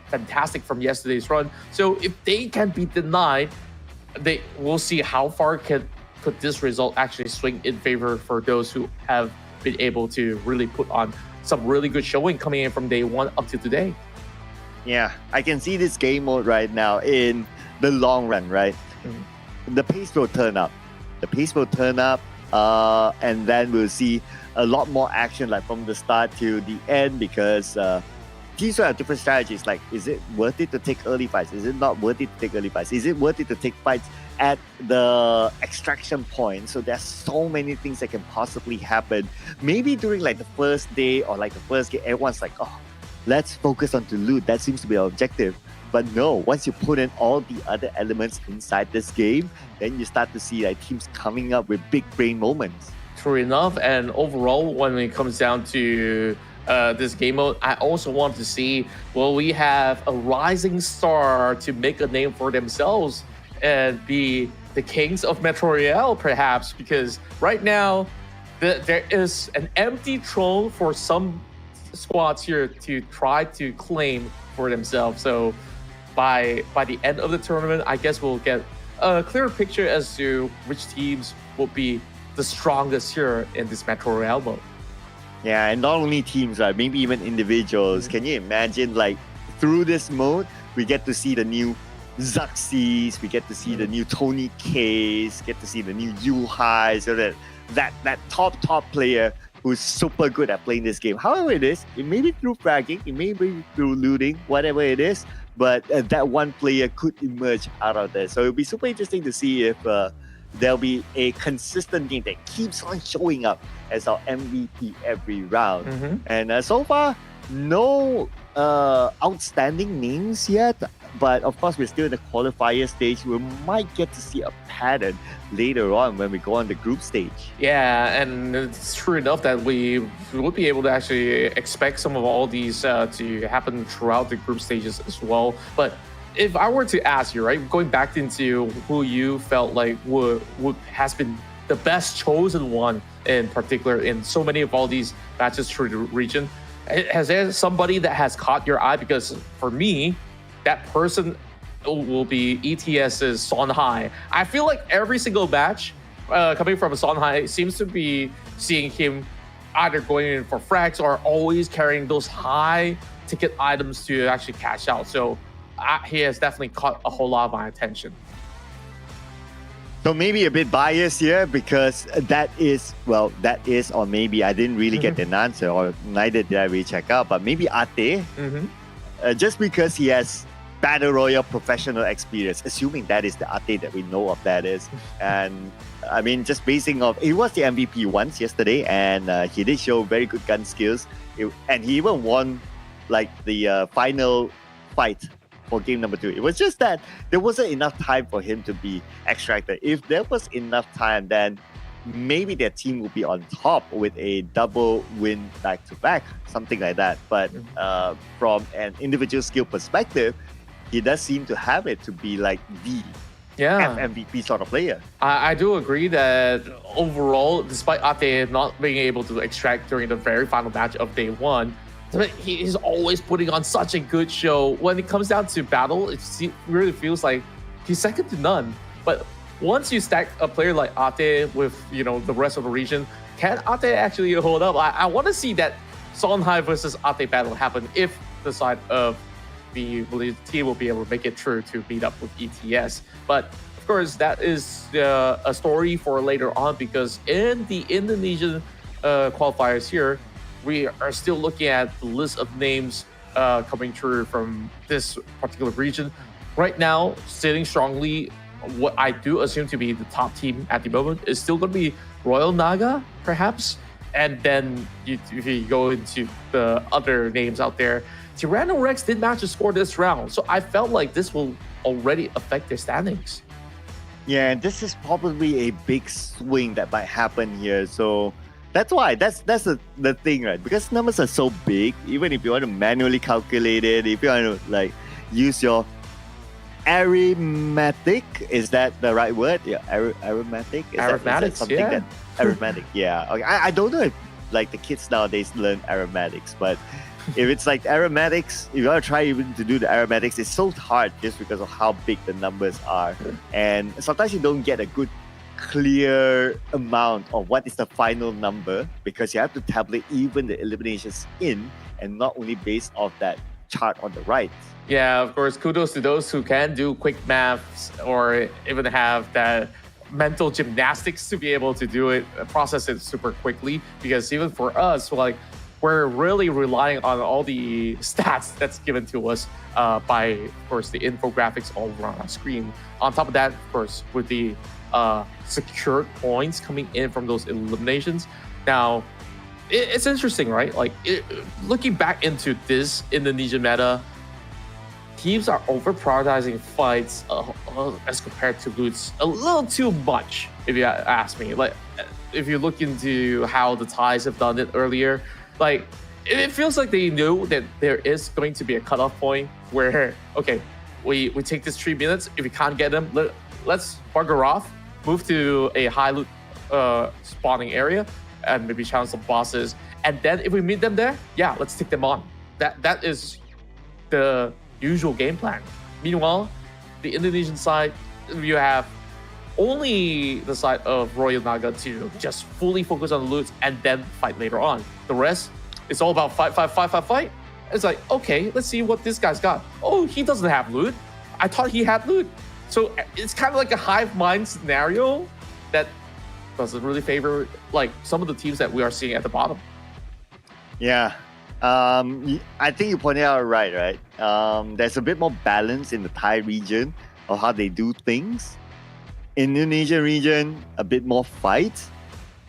fantastic from yesterday's run. So if they can be denied, we'll see how far could this result actually swing in favor for those who have been able to really put on some really good showing coming in from day one up to today. Yeah, I can see this game mode right now in the long run, right? The pace will turn up. And then we'll see a lot more action like from the start to the end, because teams will have different strategies. Like, is it worth it to take early fights? Is it not worth it to take early fights? Is it worth it to take fights at the extraction point? So there's so many things that can possibly happen. Maybe during like the first day or like the first game, everyone's like, oh, let's focus on to loot. That seems to be our objective. But no, once you put in all the other elements inside this game, then you start to see like teams coming up with big brain moments. True enough. And overall, when it comes down to this game mode, I also want to see, will we have a rising star to make a name for themselves and be the kings of Metro Royale, perhaps? Because right now, there is an empty throne for some squads here to try to claim for themselves. So by the end of the tournament, I guess we'll get a clearer picture as to which teams will be the strongest here in this Metro Royale mode. Yeah, and not only teams, right? Maybe even individuals. Can you imagine, like, through this mode, we get to see the new Zuxies, we get to see the new Tony K's, get to see the new Yuhai, so that top player who's super good at playing this game. However it is, it may be through fragging, it may be through looting, whatever it is, but that one player could emerge out of this. So it'll be super interesting to see if there'll be a consistent game that keeps on showing up as our MVP every round. And so far, no outstanding names yet, but of course we're still in the qualifier stage. We might get to see a pattern later on when we go on the group stage. Yeah, and it's true enough that we would be able to actually expect some of all these to happen throughout the group stages as well. But if I were to ask you, right, going back into who you felt like would has been the best chosen one in particular in so many of all these matches through the region, has there somebody that has caught your eye? Because for me, that person will be ETS's Sonhai. I feel like every single match coming from Sonhai seems to be seeing him either going in for frags or always carrying those high ticket items to actually cash out. So he has definitely caught a whole lot of my attention. So maybe a bit biased here, because that is, or maybe I didn't really get an answer, or neither did I really check out, but maybe Ate, just because he has Battle Royale professional experience, assuming that is the Ate that we know of, that is. And I mean, just basing off, he was the MVP once yesterday, and he did show very good gun skills. And he even won like the final fight for game number 2. It was just that there wasn't enough time for him to be extracted. If there was enough time, then maybe their team will be on top with a double win back-to-back, something like that. But from an individual skill perspective, he does seem to have it to be like the FMVP sort of player. I do agree that overall, despite Ate not being able to extract during the very final match of day 1, he is always putting on such a good show. When it comes down to battle, it really feels like he's second to none. But once you stack a player like Ate with, you know, the rest of the region, can Ate actually hold up? I want to see that Sonhai versus Ate battle happen if the side of the team will be able to make it through to beat up with ETS. But of course, that is a story for later on, because in the Indonesian qualifiers here, we are still looking at the list of names coming through from this particular region. Right now, sitting strongly, what I do assume to be the top team at the moment is still going to be Royal Naga, perhaps. And then if you go into the other names out there, Tyranno Rex did not just score this round. So I felt like this will already affect their standings. Yeah, and this is probably a big swing that might happen here. So That's why. That's the thing, right? Because numbers are so big. Even if you want to manually calculate it, if you want to like use your arithmetic, is that the right word? Yeah, arithmetic. Arithmetics, is that something yeah. that arithmetic? Yeah. Okay. I don't know if like the kids nowadays learn arithmetics, but if it's like arithmetics, if you want to try even to do the arithmetics, it's so hard just because of how big the numbers are, and sometimes you don't get a good clear amount of what is the final number because you have to tabulate even the eliminations in and not only based off that chart on the right. Yeah, of course, kudos to those who can do quick maths or even have that mental gymnastics to be able to do it, process it super quickly. Because even for us, like, we're really relying on all the stats that's given to us by, of course, the infographics all over on our screen. On top of that, of course, with the secured points coming in from those eliminations. Now, it's interesting, right? Like, looking back into this Indonesian meta, teams are over prioritizing fights as compared to loots a little too much, if you ask me. Like, if you look into how the Thais have done it earlier, like, it feels like they know that there is going to be a cutoff point where, okay, we take this 3 minutes. If we can't get them, let's bugger off, move to a high loot spawning area, and maybe challenge some bosses. And then if we meet them there, yeah, let's take them on. That is the usual game plan. Meanwhile, the Indonesian side, you have only the side of Royal Naga to just fully focus on the loot and then fight later on. The rest, it's all about fight. It's like, okay, let's see what this guy's got. Oh, he doesn't have loot. I thought he had loot. So it's kind of like a hive mind scenario that doesn't really favor like some of the teams that we are seeing at the bottom. Yeah. I think you pointed out right? There's a bit more balance in the Thai region of how they do things. Indonesian region, a bit more fight.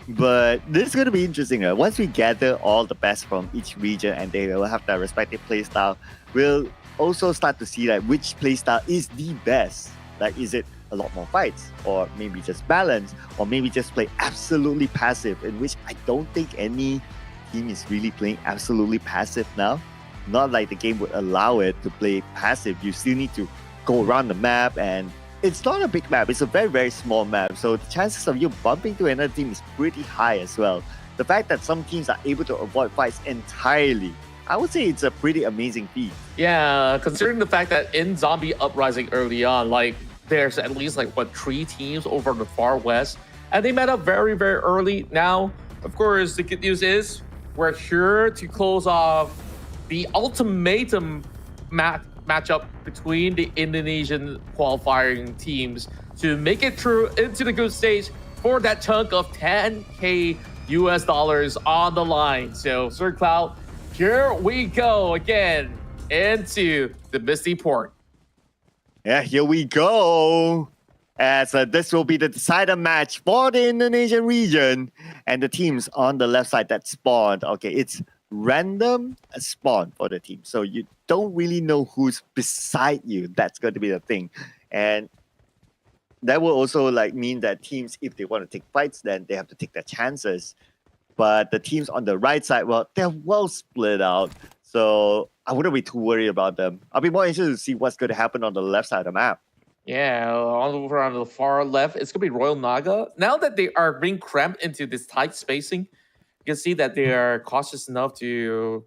But this is going to be interesting. Right? Once we gather all the best from each region and they will have their respective playstyle, we'll also start to see like which playstyle is the best. Like, is it a lot more fights, or maybe just balance, or maybe just play absolutely passive, in which I don't think any team is really playing absolutely passive now. Not like the game would allow it to play passive. You still need to go around the map, and it's not a big map. It's a very, very small map. So the chances of you bumping to another team is pretty high as well. The fact that some teams are able to avoid fights entirely, I would say it's a pretty amazing feat. Yeah, considering the fact that in Zombie Uprising early on, like, there's at least like 3 teams over the far west, and they met up very, very early. Now, of course, the good news is we're here to close off the ultimatum matchup between the Indonesian qualifying teams to make it through into the group stage for that chunk of $10K US on the line. So, Sir Cloud, here we go again into the Misty port. Yeah, here we go. As this will be the decider match for the Indonesian region, and the teams on the left side that spawned. Okay, it's random spawn for the team, so you don't really know who's beside you. That's going to be the thing, and that will also like mean that teams, if they want to take fights, then they have to take their chances. But the teams on the right side, well, they're well split out. So I wouldn't be too worried about them. I'll be more interested to see what's going to happen on the left side of the map. Yeah, over on the far left, it's going to be Royal Naga. Now that they are being cramped into this tight spacing, you can see that they are cautious enough to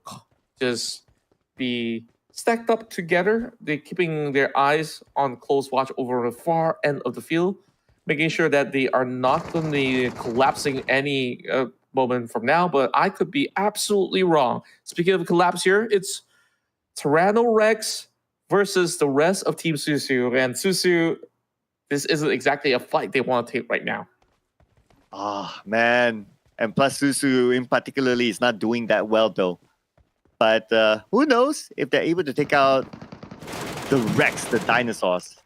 just be stacked up together. They're keeping their eyes on close watch over the far end of the field, making sure that they are not going to be collapsing any moment from now, but I could be absolutely wrong. Speaking of collapse here, it's Tyranno Rex versus the rest of Team Susu. And Susu, this isn't exactly a fight they want to take right now. Oh, man. And plus Susu in particularly is not doing that well though. But who knows if they're able to take out the Rex, the dinosaurs.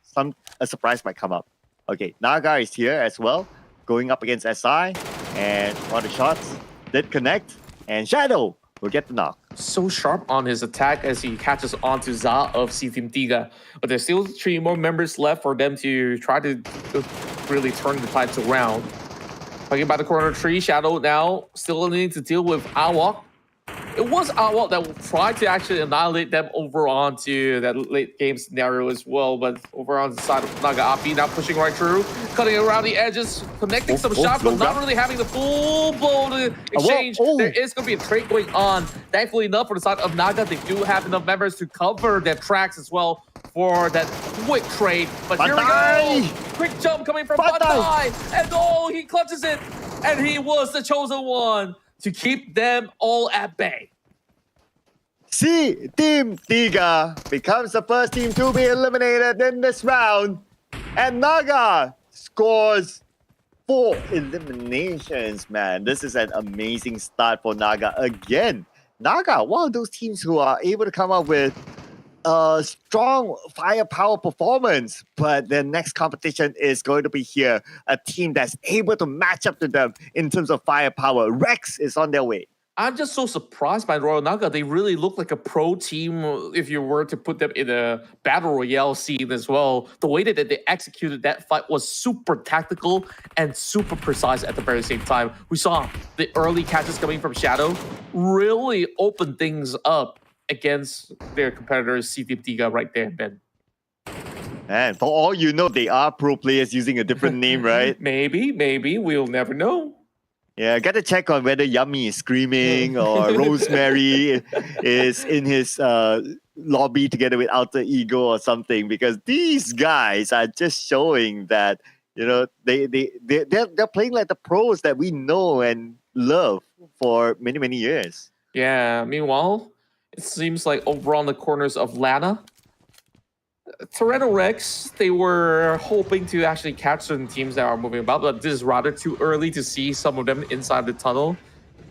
A surprise might come up. Okay, Naga is here as well, going up against SI. And all the shots did connect. And Shadow will get the knock. So sharp on his attack as he catches onto Za of C Team Tiga. But there's still 3 more members left for them to try to really turn the tides around. Talking about the corner tree, Shadow now still needing to deal with Awok. It was Awok that tried to actually annihilate them over onto that late game scenario as well, but over on the side of Naga Api now pushing right through, cutting around the edges, connecting some shots, but not really having the full-blown exchange. There is going to be a trade going on. Thankfully enough for the side of Naga, they do have enough members to cover their tracks as well for that quick trade. But here we go! Quick jump coming from Bandai, and oh, he clutches it, and he was the chosen one to keep them all at bay. See, Team Tiga becomes the first team to be eliminated in this round. And Naga scores 4 eliminations, man. This is an amazing start for Naga again. Naga, one of those teams who are able to come up with a strong firepower performance, but their next competition is going to be here. A team that's able to match up to them in terms of firepower. Rex is on their way. I'm just so surprised by Royal Naga. They really look like a pro team if you were to put them in a battle royale scene as well. The way that they executed that fight was super tactical and super precise at the very same time. We saw the early catches coming from Shadow really open things up against their competitors, Team Tiga right there, Ben. And for all you know, they are pro players using a different name, right? Maybe. We'll never know. Yeah, got to check on whether Yummy is screaming or Rosemary is in his lobby together with Alter Ego or something, because these guys are just showing that, you know, they're playing like the pros that we know and love for many, many years. Yeah, meanwhile, it seems like over on the corners of Lana, Toronto Rex, they were hoping to actually catch certain teams that are moving about, but this is rather too early to see some of them inside the tunnel.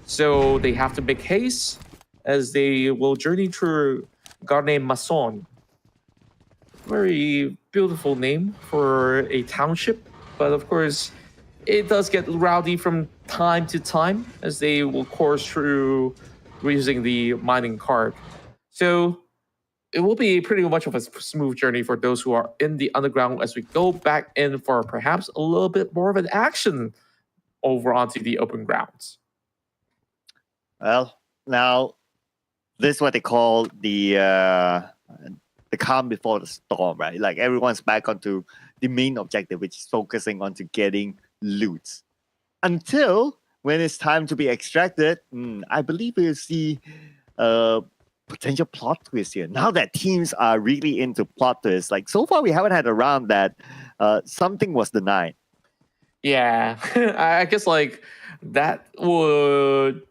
So they have to make haste as they will journey through Garne Masson. Very beautiful name for a township, but of course, it does get rowdy from time to time as they will course through using the mining cart. So it will be pretty much of a smooth journey for those who are in the underground as we go back in for perhaps a little bit more of an action over onto the open grounds. Well, now this is what they call the calm before the storm, right? Like everyone's back onto the main objective, which is focusing on to getting loot. Until when it's time to be extracted, I believe we'll see potential plot twist here. Now that teams are really into plot twists, like so far we haven't had a round that something was denied. Yeah, I guess like that would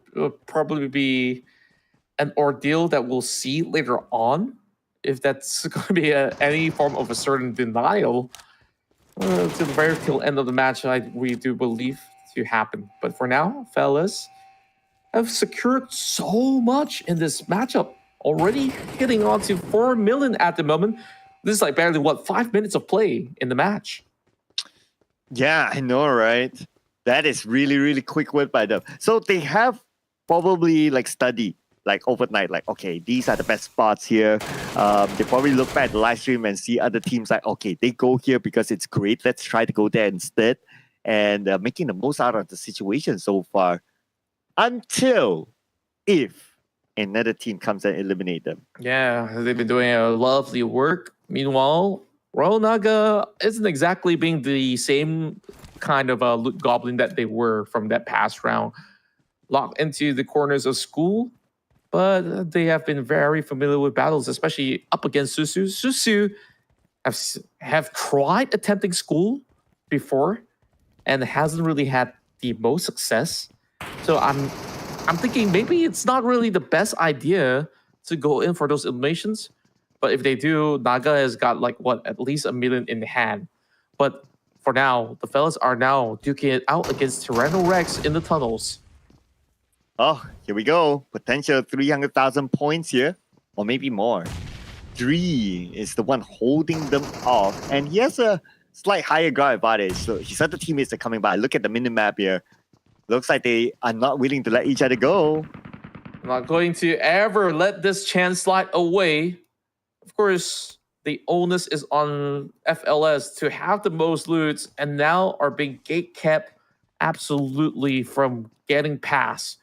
probably be an ordeal that we'll see later on. If that's going to be any form of a certain denial to the very till end of the match, we do believe to happen. But for now, fellas have secured so much in this matchup. Already hitting on to 4 million at the moment. This is like barely, 5 minutes of play in the match. Yeah, I know, right? That is really, really quick work by them. So they have probably like studied like overnight, like, okay, these are the best spots here. They probably look back at the live stream and see other teams like, okay, they go here because it's great. Let's try to go there instead. And making the most out of the situation so far. Until if another team comes and eliminate them. Yeah, they've been doing a lovely work. Meanwhile, Royal Naga isn't exactly being the same kind of loot goblin that they were from that past round. Locked into the corners of school, but they have been very familiar with battles, especially up against Susu. Susu have tried attempting school before and hasn't really had the most success. So I'm thinking maybe it's not really the best idea to go in for those eliminations. But if they do, Naga has got like at least 1 million in hand. But for now, the fellas are now duking it out against Tyranno Rex in the tunnels. Oh, here we go. Potential 300,000 points here, or maybe more. 3 is the one holding them off, and he has a slight higher ground advantage. So his other teammates are coming by. Look at the minimap here. Looks like they are not willing to let each other go. Not going to ever let this chance slide away. Of course, the onus is on FLS to have the most loots and now are being gate-kept absolutely from getting past.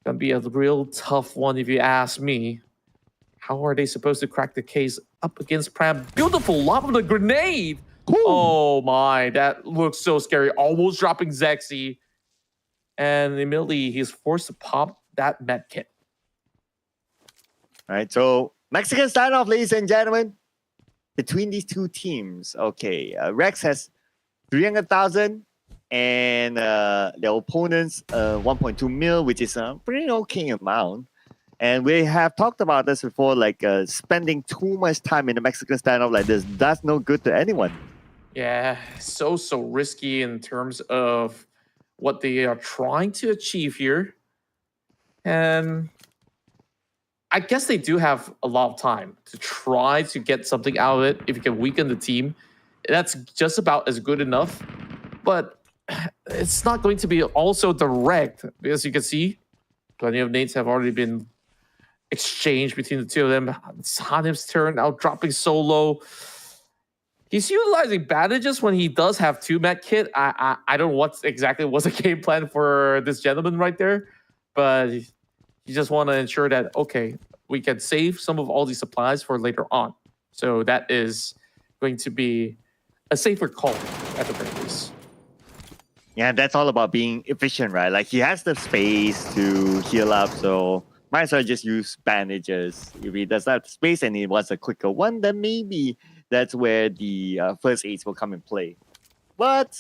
Gonna be a real tough one if you ask me. How are they supposed to crack the case up against Pram? Beautiful lob of the grenade. Cool. Oh my, that looks so scary. Almost dropping Zexy. And immediately he's forced to pop that med kit. All right, so Mexican standoff, ladies and gentlemen, between these two teams. Okay, Rex has 300,000 and their opponents 1.2 mil, which is a pretty okay amount. And we have talked about this before, like spending too much time in the Mexican standoff like this, that's no good to anyone. Yeah, so risky in terms of what they are trying to achieve here. And I guess they do have a lot of time to try to get something out of it. If you can weaken the team, that's just about as good enough. But it's not going to be also direct, because you can see plenty of nades have already been exchanged between the two of them. It's Hanim's turn now, dropping solo. He's utilizing bandages when he does have 2 med kit. I don't know what exactly was the game plan for this gentleman right there, but you just want to ensure that, okay, we can save some of all these supplies for later on. So that is going to be a safer call at the very least. Yeah, that's all about being efficient, right? Like he has the space to heal up, so might as well just use bandages. If he does have space and he wants a quicker one, then maybe that's where the first aids will come in play. But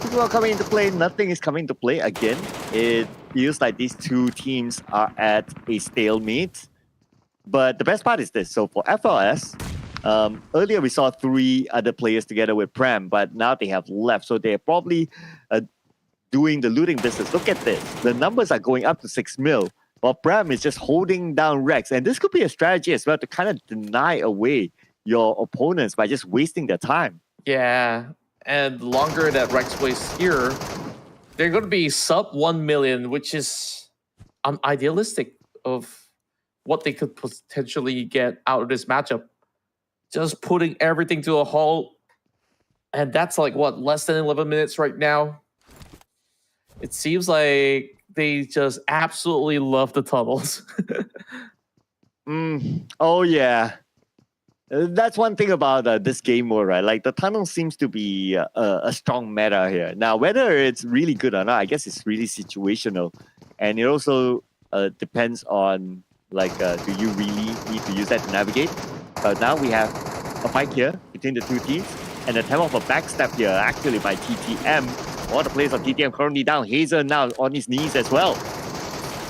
people are coming into play. Nothing is coming into play again. It feels like these two teams are at a stalemate. But the best part is this. So for FLS, earlier we saw 3 other players together with Prem, but now they have left. So they're probably doing the looting business. Look at this. The numbers are going up to 6 mil. While Prem is just holding down Rex. And this could be a strategy as well to kind of deny away your opponents by just wasting their time. Yeah, and the longer that Rex wastes here, they're going to be sub 1 million, which is unidealistic of what they could potentially get out of this matchup. Just putting everything to a halt. And that's like, what, less than 11 minutes right now? It seems like they just absolutely love the tunnels. Oh, yeah. That's one thing about this game mode, right? Like the tunnel seems to be a strong meta here. Now, whether it's really good or not, I guess it's really situational. And it also depends on, like, do you really need to use that to navigate? But now we have a fight here between the two teams. And the time of a backstab here, actually by TTM. All the players of TTM currently down. Hazel now on his knees as well.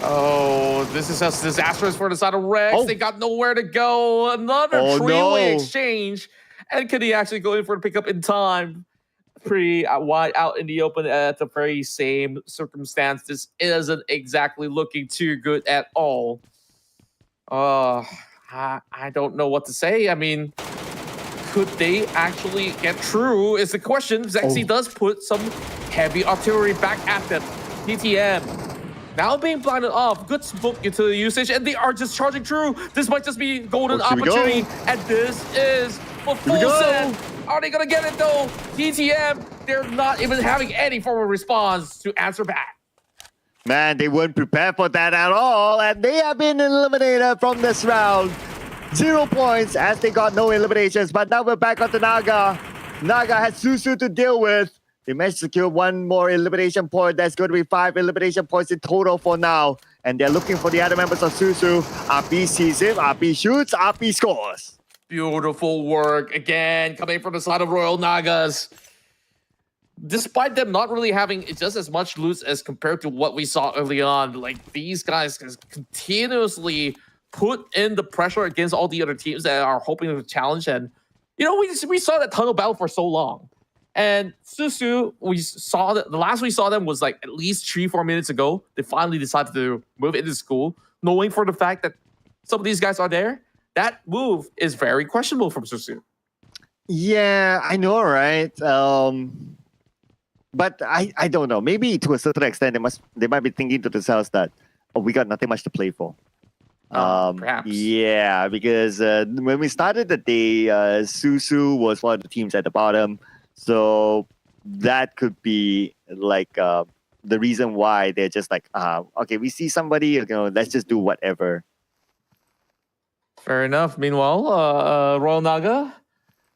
Oh, this is just disastrous for the side of Rex. Oh. They got nowhere to go. Another three-way exchange. And can he actually go in for the pickup in time? Pretty wide out in the open at the very same circumstance. This isn't exactly looking too good at all. I don't know what to say. I mean, could they actually get through is the question. Zexy does put some heavy artillery back at them. TTM. Now being blinded off, good smoke utility usage, and they are just charging through. This might just be golden opportunity, and this is for full set. Are they gonna get it though? TTM, they're not even having any form of response to answer back. Man, they weren't prepared for that at all, and they have been eliminated from this round. 0 points as they got no eliminations, but now we're back on the Naga. Naga has Susu to deal with. They managed to secure 1 more elimination point. That's going to be 5 elimination points in total for now. And they're looking for the other members of Susu. RP sees him, RP shoots, RP scores. Beautiful work again, coming from the side of Royal Nagas. Despite them not really having just as much loot as compared to what we saw early on, like these guys continuously put in the pressure against all the other teams that are hoping to challenge. And, you know, we saw that tunnel battle for so long. And Susu, we saw that the last we saw them was like at least 3-4 minutes ago. They finally decided to move into school, knowing for the fact that some of these guys are there. That move is very questionable from Susu. Yeah, I know, right? But I don't know. Maybe to a certain extent, they might be thinking to themselves that, oh, we got nothing much to play for. Perhaps. Yeah, because when we started the day, Susu was one of the teams at the bottom. So that could be like the reason why they're just like, okay, we see somebody, let's just do whatever. Fair enough. Meanwhile, Royal Naga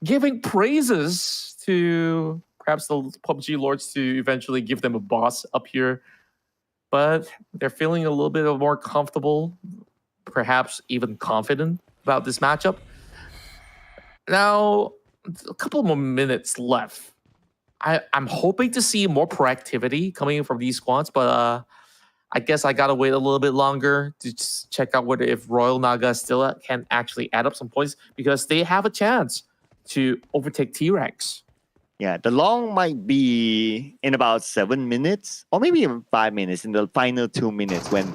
giving praises to perhaps the PUBG lords to eventually give them a boss up here. But they're feeling a little bit more comfortable, perhaps even confident about this matchup. Now, a couple more minutes left. I'm hoping to see more proactivity coming in from these squads, but I guess I gotta wait a little bit longer to just check out if Royal Naga still can actually add up some points, because they have a chance to overtake T-Rex. Yeah, the long might be in about 7 minutes, or maybe even 5 minutes in the final 2 minutes when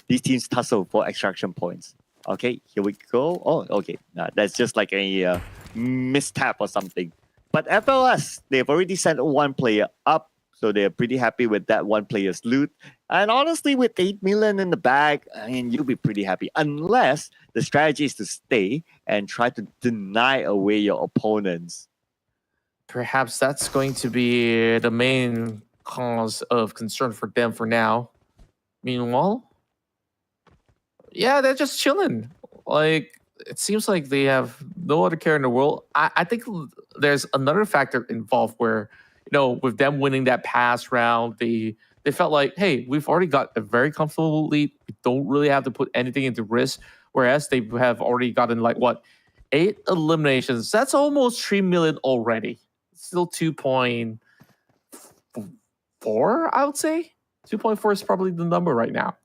these teams tussle for extraction points. Okay, here we go. Oh, okay. That's just like a mistap or something. But FLS, they've already sent one player up, so they're pretty happy with that one player's loot. And honestly, with 8 million in the bag, I mean, you'll be pretty happy. Unless the strategy is to stay and try to deny away your opponents. Perhaps that's going to be the main cause of concern for them for now. Meanwhile, yeah, they're just chilling. Like, it seems like they have no other care in the world. I think there's another factor involved where, with them winning that pass round, they felt like, hey, we've already got a very comfortable lead. We don't really have to put anything into risk. Whereas they have already gotten 8 eliminations. That's almost 3 million already. Still 2.4, I would say. 2.4 is probably the number right now.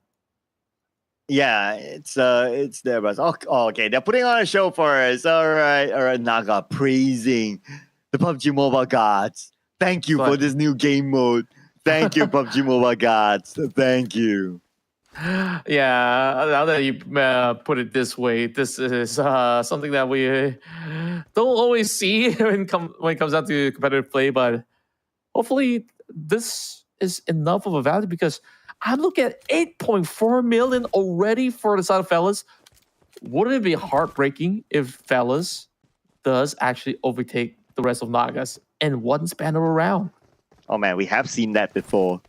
Yeah, it's there, but okay, they're putting on a show for us. All right, Naga praising the PUBG Mobile gods. Thank you for this new game mode. Thank you, PUBG Mobile gods. Thank you. Yeah, now that you put it this way, this is something that we don't always see when it comes out to competitive play, but hopefully this is enough of a value, because I look at 8.4 million already for the side of Fellas. Wouldn't it be heartbreaking if Fellas does actually overtake the rest of Nagas in one span of a round? Oh man, we have seen that before,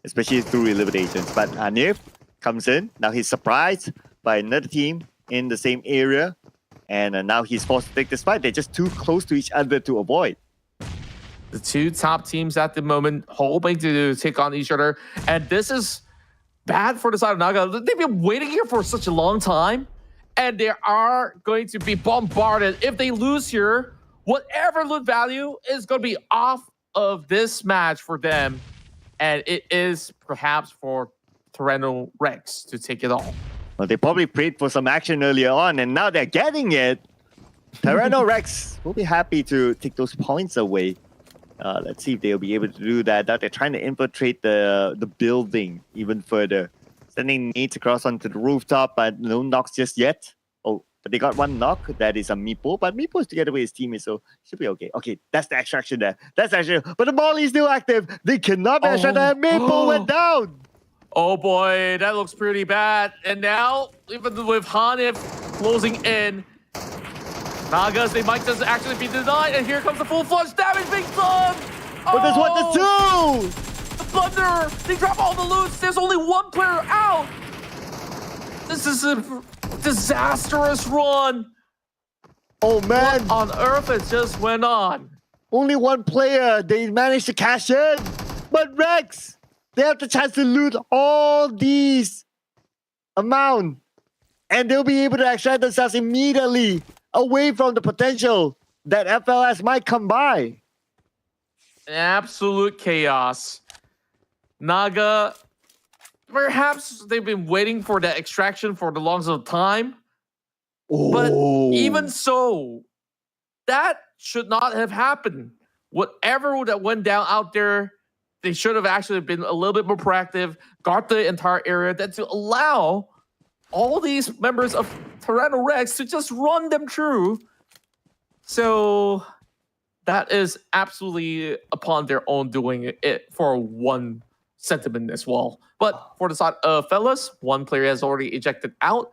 especially through eliminations. But Hanif comes in. Now he's surprised by another team in the same area. And now he's forced to take this fight. They're just too close to each other to avoid. The two top teams at the moment hoping to take on each other. And this is bad for the side of Naga. They've been waiting here for such a long time. And they are going to be bombarded. If they lose here, whatever loot value is going to be off of this match for them. And it is perhaps for Tyranno Rex to take it all. Well, they probably prayed for some action earlier on, and now they're getting it. Tyranno Rex will be happy to take those points away. Let's see if they'll be able to do that. Now they're trying to infiltrate the building even further. Sending nades across onto the rooftop, but no knocks just yet. Oh, but they got one knock. That is a Meepo, but Meepo is together with his teammates, so should be okay. Okay, that's the extraction there. That's actually, but the Molly is still active. They cannot be extracted. Meepo went down. Oh boy, that looks pretty bad. And now, even with Hanif closing in, Nagas, they might just actually be denied. And here comes the full flush damage being done. But there's what to do. The Thunder, they drop all the loot. There's only one player out. This is a disastrous run. Oh man. What on earth has just went on? Only one player. They managed to cash in. But Rex, they have the chance to loot all these amount. And they'll be able to extract themselves immediately away from the potential that FLS might come by. Absolute chaos. Naga, perhaps they've been waiting for the extraction for the longest of time. Oh. But even so, that should not have happened. Whatever that went down out there, they should have actually been a little bit more proactive, guard the entire area, than to allow all these members of Tyranno Rex to just run them through. So that is absolutely upon their own doing it for one sentiment as well. But for the side of Fellas, one player has already ejected out.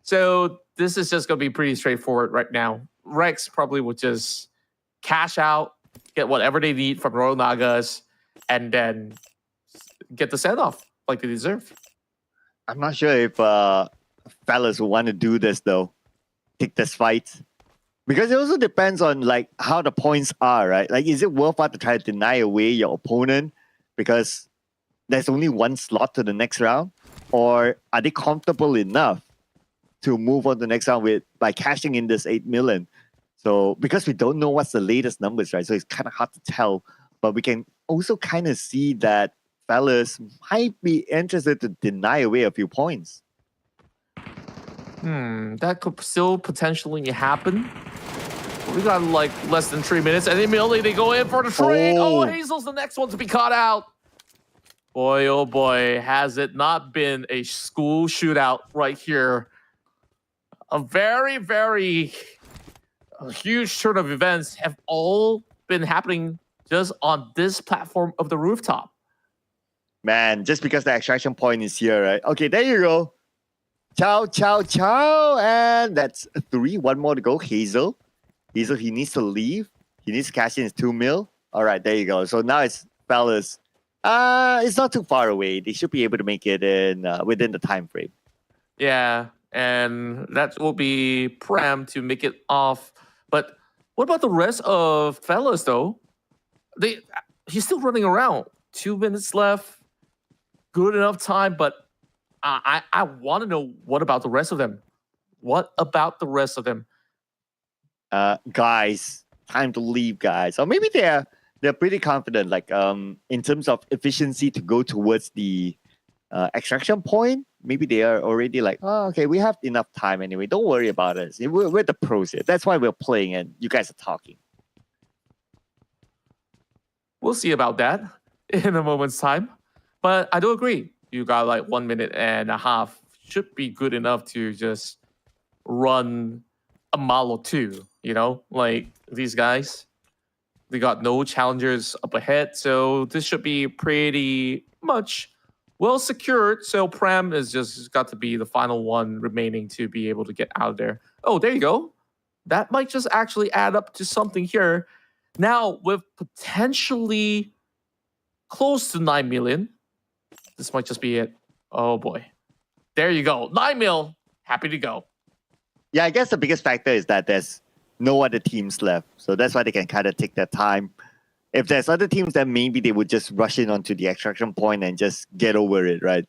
So this is just going to be pretty straightforward right now. Rex probably would just cash out, get whatever they need from Royal Nagas, and then get the send-off like they deserve. I'm not sure if fellas will want to do this though. Take this fight. Because it also depends on like how the points are, right? Like, is it worthwhile to try to deny away your opponent because there's only one slot to the next round? Or are they comfortable enough to move on to the next round by cashing in this 8 million? So because we don't know what's the latest numbers, right? So it's kind of hard to tell. But we can also kind of see that fellas might be interested to deny away a few points. That could still potentially happen. We got like less than 3 minutes, and immediately they go in for the trade. Oh, Hazel's the next one to be caught out. Boy, oh boy, has it not been a school shootout right here. A very, very huge turn of events have all been happening just on this platform of the rooftop. Man, just because the extraction point is here, right? Okay, there you go. Ciao, ciao, ciao. And that's 3. One more to go. Hazel, he needs to leave. He needs to cash in his 2 mil. All right, there you go. So now it's fellas. It's not too far away. They should be able to make it in within the time frame. Yeah, and that will be Prem to make it off. But what about the rest of fellas though? He's still running around. 2 minutes left. Good enough time, but I want to know what about the rest of them. What about the rest of them? Guys, time to leave, guys. Or maybe they're pretty confident, like in terms of efficiency to go towards the extraction point. Maybe they are already like, oh, okay, we have enough time anyway. Don't worry about us. We're the pros here. That's why we're playing and you guys are talking. We'll see about that in a moment's time. But I do agree. You got like 1 minute and a half. Should be good enough to just run a mile or two, you know? Like these guys, they got no challengers up ahead. So this should be pretty much well secured. So Prem is just got to be the final one remaining to be able to get out of there. Oh, there you go. That might just actually add up to something here. Now, with potentially close to 9 million, this might just be it. Oh boy. There you go. 9 mil. Happy to go. Yeah, I guess the biggest factor is that there's no other teams left. So that's why they can kind of take their time. If there's other teams, then maybe they would just rush in onto the extraction point and just get over it, right?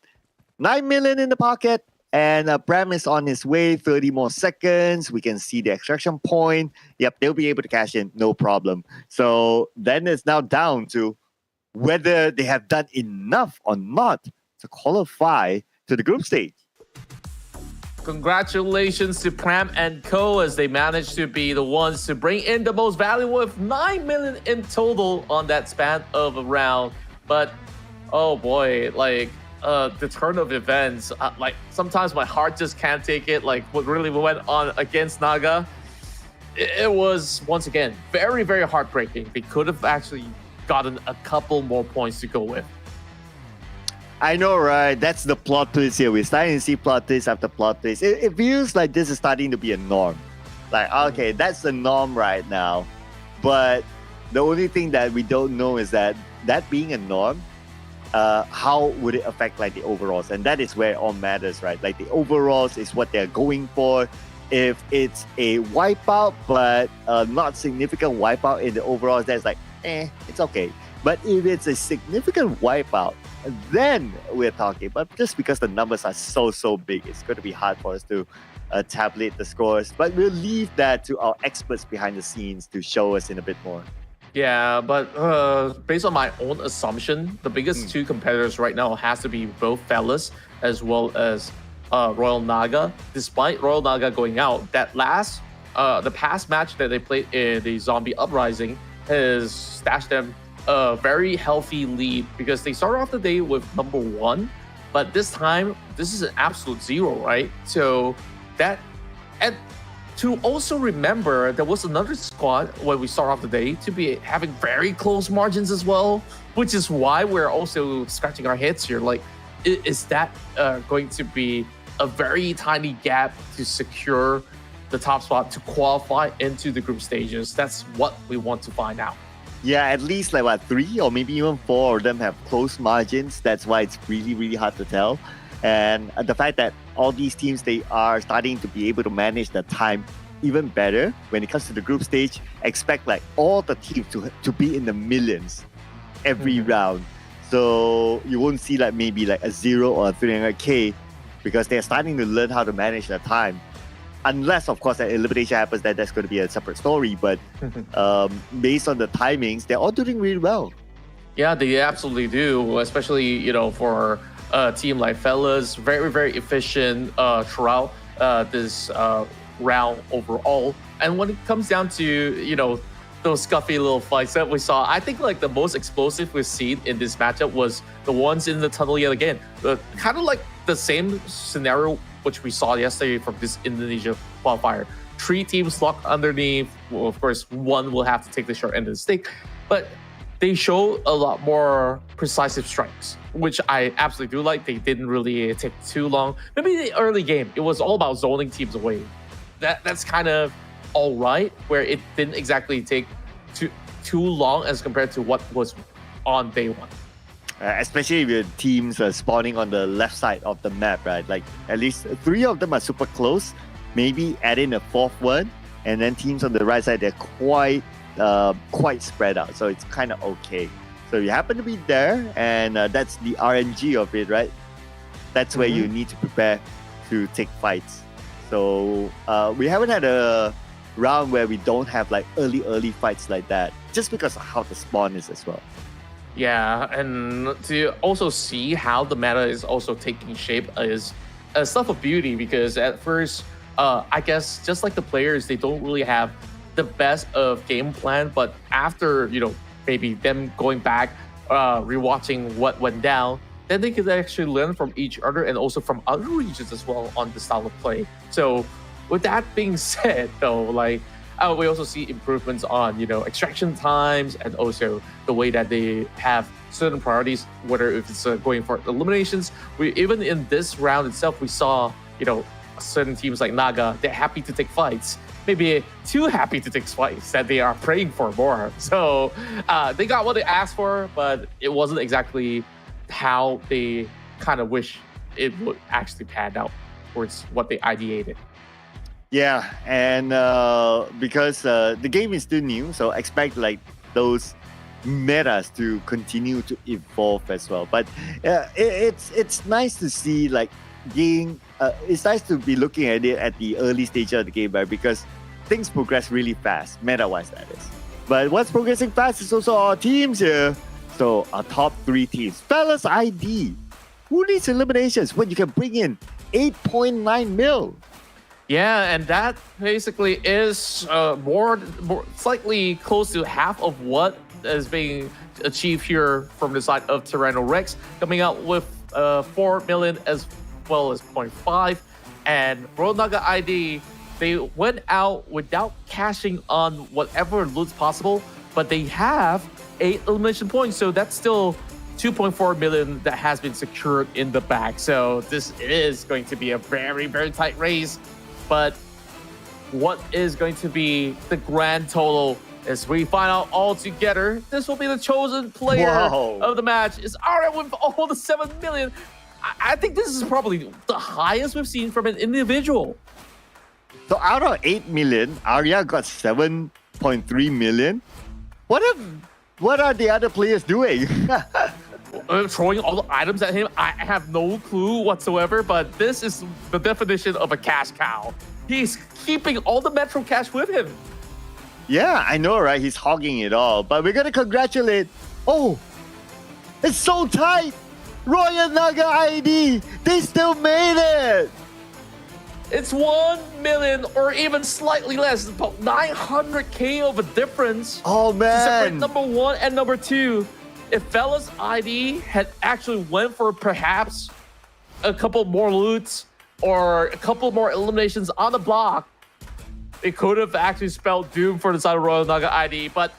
9 million in the pocket. And Prem is on his way, 30 more seconds. We can see the extraction point. Yep, they'll be able to cash in, no problem. So then it's now down to whether they have done enough or not to qualify to the group stage. Congratulations to Prem and Co as they managed to be the ones to bring in the most value with 9 million in total on that span of a round. But oh boy, like the turn of events, like sometimes my heart just can't take it. Like what really went on against Naga, it was once again very, very heartbreaking. They could have actually gotten a couple more points to go with. I know, right? That's the plot twist here. We're starting to see plot twist after plot twist. It feels like this is starting to be a norm. Like, okay, that's the norm right now. But the only thing that we don't know is that being a norm, how would it affect like the overalls? And that is where it all matters, right? Like the overalls is what they're going for. If it's a wipeout, but not significant wipeout in the overalls, that's like, it's okay. But if it's a significant wipeout, then we're talking. But just because the numbers are so big, it's going to be hard for us to tabulate the scores. But we'll leave that to our experts behind the scenes to show us in a bit more. Yeah, but based on my own assumption, the biggest two competitors right now has to be both fellas as well as Royal Naga. Despite Royal Naga going out, that the past match that they played in the Zombie Uprising has stashed them a very healthy lead because they started off the day with number 1, but this time this is an absolute 0, right? So that, and to also remember there was another squad when we start off the day to be having very close margins as well, which is why we're also scratching our heads here. Like, is that going to be a very tiny gap to secure the top spot to qualify into the group stages? That's what we want to find out. Yeah, at least like what, 3 or maybe even 4 of them have close margins. That's why it's really, really hard to tell. And the fact that all these teams, they are starting to be able to manage the time even better when it comes to the group stage. Expect like all the teams to be in the millions every round. So you won't see like maybe like a 0 or a 300k because they're starting to learn how to manage their time. Unless, of course, that elimination happens, then that's going to be a separate story. But based on the timings, they're all doing really well. Yeah, they absolutely do, especially, you know, for a team like Fellas, very, very efficient throughout this round overall. And when it comes down to, you know, those scuffy little fights that we saw, I think like the most explosive we've seen in this matchup was the ones in the tunnel yet again. Kind of like the same scenario which we saw yesterday from this Indonesia qualifier. 3 teams locked underneath. Well, of course, one will have to take the short end of the stick, but they show a lot more precise strikes, which I absolutely do like. They didn't really take too long. Maybe the early game, it was all about zoning teams away. That's kind of all right, where it didn't exactly take too long as compared to what was on day one. Especially with teams spawning on the left side of the map, right? Like at least 3 of them are super close. Maybe add in a 4th one, and then teams on the right side, they're quite spread out. So it's kind of okay. So you happen to be there, and that's the RNG of it, right? That's where you need to prepare to take fights. So we haven't had a round where we don't have like early fights like that, just because of how the spawn is as well. Yeah, and to also see how the meta is also taking shape is a stuff of beauty, because at first, I guess just like the players, they don't really have the best of game plan, but after, you know, maybe them going back, rewatching what went down, then they could actually learn from each other and also from other regions as well on the style of play. So with that being said, though, like, we also see improvements on, you know, extraction times and also the way that they have certain priorities, whether if it's going for eliminations. Even in this round itself, we saw, you know, certain teams like Naga, they're happy to take fights. Maybe too happy to take fights that they are praying for more. So they got what they asked for, but it wasn't exactly how they kind of wish it would actually pan out towards what they ideated. Yeah, and because the game is still new, so expect like those metas to continue to evolve as well. But it's nice to see like being it's nice to be looking at it at the early stage of the game, right? Because things progress really fast, meta-wise that is. But what's progressing fast is also our teams here. So our top 3 teams, Fellas ID. Who needs eliminations when you can bring in 8.9 mil? Yeah, and that basically is more slightly close to half of what is being achieved here from the side of Tyranno Rex, coming out with 4 million as well as 0.5. And Royal Naga ID, they went out without cashing on whatever loot's possible, but they have 8 elimination points, so that's still 2.4 million that has been secured in the bag. So this is going to be a very, very tight race. But what is going to be the grand total as we find out all together? This will be the chosen player of the match. Is Arya with all the 7 million. I think this is probably the highest we've seen from an individual. So out of 8 million, Arya got 7.3 million. What are the other players doing? Throwing all the items at him, I have no clue whatsoever, but this is the definition of a cash cow. He's keeping all the Metro cash with him. Yeah, I know, right? He's hogging it all, but we're gonna congratulate. Oh, it's so tight. Royal Naga ID, they still made it. It's 1 million or even slightly less, about 900k of a difference. Oh man. To separate number 1 and number 2. If Fellas ID had actually went for perhaps a couple more loots or a couple more eliminations on the block, it could have actually spelled doom for the side of Royal Naga ID. But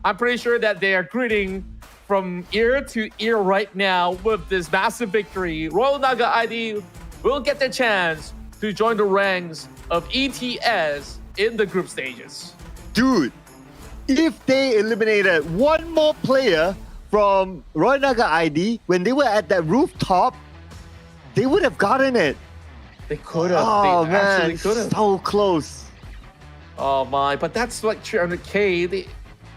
I'm pretty sure that they are greeting from ear to ear right now with this massive victory. Royal Naga ID will get their chance to join the ranks of ETS in the group stages. Dude, if they eliminated one more player from Royal Naga ID when they were at that rooftop, they would have gotten it. They could have. Oh They man, actually could have. so close. Oh my, but that's like 300k.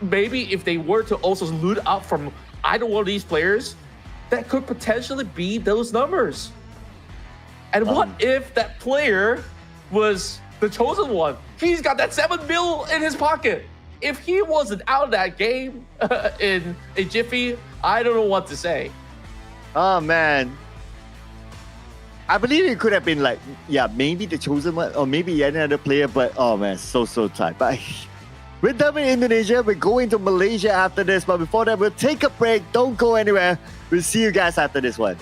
Maybe if they were to also loot up from either one of these players, that could potentially be those numbers. And what if that player was the chosen one? He's got that 7 mil in his pocket. If he wasn't out of that game in a jiffy, I don't know what to say. Oh man. I believe it could have been like, yeah, maybe the chosen one, or maybe another player, but oh man, so tight. But we're done with Indonesia. We're going to Malaysia after this. But before that, we'll take a break. Don't go anywhere. We'll see you guys after this one.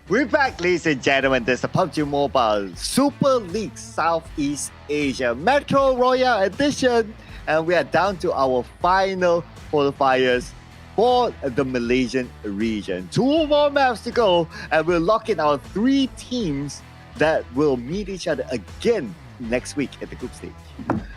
We're back, ladies and gentlemen. There's the PUBG Mobile Super League Southeast Asia Metro Royale Edition. And we are down to our final qualifiers for the Malaysian region. 2 more maps to go, and we'll lock in our 3 teams that will meet each other again next week at the group stage.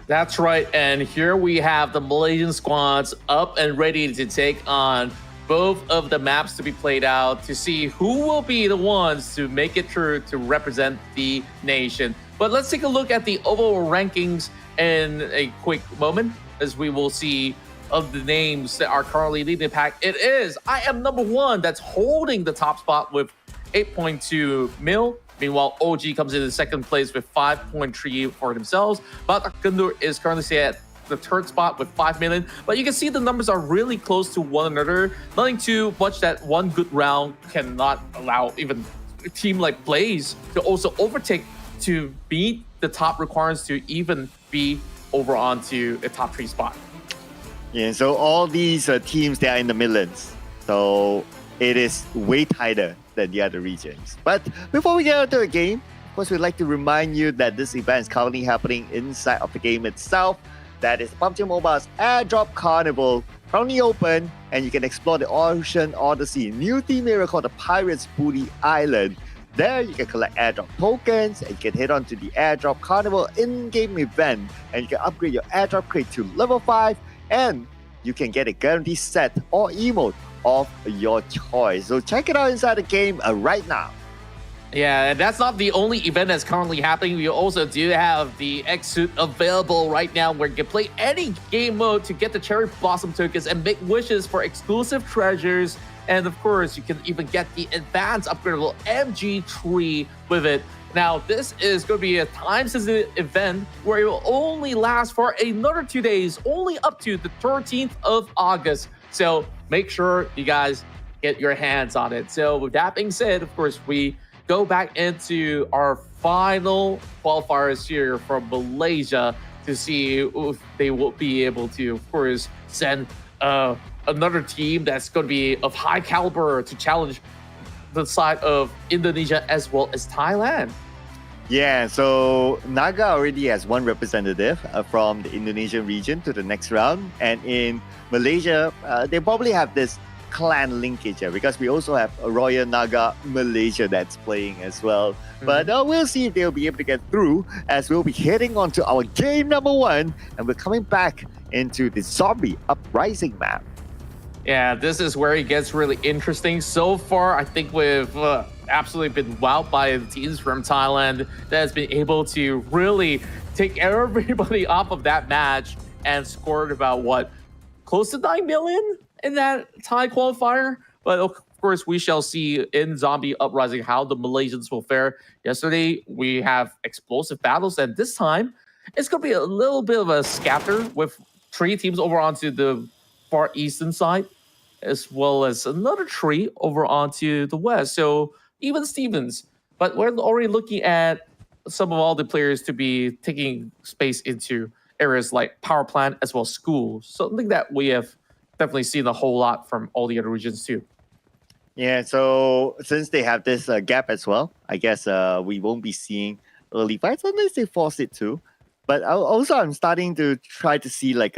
That's right. And here we have the Malaysian squads up and ready to take on both of the maps to be played out to see who will be the ones to make it through to represent the nation. But let's take a look at the overall rankings in a quick moment, as we will see of the names that are currently leading the pack. It is I am number 1 that's holding the top spot with 8.2 mil. Meanwhile, OG comes in the second place with 5.3 for themselves. But Kundur is currently at the third spot with 5 million. But you can see the numbers are really close to one another. Nothing too much that one good round cannot allow even a team like Blaze to also overtake to beat the top requirements to even be over onto a top 3 spot. Yeah, so all these teams, they are in the millions. So it is way tighter than the other regions. But before we get into the game, of course, we'd like to remind you that this event is currently happening inside of the game itself. That is PUBG Mobile's Airdrop Carnival, currently open, and you can explore the Ocean Odyssey, new theme area called the Pirates Booty Island. There you can collect airdrop tokens, and you can head on to the Airdrop Carnival in-game event, and you can upgrade your airdrop crate to level 5, and you can get a guaranteed set or emote of your choice. So check it out inside the game right now. Yeah, and that's not the only event that's currently happening. We also do have the X-Suit available right now, where you can play any game mode to get the Cherry Blossom tokens and make wishes for exclusive treasures. And of course, you can even get the advanced upgradable MG3 with it. Now, this is going to be a time-sensitive event where it will only last for another 2 days, only up to the 13th of August. So make sure you guys get your hands on it. So with that being said, of course, we go back into our final qualifiers here from Malaysia to see if they will be able to, of course, send another team that's going to be of high caliber to challenge the side of Indonesia as well as Thailand. Yeah, so Naga already has one representative from the Indonesian region to the next round. And in Malaysia, they probably have this clan linkage because we also have a Royal Naga Malaysia that's playing as well. But we'll see if they'll be able to get through, as we'll be heading on to our game number 1, and we're coming back into the Zombie Uprising map. Yeah, this is where it gets really interesting. So far, I think we've absolutely been wowed by the teams from Thailand that has been able to really take everybody off of that match and scored about, what, close to 9 million in that Thai qualifier. But of course, we shall see in Zombie Uprising how the Malaysians will fare. Yesterday, we have explosive battles, and this time, it's going to be a little bit of a scatter with 3 teams over onto the far eastern side, as well as another 3 over onto the west. So even Stevens. But we're already looking at some of all the players to be taking space into areas like power plant as well as schools. Something that we have definitely seen a whole lot from all the other regions too. Yeah, so since they have this gap as well, I guess we won't be seeing early fights unless they force it to. But also, I'm starting to try to see like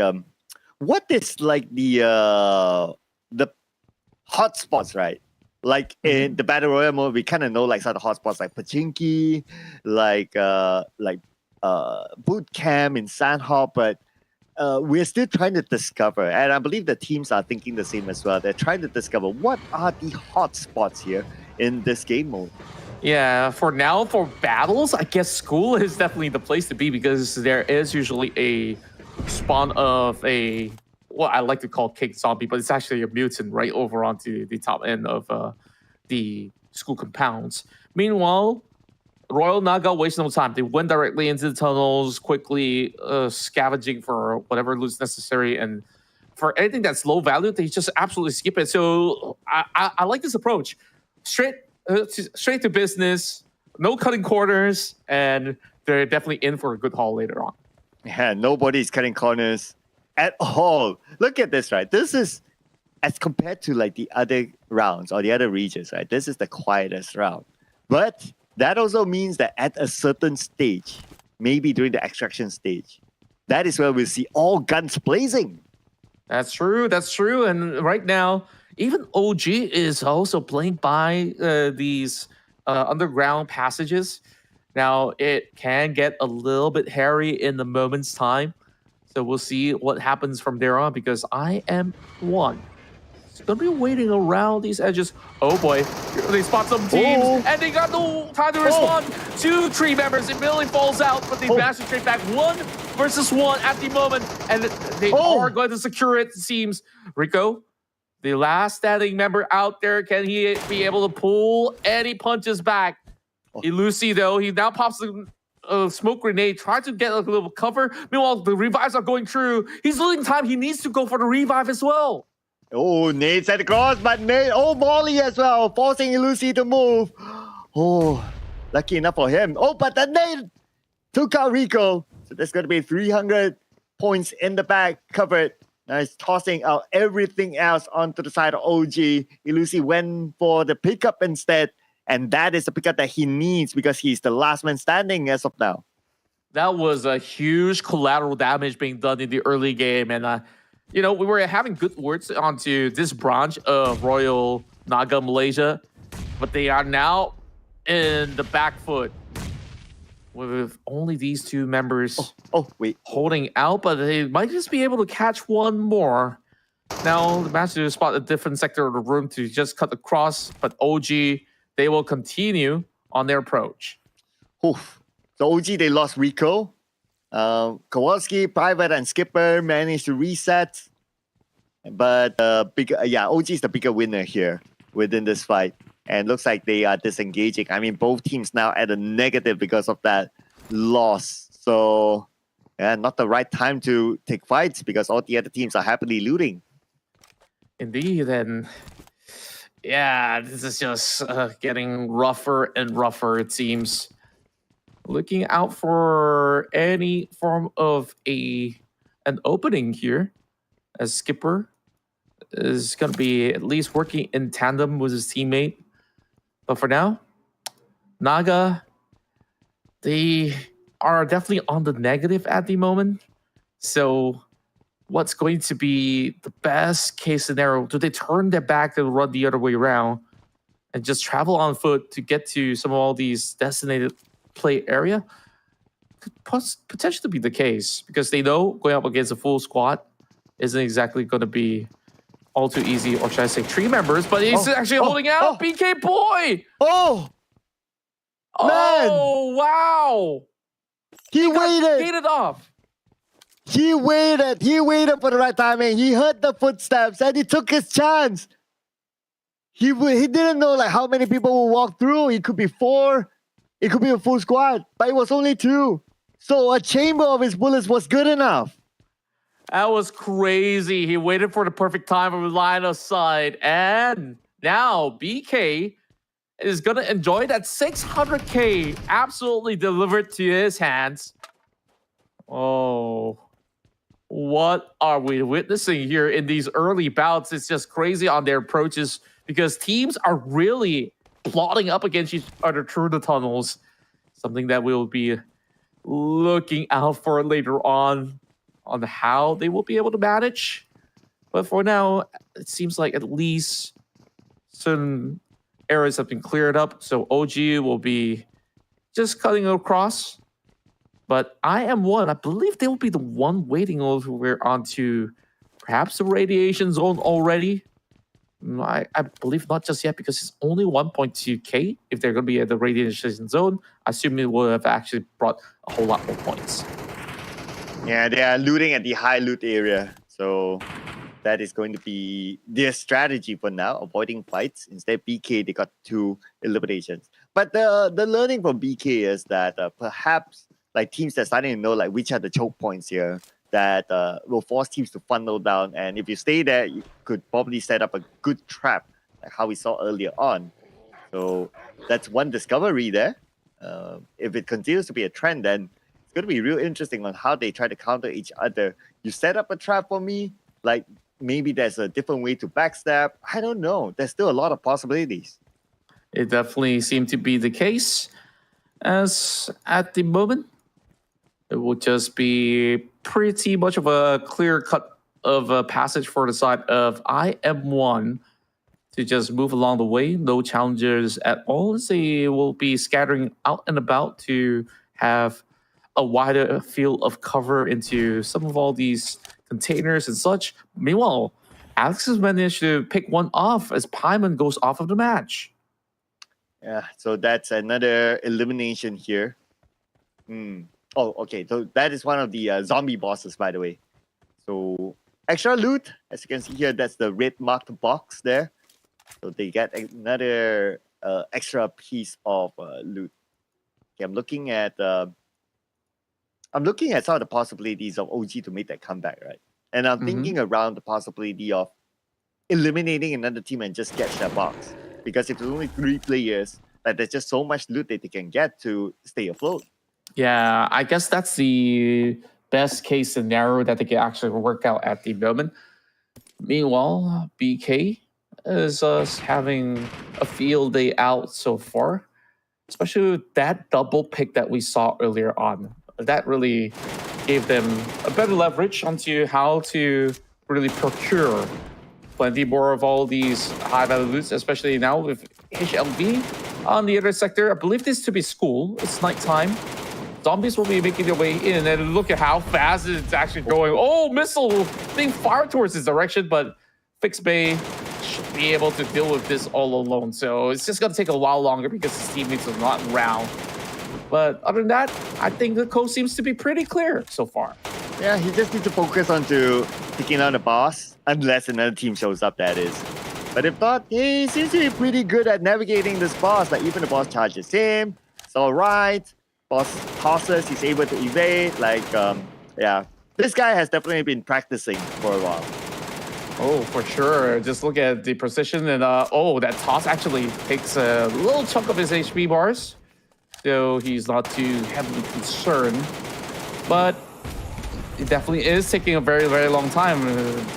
what is like the hotspots, right? Like in the Battle Royale mode, we kind of know like some of the hotspots like Pachinki, like boot camp in Sandhop, but we're still trying to discover, and I believe the teams are thinking the same as well. They're trying to discover what are the hotspots here in this game mode. Yeah, for now, for battles, I guess school is definitely the place to be, because there is usually a spawn of a, what I like to call cake zombie, but it's actually a mutant right over onto the top end of the school compounds. Meanwhile, Royal Naga wasted no time. They went directly into the tunnels, quickly scavenging for whatever loot's necessary, and for anything that's low value, they just absolutely skip it. So I like this approach. Straight to business, no cutting corners, and they're definitely in for a good haul later on. Yeah, nobody's cutting corners at all. Look at this, right? This is as compared to like the other rounds or the other regions, right? This is the quietest round. But that also means that at a certain stage, maybe during the extraction stage, that is where we'll see all guns blazing. That's true. That's true. And right now, even OG is also playing by these underground passages. Now, it can get a little bit hairy in the moment's time. So we'll see what happens from there on, because I am one. It's going to be waiting around these edges. Oh boy, they spot some teams, and they got no time to respond. 2 tree members immediately falls out, but they managed to trade back 1 versus 1 at the moment, and they are going to secure it seems. Rico, the last standing member out there, can he be able to pull any punches back? Ilusi, though, he now pops the smoke grenade, trying to get a little cover. Meanwhile, the revives are going through. He's losing time. He needs to go for the revive as well. Oh, Nate set across, but Nate, Molly as well, forcing Ilusi to move. Oh, lucky enough for him. Oh, but then Nate took out Rico. So there's going to be 300 points in the back covered. Now he's tossing out everything else onto the side of OG. Ilusi went for the pickup instead. And that is the pickup that he needs because he's the last man standing as of now. That was a huge collateral damage being done in the early game. And, you know, we were having good words onto this branch of Royal Naga Malaysia, but they are now in the back foot with only these 2 members holding out, but they might just be able to catch one more. Now, the match to spot a different sector of the room to just cut across, but OG, they will continue on their approach. Oof. So OG, they lost Rico. Kowalski, Private, and Skipper managed to reset. But OG is the bigger winner here within this fight. And looks like they are disengaging. I mean, both teams now at a negative because of that loss. So, yeah, not the right time to take fights because all the other teams are happily looting. Indeed, and yeah, this is just getting rougher and rougher, it seems. Looking out for any form of an opening here, as Skipper is going to be at least working in tandem with his teammate. But for now, Naga, they are definitely on the negative at the moment. So what's going to be the best case scenario? Do they turn their back and run the other way around and just travel on foot to get to some of all these designated play area? Could potentially be the case because they know going up against a full squad isn't exactly going to be all too easy, or should I say 3 members, but he's actually holding out. BK Boy! Man! Oh, wow! He waited! Gated off. He waited for the right timing. He heard the footsteps and he took his chance. He didn't know like how many people will walk through. It could be 4. It could be a full squad, but it was only 2. So a chamber of his bullets was good enough. That was crazy. He waited for the perfect time of line of sight. And now BK is going to enjoy that 600K absolutely delivered to his hands. Oh, what are we witnessing here in these early bouts? It's just crazy on their approaches because teams are really plotting up against each other through the tunnels. Something that we'll be looking out for later on how they will be able to manage. But for now, it seems like at least some areas have been cleared up. So OG will be just cutting across. But I am one. I believe they will be the one waiting over onto perhaps the radiation zone already. I believe not just yet because it's only 1.2k. If they're going to be at the radiation zone, I assume it will have actually brought a whole lot more points. Yeah, they are looting at the high loot area. So that is going to be their strategy for now, avoiding fights. Instead, BK, they got 2 eliminations. But the learning from BK is that perhaps like teams that are starting to know like which are the choke points here that will force teams to funnel down. And if you stay there, you could probably set up a good trap, like how we saw earlier on. So that's one discovery there. If it continues to be a trend, then it's going to be real interesting on how they try to counter each other. You set up a trap for me, like maybe there's a different way to backstab. I don't know. There's still a lot of possibilities. It definitely seemed to be the case, as at the moment, it would just be pretty much of a clear cut of a passage for the side of IM1 to just move along the way. No challengers at all. They will be scattering out and about to have a wider field of cover into some of all these containers and such. Meanwhile, Alex has managed to pick one off as Paimon goes off of the match. Yeah, so that's another elimination here. Oh, okay. So that is one of the zombie bosses, by the way. So extra loot, as you can see here, that's the red marked box there. So they get another extra piece of loot. Okay, I'm looking at some of the possibilities of OG to make that comeback, right? And I'm thinking around the possibility of eliminating another team and just catch that box. Because if there's only 3 players, like, there's just so much loot that they can get to stay afloat. Yeah, I guess that's the best case scenario that they can actually work out at the moment. Meanwhile, BK is having a field day out so far, especially with that double pick that we saw earlier on. That really gave them a better leverage onto how to really procure plenty more of all these high-value loots, especially now with HLV on the other sector. I believe this to be school. It's nighttime. Zombies will be making their way in, and look at how fast it's actually going. Oh, missile being fired towards this direction, but Fix Bay should be able to deal with this all alone. So it's just going to take a while longer because his teammates are not around. But other than that, I think the coast seems to be pretty clear so far. Yeah, he just needs to focus on taking out the boss, unless another team shows up, that is. But if not, he seems to be pretty good at navigating this boss. Like, even the boss charges him, it's all right. Boss tosses, he's able to evade. Like, yeah, this guy has definitely been practicing for a while. Oh, for sure. Just look at the precision, and oh, that toss actually takes a little chunk of his HP bars, so he's not too heavily concerned. But it definitely is taking a very, very long time.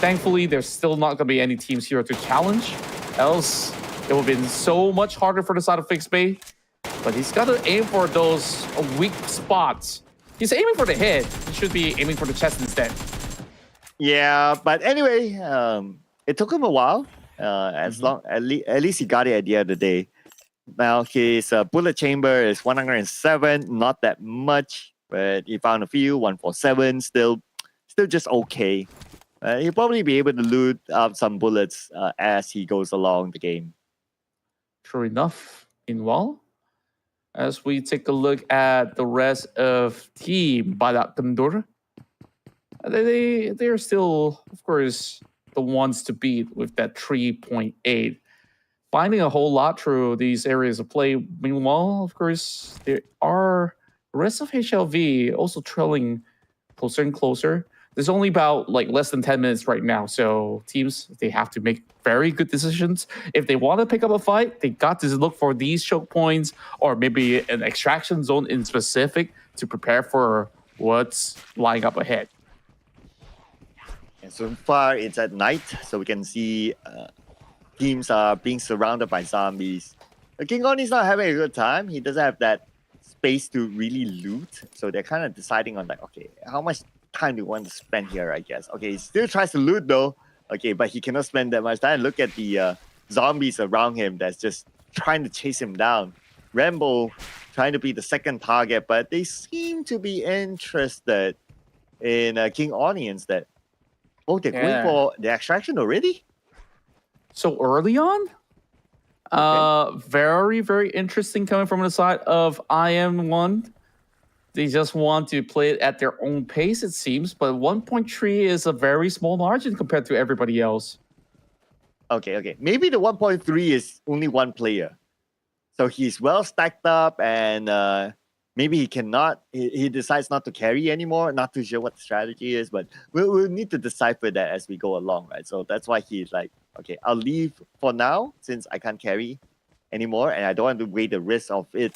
Thankfully, there's still not going to be any teams here to challenge. Else, it would have been so much harder for the side of Fix Bay. But he's got to aim for those weak spots. He's aiming for the head. He should be aiming for the chest instead. Yeah, but anyway, it took him a while. At least he got it at the end of the day. Now his bullet chamber is 107, not that much, but he found a few. 147, still just okay. He'll probably be able to loot up some bullets as he goes along the game. True enough. Meanwhile, as we take a look at the rest of Team Balak Kendur, they're still, of course, the ones to beat with that 3.8. Finding a whole lot through these areas of play. Meanwhile, of course, there are the rest of HLV also trailing closer and closer. There's only about less than 10 minutes right now. So teams, they have to make very good decisions. If they want to pick up a fight, they got to look for these choke points or maybe an extraction zone in specific to prepare for what's lying up ahead. And so far, it's at night, so we can see teams are being surrounded by zombies. King Oni's not having a good time. He doesn't have that space to really loot. So they're kind of deciding on okay, how much time do you want to spend here, I guess. Okay, he still tries to loot though. Okay, but he cannot spend that much time. Look at the zombies around him that's just trying to chase him down. Rambo trying to be the second target, but they seem to be interested in King Oni instead. Oh, they're going for the extraction already? So early on? Okay. Very, very interesting coming from the side of IM1. They just want to play it at their own pace, it seems. But 1.3 is a very small margin compared to everybody else. Okay. Maybe the 1.3 is only one player. So he's well stacked up and maybe he decides not to carry anymore. Not too sure what the strategy is, but we'll need to decipher that as we go along, right? So that's why he's like, okay, I'll leave for now since I can't carry anymore and I don't want to weigh the risk of it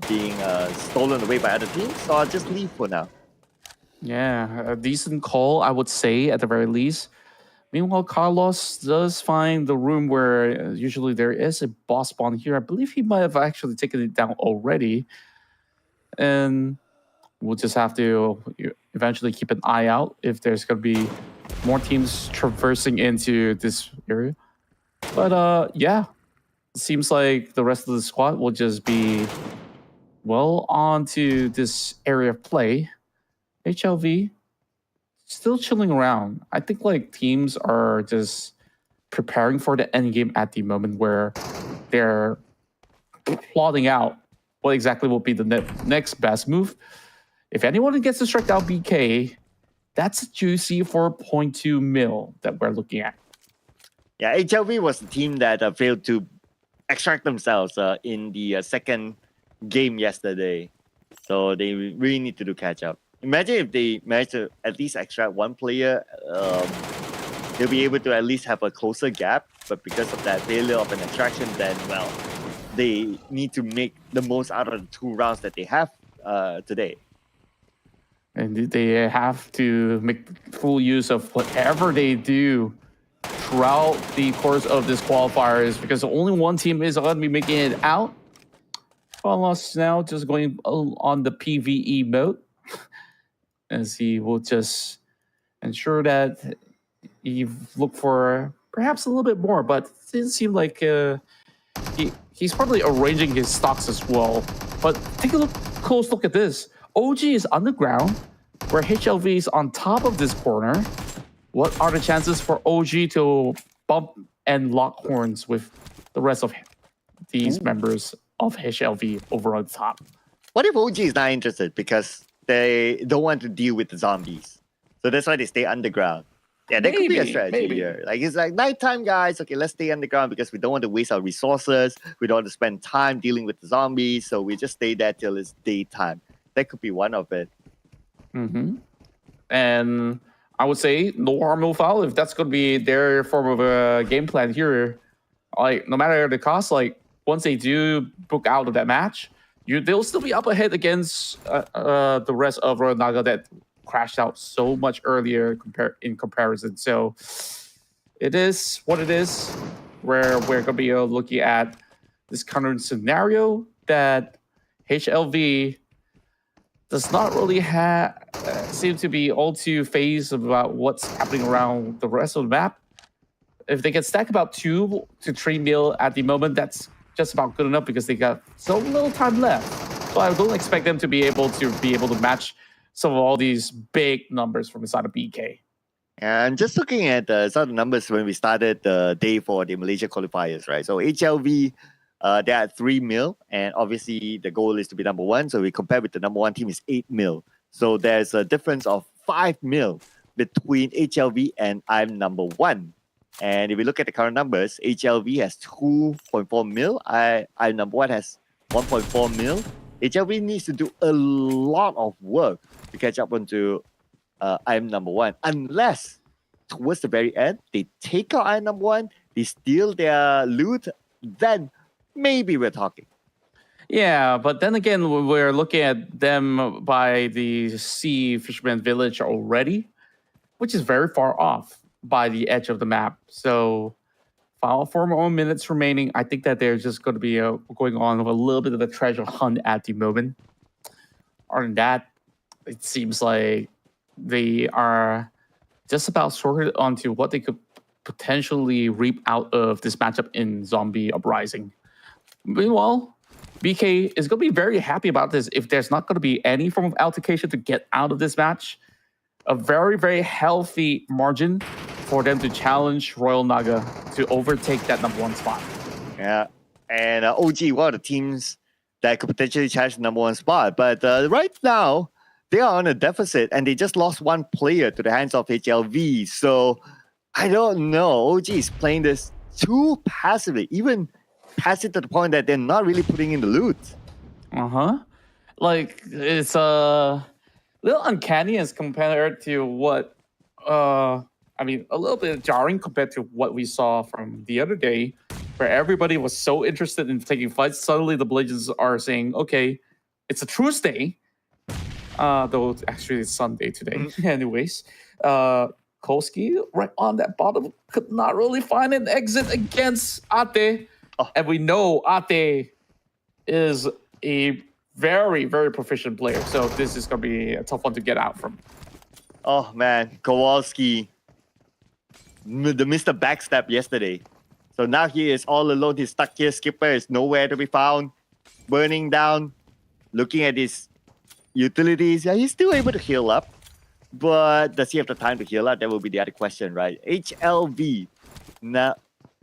being stolen away by other teams. So I'll just leave for now. Yeah, a decent call, I would say, at the very least. Meanwhile, Carlos does find the room where usually there is a boss spawn here. I believe he might have actually taken it down already. And we'll just have to eventually keep an eye out if there's going to be more teams traversing into this area. But yeah, it seems like the rest of the squad will just be well on to this area of play. HLV still chilling around. I think like teams are just preparing for the end game at the moment where they're plotting out what exactly will be the next best move. If anyone gets to strike down BK, that's a juicy 4.2 mil that we're looking at. Yeah, HLV was the team that failed to extract themselves in the second game yesterday. So they really need to do catch up. Imagine if they manage to at least extract one player, they'll be able to at least have a closer gap. But because of that failure of an extraction, then, well, they need to make the most out of the 2 rounds that they have today. And they have to make full use of whatever they do throughout the course of this qualifiers, because only one team is going to be making it out. Carlos now just going on the PvE mode, as he will just ensure that he look for perhaps a little bit more, but it didn't seem like he's probably arranging his stocks as well. But take a close look at this. OG is underground, where HLV is on top of this corner. What are the chances for OG to bump and lock horns with the rest of these members of HLV over on top? What if OG is not interested because they don't want to deal with the zombies? So that's why they stay underground. Yeah, that could be a strategy here. Like, it's like nighttime, guys. Okay, let's stay underground because we don't want to waste our resources. We don't want to spend time dealing with the zombies. So we just stay there till it's daytime. That could be one of it. And I would say no harm, no foul. If that's going to be their form of a game plan here, like no matter the cost, like once they do book out of that match, they'll still be up ahead against the rest of Royal Naga that crashed out so much earlier in comparison. So it is what it is, where we're going to be looking at this current scenario that HLV does not really seem to be all too phased about what's happening around the rest of the map. If they can stack about 2 to 3 mil at the moment, that's just about good enough because they got so little time left. So I don't expect them to be able to match some of all these big numbers from inside of BK. And just looking at some of the numbers when we started the day for the Malaysia qualifiers, right? So HLV, they're at 3 mil, and obviously the goal is to be number 1. So we compare with the number 1 team is 8 mil. So there's a difference of 5 mil between HLV and I'm number 1. And if we look at the current numbers, HLV has 2.4 mil. I'm number 1 has 1.4 mil. HLV needs to do a lot of work to catch up onto I'm number 1. Unless towards the very end, they take out I'm number 1, they steal their loot, then maybe we're talking. Yeah, but then again, we're looking at them by the Sea Fisherman Village already, which is very far off by the edge of the map. So 4 more minutes remaining. I think that they're just going to be going on with a little bit of a treasure hunt at the moment. Other than that, it seems like they are just about sorted onto what they could potentially reap out of this matchup in Zombie Uprising. Meanwhile, BK is going to be very happy about this if there's not going to be any form of altercation to get out of this match. A very, very healthy margin for them to challenge Royal Naga to overtake that number 1 spot. Yeah, and OG, one of the teams that could potentially challenge the number 1 spot. But right now, they are on a deficit, and they just lost 1 player to the hands of HLV. So I don't know. OG is playing this too passively, even passive to the point that they're not really putting in the loot. Like, it's a little uncanny as compared to what, I mean, a little bit jarring compared to what we saw from the other day, where everybody was so interested in taking fights. Suddenly the Blazers are saying, okay, it's a Tuesday, though actually it's Sunday today. Anyways, Koski right on that bottom could not really find an exit against Ate. Oh. And we know Ate is a very, very proficient player. So this is going to be a tough one to get out from. Oh man, Kowalski, the Mr. Backstab yesterday. So now he is all alone. He's stuck here. Skipper is nowhere to be found. Burning down. Looking at his utilities. Yeah, he's still able to heal up. But does he have the time to heal up? That will be the other question, right? HLV. Now,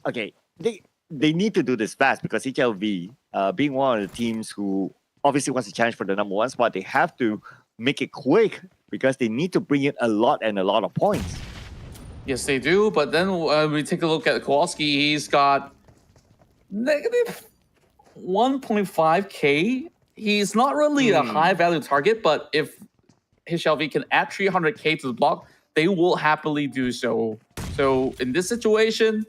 okay. They need to do this fast because HLV, being one of the teams who obviously wants to challenge for the number one spot, they have to make it quick because they need to bring in a lot of points. Yes, they do. But then we take a look at Kowalski. He's got negative 1.5k. He's not really a high value target, but if HLV can add 300k to the block, they will happily do so. So in this situation,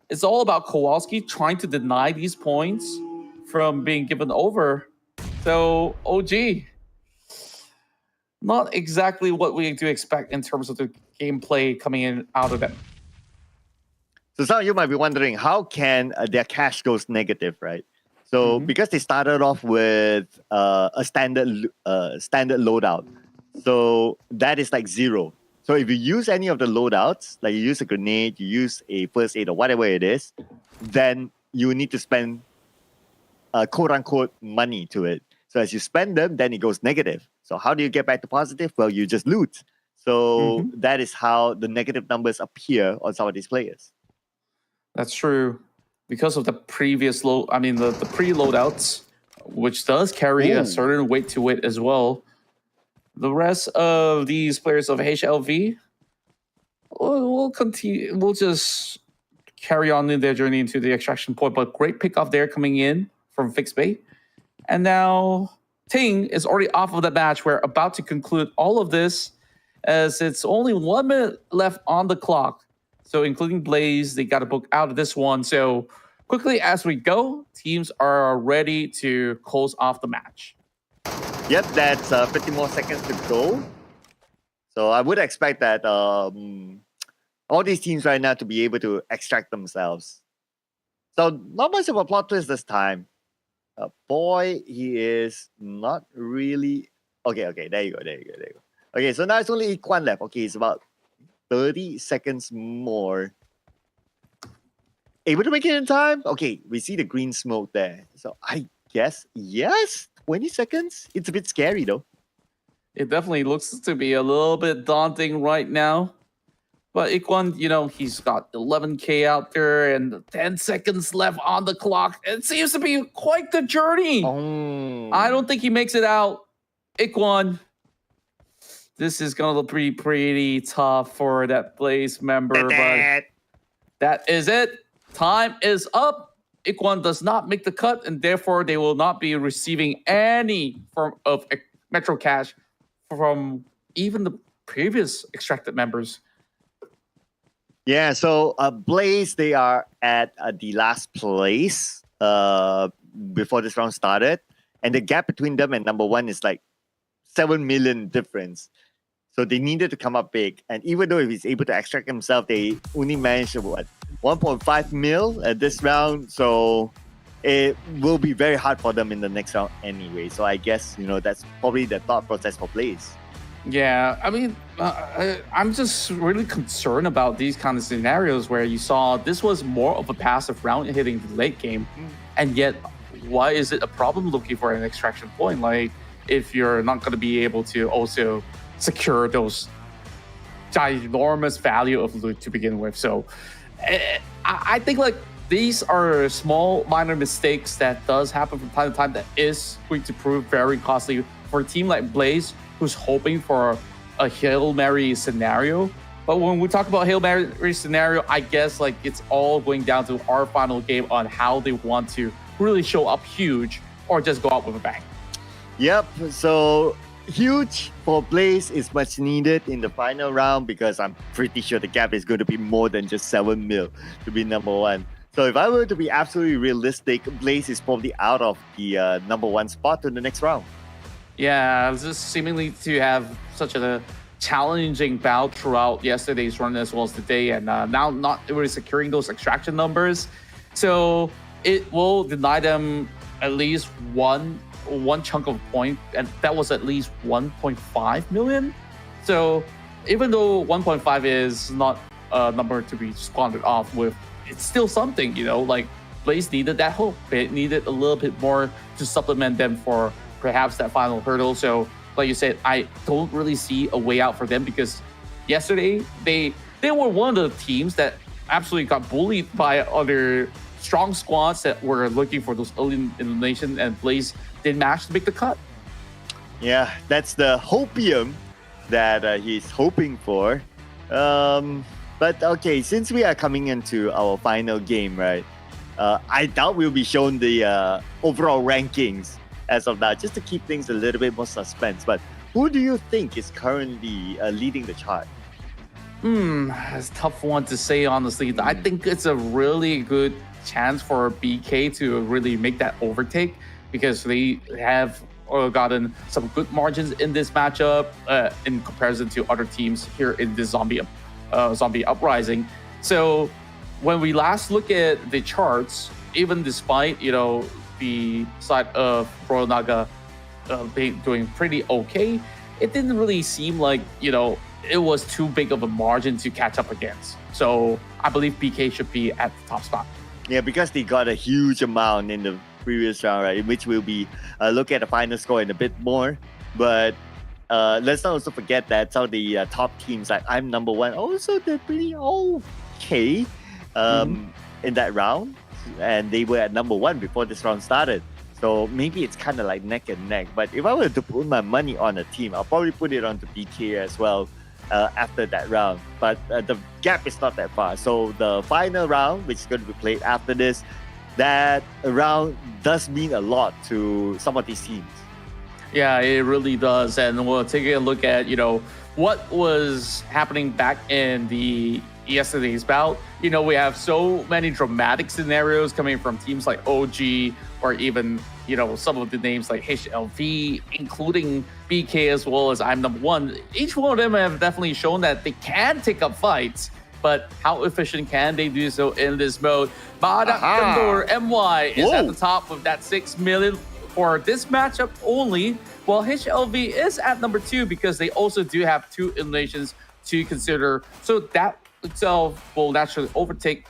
it's all about Kowalski trying to deny these points from being given over. So OG, not exactly what we do expect in terms of the gameplay coming in out of them. So some of you might be wondering, how can their cash goes negative, right? So because they started off with a standard loadout, so that is like 0. So if you use any of the loadouts, like you use a grenade, you use a first aid or whatever it is, then you need to spend quote-unquote money to it. So as you spend them, then it goes negative. So how do you get back to positive? Well, you just loot. So that is how the negative numbers appear on some of these players. That's true. Because of the previous the pre-loadouts, which does carry a certain weight to it as well. The rest of these players of HLV will continue. We'll just carry on in their journey into the extraction point. But great pickoff there coming in from Fixed Bay. And now Ting is already off of the match. We're about to conclude all of this as it's only 1 minute left on the clock. So including Blaze, they got to book out of this one. So quickly as we go, teams are ready to close off the match. Yep, that's 50 more seconds to go. So I would expect that all these teams right now to be able to extract themselves. So not much of a plot twist this time. Boy, he is not really... Okay, there you go. Okay, so now it's only Ikwan left. Okay, it's about 30 seconds more. Able to make it in time? Okay, we see the green smoke there. So I guess, yes, 20 seconds? It's a bit scary though. It definitely looks to be a little bit daunting right now. But Ikwan, he's got 11k out there and 10 seconds left on the clock. It seems to be quite the journey. I don't think he makes it out. Ikwan, this is going to be pretty tough for that Blaze member. But that is it. Time is up. Ikwan does not make the cut, and therefore they will not be receiving any form of Metro Cash from even the previous extracted members. Yeah, so Blaze, they are at the last place before this round started. And the gap between them and number one is like 7 million difference. So they needed to come up big. And even though if he's able to extract himself, they only managed 1.5 mil at this round. So it will be very hard for them in the next round anyway. So I guess, that's probably the thought process for Blaze. Yeah, I'm just really concerned about these kind of scenarios where you saw this was more of a passive round hitting the late game. And yet, why is it a problem looking for an extraction point? Like, if you're not going to be able to also secure those ginormous value of loot to begin with. So I think like these are small minor mistakes that does happen from time to time that is going to prove very costly for a team like Blaze, who's hoping for a Hail Mary scenario. But when we talk about Hail Mary scenario, I guess like it's all going down to our final game on how they want to really show up huge or just go out with a bang. Yep, so huge for Blaze is much needed in the final round because I'm pretty sure the gap is going to be more than just 7 mil to be number one. So if I were to be absolutely realistic, Blaze is probably out of the number one spot to the next round. Yeah, just seemingly to have such a challenging bout throughout yesterday's run as well as today, and now not really securing those extraction numbers. So it will deny them at least one chunk of point, and that was at least 1.5 million. So even though 1.5 is not a number to be squandered off with, it's still something, like Blaze needed that hope. It needed a little bit more to supplement them for perhaps that final hurdle. So like you said, I don't really see a way out for them, because yesterday they were one of the teams that absolutely got bullied by other strong squads that were looking for those early elimination, and Blaze didn't manage to make the cut. Yeah, that's the hopium that he's hoping for. But okay, since we are coming into our final game, right? I doubt we'll be shown the overall rankings as of now, just to keep things a little bit more suspense. But who do you think is currently leading the chart? It's a tough one to say, honestly. I think it's a really good chance for BK to really make that overtake, because they have gotten some good margins in this matchup in comparison to other teams here in this zombie uprising. So when we last look at the charts, even despite the side of Royal Naga doing pretty okay, it didn't really seem like it was too big of a margin to catch up against. So I believe BK should be at the top spot. Yeah, because they got a huge amount in the previous round, right? In which we'll be looking at the final score in a bit more. But let's not also forget that some of the top teams, like I'm number one, also did pretty okay in that round. And they were at number one before this round started. So maybe it's kind of like neck and neck. But if I were to put my money on a team, I'll probably put it onto BK as well after that round. But the gap is not that far. So the final round, which is going to be played after this, that round does mean a lot to some of these teams. Yeah, it really does. And we'll take a look at, what was happening back in yesterday's bout. We have so many dramatic scenarios coming from teams like OG, or even, some of the names like HLV, including BK as well as I'm number one. Each one of them have definitely shown that they can take up fights, but how efficient can they do so in this mode? MY is at the top with that 6 million for this matchup only, while HLV is at number 2 because they also do have 2 eliminations to consider. So that itself will naturally overtake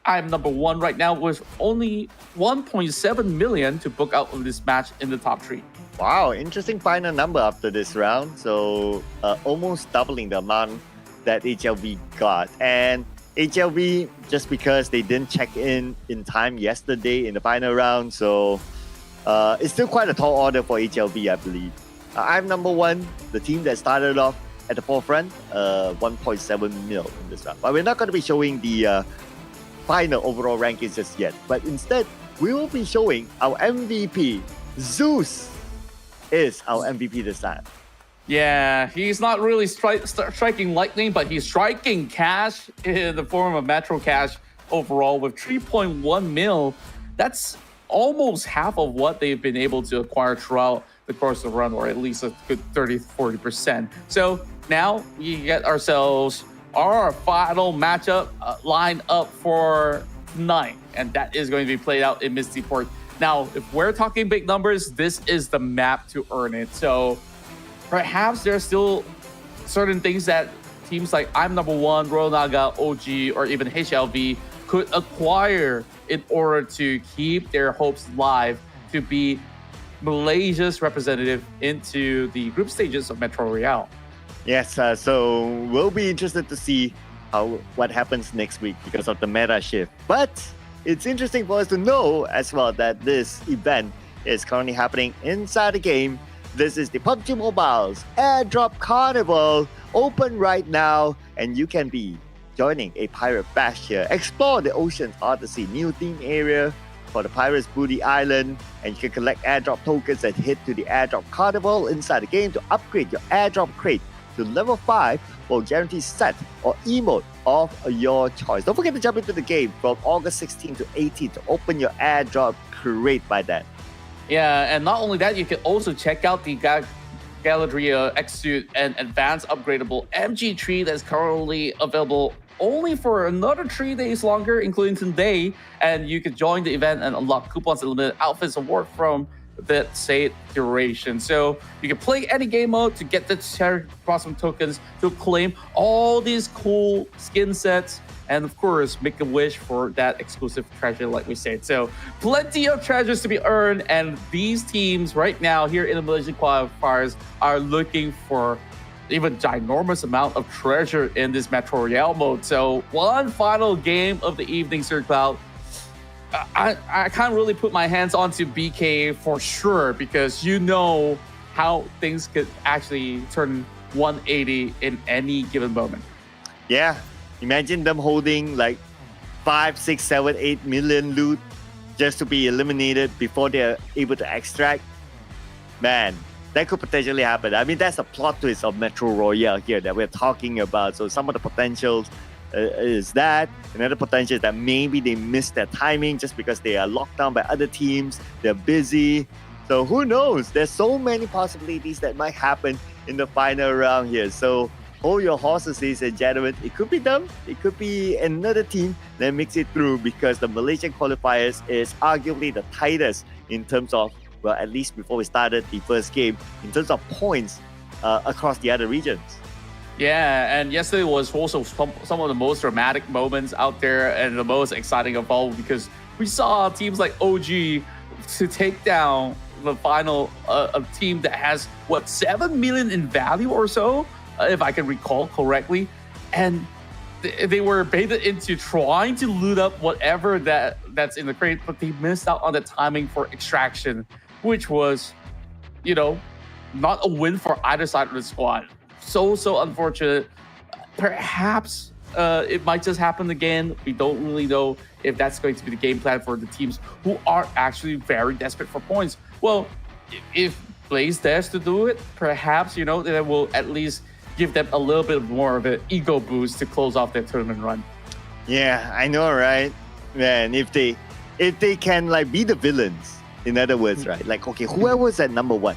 I'm number 1 right now with only 1.7 million to book out of this match in the top 3. Wow, interesting final number after this round. So almost doubling the amount that HLV got. And HLV, just because they didn't check in time yesterday in the final round, so it's still quite a tall order for HLV, I believe. I'm number 1, the team that started off at the forefront, 1.7 mil in this round. But we're not going to be showing the final overall rankings just yet. But instead, we will be showing our MVP. Zeus is our MVP this time. Yeah, he's not really striking lightning, but he's striking cash in the form of Metro Cash overall with 3.1 mil. That's almost half of what they've been able to acquire throughout the course of the run, or at least a good 30-40%. So now we get ourselves our final matchup lined up for tonight, and that is going to be played out in Misty Port. Now, if we're talking big numbers, this is the map to earn it. So perhaps there's still certain things that teams like I'm number 1, Royal Naga, OG, or even HLV could acquire in order to keep their hopes alive to be Malaysia's representative into the group stages of Metro Royale. Yes, so we'll be interested to see what happens next week because of the meta shift. But it's interesting for us to know as well that this event is currently happening inside the game. This is the PUBG Mobile's Airdrop Carnival, open right now, and you can be joining a pirate bash here. Explore the Ocean Odyssey new theme area for the Pirates Booty Island, and you can collect airdrop tokens and head to the Airdrop Carnival inside the game to upgrade your airdrop crate to level 5 for guaranteed set or emote of your choice. Don't forget to jump into the game from August 16 to 18 to open your airdrop crate by then. Yeah, and not only that, you can also check out the Galleria, X-Suit, and Advanced Upgradable MG tree that's currently available only for another 3 days longer, including today. And you can join the event and unlock coupons and limited outfits award from that same duration. So you can play any game mode to get the Cherry Blossom tokens to claim all these cool skin sets. And of course, make a wish for that exclusive treasure, like we said. So plenty of treasures to be earned. And these teams right now here in the Malaysian qualifiers are looking for even ginormous amount of treasure in this Metro Royale mode. So one final game of the evening, Sir Cloud. I can't really put my hands onto BK for sure, because you know how things could actually turn 180 in any given moment. Yeah, imagine them holding like 5, 6, 7, 8 million loot just to be eliminated before they're able to extract. Man, that could potentially happen. I mean, that's a plot twist of Metro Royale here that we're talking about. So some of the potentials is that. Another potential is that maybe they missed their timing just because they are locked down by other teams. They're busy. So who knows? There's so many possibilities that might happen in the final round here. So hold your horses, ladies and gentlemen. It could be them. It could be another team that makes it through, because the Malaysian qualifiers is arguably the tightest in terms of, well, at least before we started the first game, in terms of points across the other regions. Yeah, and yesterday was also some of the most dramatic moments out there and the most exciting of all, because we saw teams like OG to take down the final a team that has, what, 7 million in value or so, if I can recall correctly. And they were baited into trying to loot up whatever that's in the crate, but they missed out on the timing for extraction, which was, you know, not a win for either side of the squad. So unfortunate. Perhaps it might just happen again. We don't really know if that's going to be the game plan for the teams who are actually very desperate for points. Well, if Blaze dares to do it, perhaps, you know, that will at least give them a little bit more of an ego boost to close off their tournament run. Yeah, I know, right? Man, if they can like be the villains, in other words, right? Like, okay, whoever was at number 1,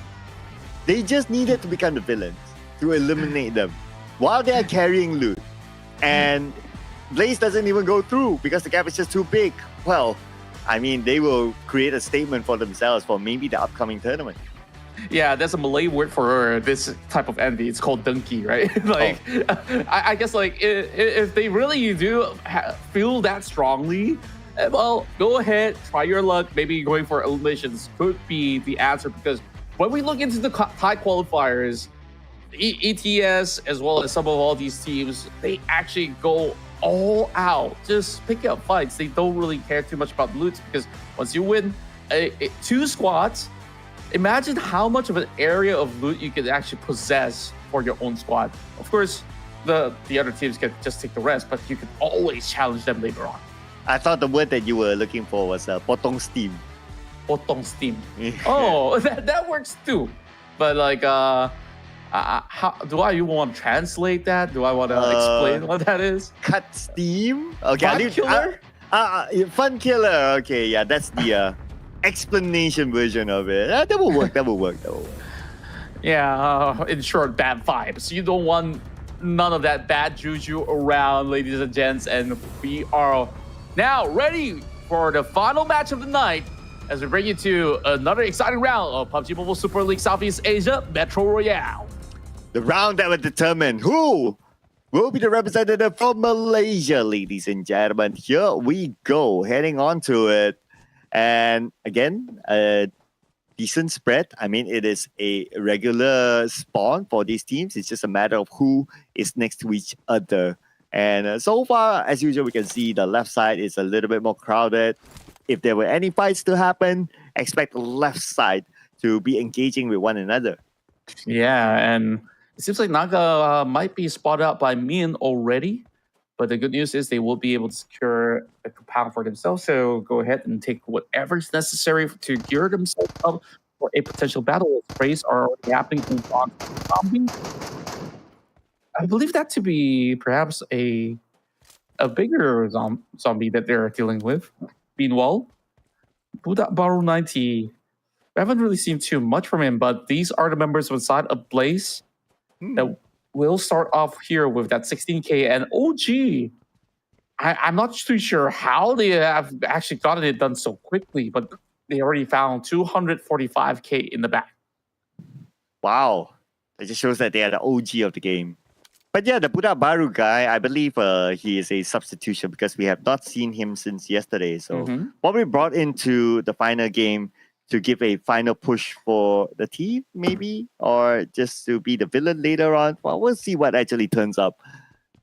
they just needed to become the villains to eliminate them while they are carrying loot. And Blaze doesn't even go through because the gap is just too big. Well, I mean, they will create a statement for themselves for maybe the upcoming tournament. Yeah, that's a Malay word for this type of envy. It's called donkey, right? Like, I guess, like, if they really do feel that strongly, well, go ahead, try your luck. Maybe going for eliminations could be the answer, because when we look into the Thai qualifiers, ETS, as well as some of all these teams, they actually go all out, just picking up fights. They don't really care too much about loot, because once you win 2 squads, imagine how much of an area of loot you could actually possess for your own squad. Of course, the other teams can just take the rest, but you can always challenge them later on. I thought the word that you were looking for was potong steam. Potong steam. Oh, that works too. But like, how do I even want to translate that? Do I want to explain what that is? Cut steam? Okay. Fun killer? Fun killer. Okay, yeah, that's the explanation version of it. That will work. That will work. Yeah, in short, bad vibes. You don't want none of that bad juju around, ladies and gents. And we are now ready for the final match of the night, as we bring you to another exciting round of PUBG Mobile Super League Southeast Asia Metro Royale. The round that will determine who will be the representative from Malaysia, ladies and gentlemen. Here we go, heading on to it. And again, a decent spread. I mean, it is a regular spawn for these teams. It's just a matter of who is next to each other. And so far, as usual, we can see the left side is a little bit more crowded. If there were any fights to happen, expect the left side to be engaging with one another. Yeah, and it seems like Naga might be spotted out by Min already. But the good news is they will be able to secure a compound for themselves. So go ahead and take whatever is necessary to gear themselves up for a potential battle. Sprays are already happening on zombie. I believe that to be perhaps a bigger zombie that they're dealing with. Meanwhile, Budak Baru 90 we haven't really seen too much from him, but these are the members of the side of Blaze that will start off here with that 16K and OG. I'm not too sure how they have actually gotten it done so quickly, but they already found 245K in the back. Wow. It just shows that they are the OG of the game. But yeah, the Buddha Baru guy, I believe he is a substitution because we have not seen him since yesterday. So probably brought into the final game to give a final push for the team, maybe, or just to be the villain later on. Well, we'll see what actually turns up.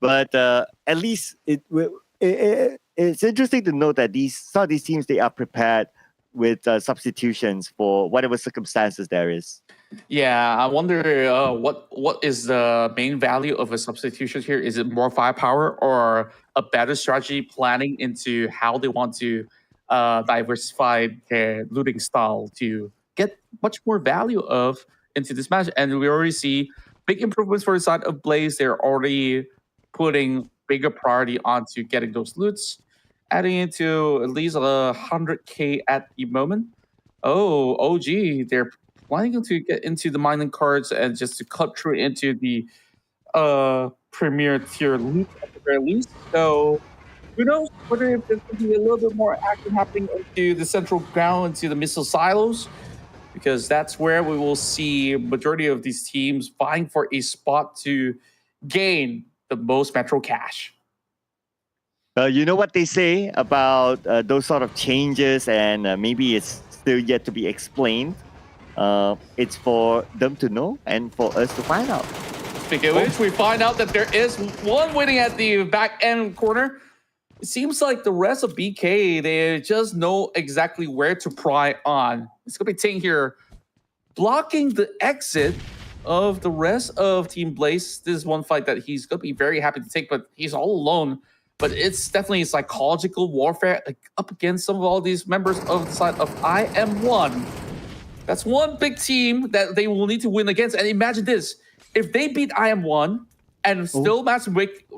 But at least it's interesting to note that some of these teams, they are prepared with substitutions for whatever circumstances there is. Yeah, I wonder what is the main value of a substitution here? Is it more firepower or a better strategy planning into how they want to diversify their looting style to get much more value of into this match? And we already see big improvements for the side of Blaze. They're already putting bigger priority onto getting those loots, adding into at least 100K at the moment. Oh, OG, they're planning to get into the mining cards and just to cut through into the premier tier loot at the very least. So who knows whether if there's going to be a little bit more action happening into the central ground, into the missile silos, because that's where we will see majority of these teams vying for a spot to gain the most Metro cash. You know what they say about those sort of changes, and maybe it's still yet to be explained. It's for them to know and for us to find out. Speaking of which, we find out that there is one waiting at the back end corner. It seems like the rest of BK, they just know exactly where to pry on. It's going to be Ting here blocking the exit of the rest of Team Blaze. This is one fight that he's going to be very happy to take, but he's all alone. But it's definitely psychological warfare up against some of all these members of the side of IM1. That's one big team that they will need to win against. And imagine this. If they beat IM1 and still manage to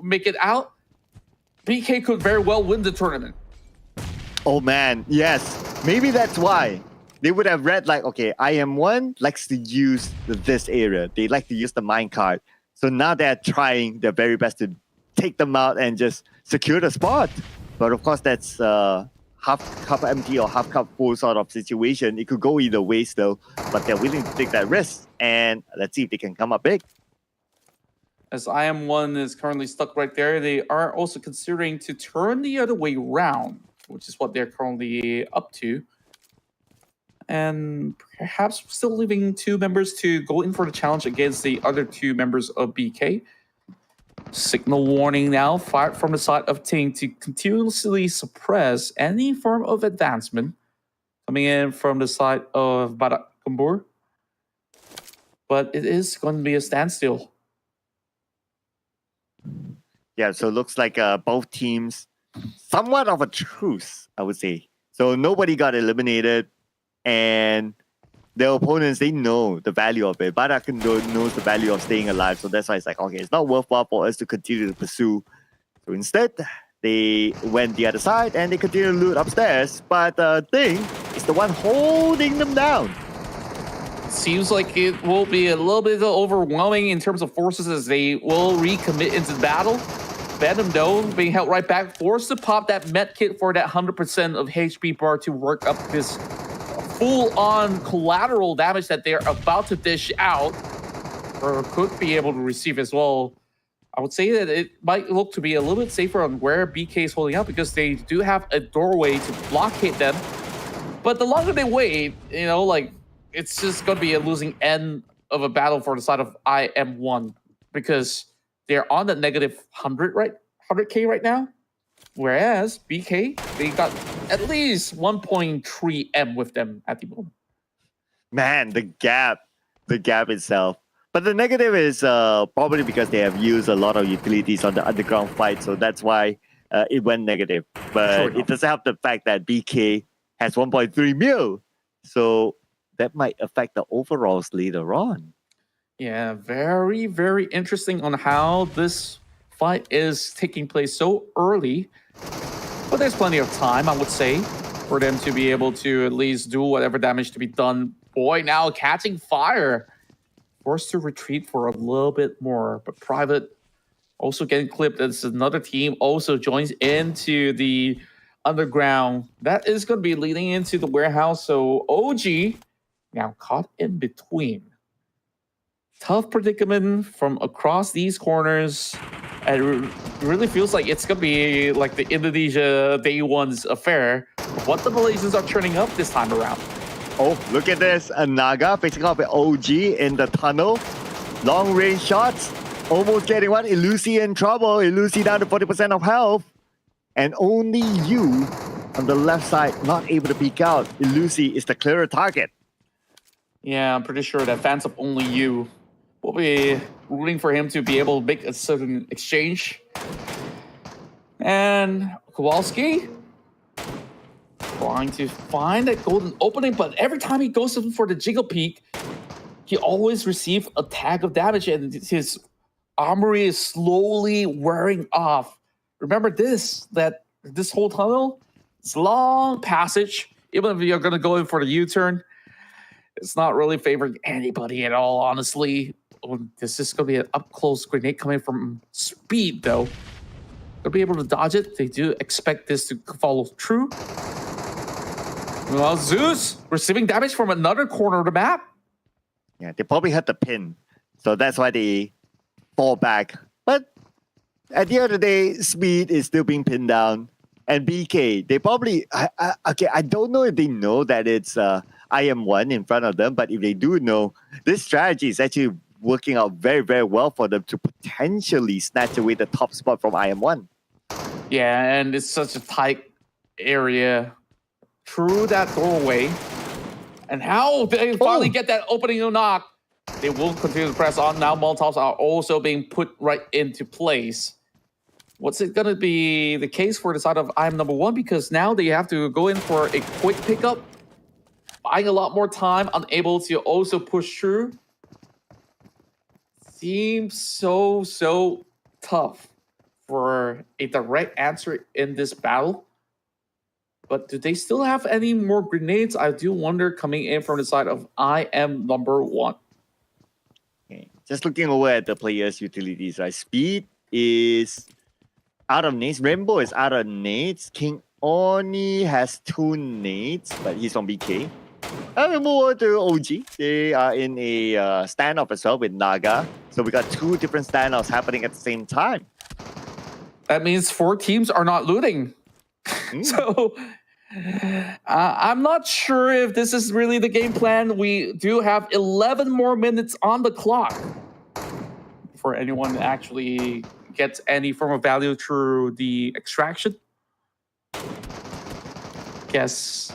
make it out, BK could very well win the tournament. Oh man, yes. Maybe that's why. They would have read like, okay, IM1 likes to use this area. They like to use the minecart. So now they're trying their very best to take them out and just secure the spot. But of course, that's half cup empty or half cup full sort of situation. It could go either way still, but they're willing to take that risk. And let's see if they can come up big. As IM1 is currently stuck right there, they are also considering to turn the other way around, which is what they're currently up to. And perhaps still leaving two members to go in for the challenge against the other two members of BK. Signal warning now fired from the side of Ting to continuously suppress any form of advancement coming in from the side of Badak Kumbur. But it is going to be a standstill. Yeah, so it looks like both teams, somewhat of a truce, I would say. So nobody got eliminated, and their opponents, they know the value of it. Badak knows the value of staying alive, so that's why it's like, okay, it's not worthwhile for us to continue to pursue. So instead, they went the other side, and they continue to loot upstairs, but Ting is the one holding them down. Seems like it will be a little bit overwhelming in terms of forces as they will recommit into the battle. Venom, though, being held right back, forced to pop that med kit for that 100% of HP bar to work up this full-on collateral damage that they're about to dish out, or could be able to receive as well. I would say that it might look to be a little bit safer on where BK is holding out because they do have a doorway to blockade them. But the longer they wait, you know, like, it's just going to be a losing end of a battle for the side of IM1 because they're on the negative 100K right now. Whereas BK, they got at least 1.3 M with them at the moment. Man, the gap itself. But the negative is probably because they have used a lot of utilities on the underground fight, so that's why it went negative. But it doesn't help the fact that BK has 1.3 mil. So that might affect the overalls later on. Yeah, very, very interesting on how this fight is taking place so early. But there's plenty of time, I would say, for them to be able to at least do whatever damage to be done boy now catching fire. Forced to retreat for a little bit more, but Private also getting clipped as another team also joins into the underground. That is going to be leading into the warehouse. So OG now caught in between. Tough predicament from across these corners. And it really feels like it's going to be like the Indonesia day one's affair. What the Malaysians are turning up this time around. Oh, look at this. A Naga facing off with OG in the tunnel. Long range shots. Almost getting one. Ilusi in trouble. Ilusi down to 40% of health. And only you on the left side not able to peek out. Ilusi is the clearer target. Yeah, I'm pretty sure that fans of only you will be rooting for him to be able to make a certain exchange. And Kowalski trying to find that golden opening, but every time he goes in for the jiggle peek, he always receives a tag of damage and his armory is slowly wearing off. Remember this, that this whole tunnel, it's long passage. Even if you're going to go in for the U-turn, it's not really favoring anybody at all, honestly. Oh, this is going to be an up-close grenade coming from Speed, though. They'll be able to dodge it. They do expect this to follow through. Well, Zeus receiving damage from another corner of the map. Yeah, they probably had the pin. So that's why they fall back. But at the end of the day, Speed is still being pinned down. And BK, they probably... okay, I don't know if they know that it's IM1 in front of them, but if they do know, this strategy is actually working out very, very well for them to potentially snatch away the top spot from IM1. Yeah, and it's such a tight area through that doorway. And how they finally get that opening knock, they will continue to press on. Now Molotovs are also being put right into place. What's it going to be the case for the side of IM number one? Because now they have to go in for a quick pickup, buying a lot more time, unable to also push through. Seems so tough for a direct answer in this battle. But do they still have any more grenades? I do wonder coming in from the side of IM number one. Okay. Just looking over at the players' utilities, right? Speed is out of nades. Rainbow is out of nades. King Oni has 2 nades, but he's on BK. And we move over to OG. They are in a standoff as well with Naga. So we got 2 different standoffs happening at the same time. That means 4 teams are not looting. So I'm not sure if this is really the game plan. We do have 11 more minutes on the clock for anyone that actually gets any form of value through the extraction. Guess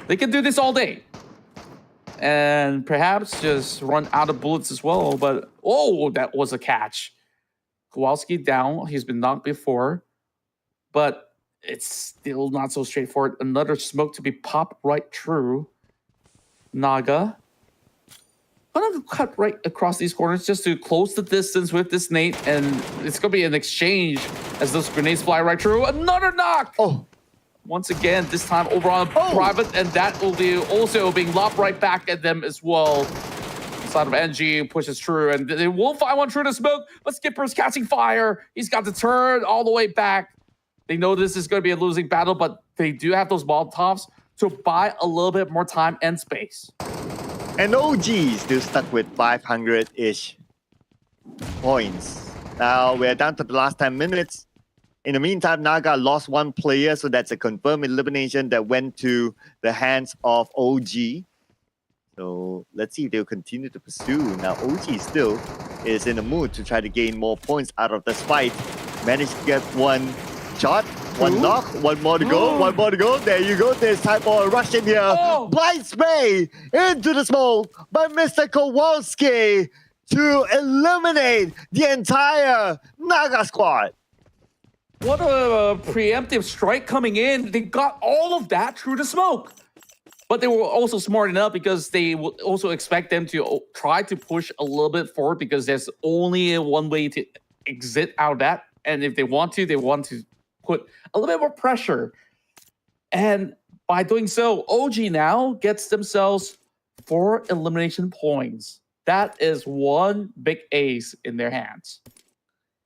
they can do this all day. And perhaps just run out of bullets as well. But, oh, that was a catch. Kowalski down. He's been knocked before. But it's still not so straightforward. Another smoke to be popped right through. Naga. I'm going to cut right across these corners just to close the distance with this nade. And it's going to be an exchange as those grenades fly right through. Another knock! Oh. Once again, this time over on Private. And that will be also being lobbed right back at them as well. The side of NG pushes through. And they will find one through the smoke. But Skipper's catching fire. He's got to turn all the way back. They know this is going to be a losing battle, but they do have those Molotovs to buy a little bit more time and space. And OG still stuck with 500-ish points. Now we're down to the last 10 minutes. In the meantime, Naga lost 1 player, so that's a confirmed elimination that went to the hands of OG. So let's see if they'll continue to pursue. Now OG still is in the mood to try to gain more points out of this fight. Managed to get 1 shot, 1 knock, 1 more to go, 1 more to go. There you go. There's time for a rush in here. Blind spray into the smoke by Mr. Kowalski to eliminate the entire Naga squad. What a preemptive strike coming in. They got all of that through the smoke. But they were also smart enough because they would also expect them to try to push a little bit forward because there's only one way to exit out of that. And if they want to put a little bit more pressure. And by doing so, OG now gets themselves 4 elimination points. That is one big ace in their hands.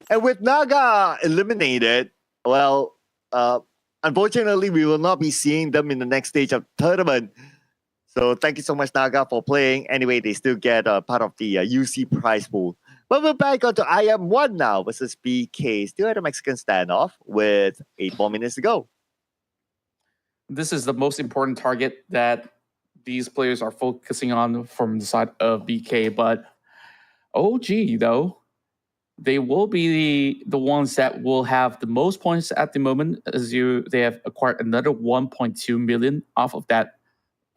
And with Naga eliminated, well, unfortunately, we will not be seeing them in the next stage of tournament. So thank you so much, Naga, for playing. Anyway, they still get part of the UC prize pool. But we're back onto IM1 now versus BK. Still at a Mexican standoff with 8 more minutes to go. This is the most important target that these players are focusing on from the side of BK. But OG, though, they will be the ones that will have the most points at the moment, as they have acquired another 1.2 million off of that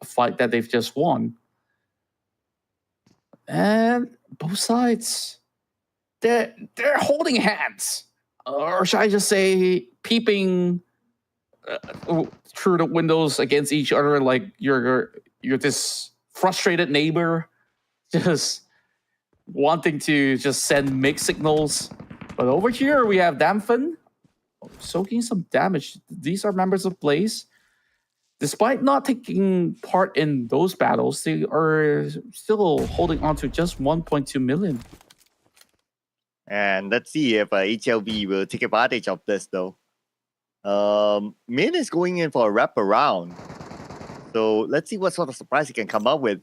fight that they've just won. And both sides, they're holding hands, or should I just say peeping through the windows against each other, like you're this frustrated neighbor just wanting to just send mixed signals. But over here we have Damfen soaking some damage. These are members of Blaze. Despite not taking part in those battles, they are still holding on to just 1.2 million. And let's see if HLV will take advantage of this, though. Min is going in for a wraparound. So let's see what sort of surprise he can come up with.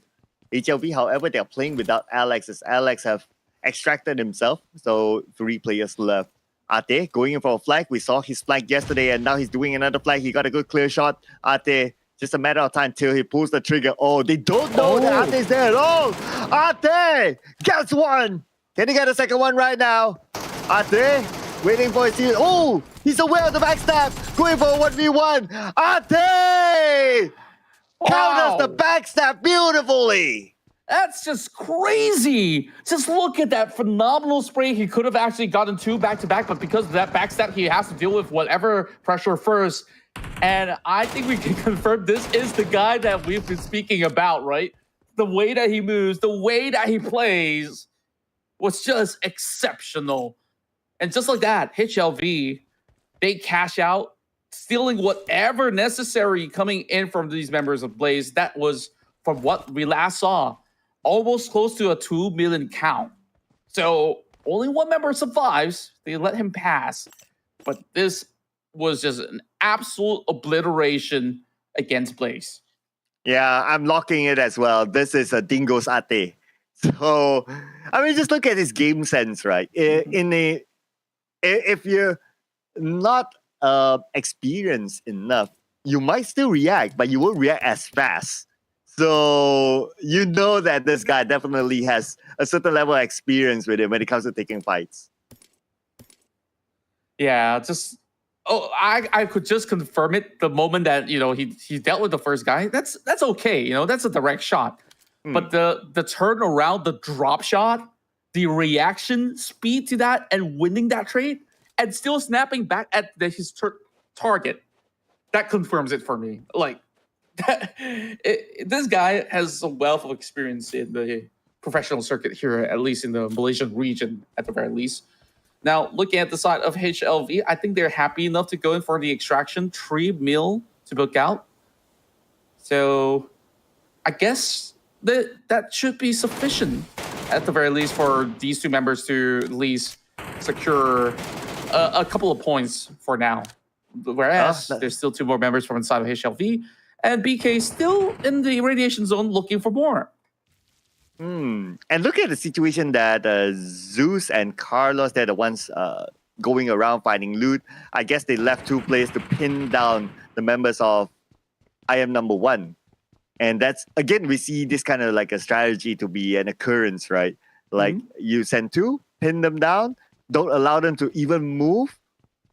HLV, however, they're playing without Alex, as Alex have extracted himself. So 3 players left. Ate going in for a flag. We saw his flag yesterday, and now he's doing another flag. He got a good clear shot. Ate, just a matter of time till he pulls the trigger. Oh, they don't know that Ate's there at all. Ate gets one. Can he get a second one right now? Ate waiting for his team. Oh, he's aware of the backstab. Going for a 1v1. Ate counters the backstab beautifully. That's just crazy. Just look at that phenomenal spray. He could have actually gotten 2 back-to-back, but because of that backstab, he has to deal with whatever pressure first. And I think we can confirm this is the guy that we've been speaking about, right? The way that he moves, the way that he plays was just exceptional. And just like that, HLV, they cash out, stealing whatever necessary coming in from these members of Blaze. That was, from what we last saw, almost close to a 2 million count. So only one member survives. They let him pass. But this was just an absolute obliteration against Blaze. Yeah, I'm locking it as well. This is a Dingo's Ate. So, I mean, just look at his game sense, right? If you're not experienced enough, you might still react, but you won't react as fast. So you know that this guy definitely has a certain level of experience with him when it comes to taking fights. Yeah, I could just confirm it the moment that he dealt with the first guy. That's okay, that's a direct shot. But the turnaround, the drop shot, the reaction speed to that, and winning that trade, and still snapping back at his target, that confirms it for me. Like, this guy has a wealth of experience in the professional circuit here, at least in the Malaysian region, at the very least. Now, looking at the side of HLV, I think they're happy enough to go in for the extraction, 3 mil to book out. So, I guess that should be sufficient, at the very least, for these 2 members to at least secure a couple of points for now. Whereas there's still 2 more members from inside of HLV, and BK still in the radiation zone looking for more. And look at the situation that Zeus and Carlos, they're the ones going around finding loot. I guess they left 2 players to pin down the members of IM number 1. And that's, again, we see this kind of like a strategy to be an occurrence, right? Like you send 2, pin them down, don't allow them to even move,